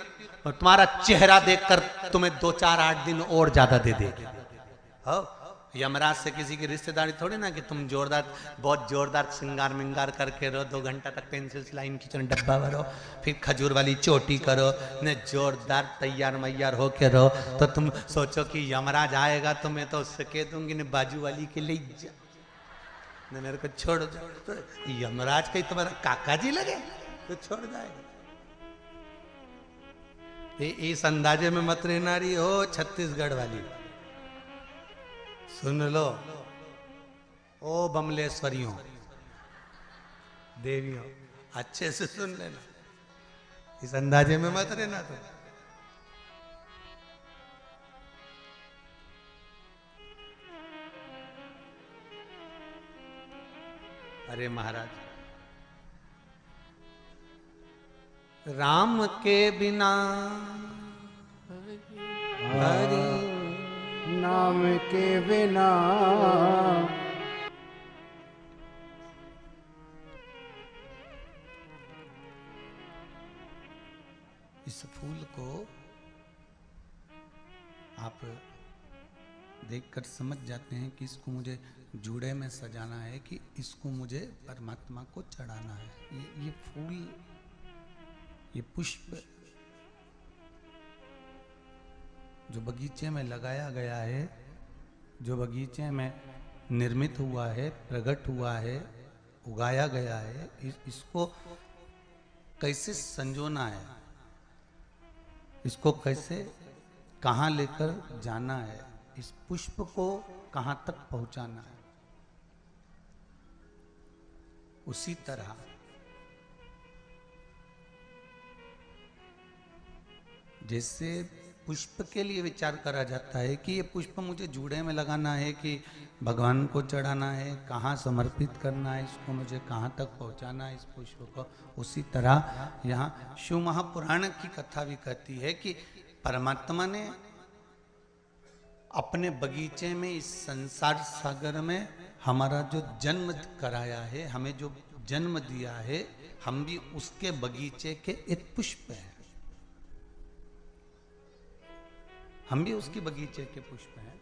तुम्हारा चेहरा देखकर तुम्हें 2, 4, 8 दिन और ज्यादा दे देगी। यमराज से किसी की रिश्तेदारी थोड़ी ना कि तुम जोरदार, बहुत जोरदार श्रृंगार मिंगार करके रहो, 2 घंटा तक पेंसिल लाइन खींचो, डब्बा भरो, फिर खजूर वाली चोटी करो, ने जोरदार तैयार मैयार होके रहो। तो तुम सोचो कि यमराज आएगा तो मैं तो उससे कह दूंगी ने बाजू वाली के ले जा, ने मेरे को छोड़ दो। तो यमराज कहीं तुम्हारा काका जी लगे तो छोड़ जाएगा। इस अंदाजे में मत रहना रही हो छत्तीसगढ़ वाली। सुन लो ओ बमलेश्वरियों देवियों, अच्छे से सुन लेना, इस अंदाजे में मत रहना तुम। अरे महाराज, राम के बिना हरि नाम के बिना इस फूल को आप देखकर समझ जाते हैं कि इसको मुझे जूड़े में सजाना है, कि इसको मुझे परमात्मा को चढ़ाना है। ये फूल, ये पुष्प जो बगीचे में लगाया गया है, जो बगीचे में निर्मित हुआ है, प्रकट हुआ है, उगाया गया है, इसको कैसे संजोना है, इसको कैसे कहाँ लेकर जाना है, इस पुष्प को कहाँ तक पहुँचाना है। उसी तरह जैसे पुष्प के लिए विचार करा जाता है कि ये पुष्प मुझे जूड़े में लगाना है कि भगवान को चढ़ाना है, कहाँ समर्पित करना है इसको, मुझे कहाँ तक पहुँचाना है इस पुष्प को, उसी तरह यहाँ शिव महापुराण की कथा भी कहती है कि परमात्मा ने अपने बगीचे में, इस संसार सागर में हमारा जो जन्म कराया है, हमें जो जन्म दिया है, हम भी उसके बगीचे के एक पुष्प हैं। हम भी उसके बगीचे के पुष्प हैं।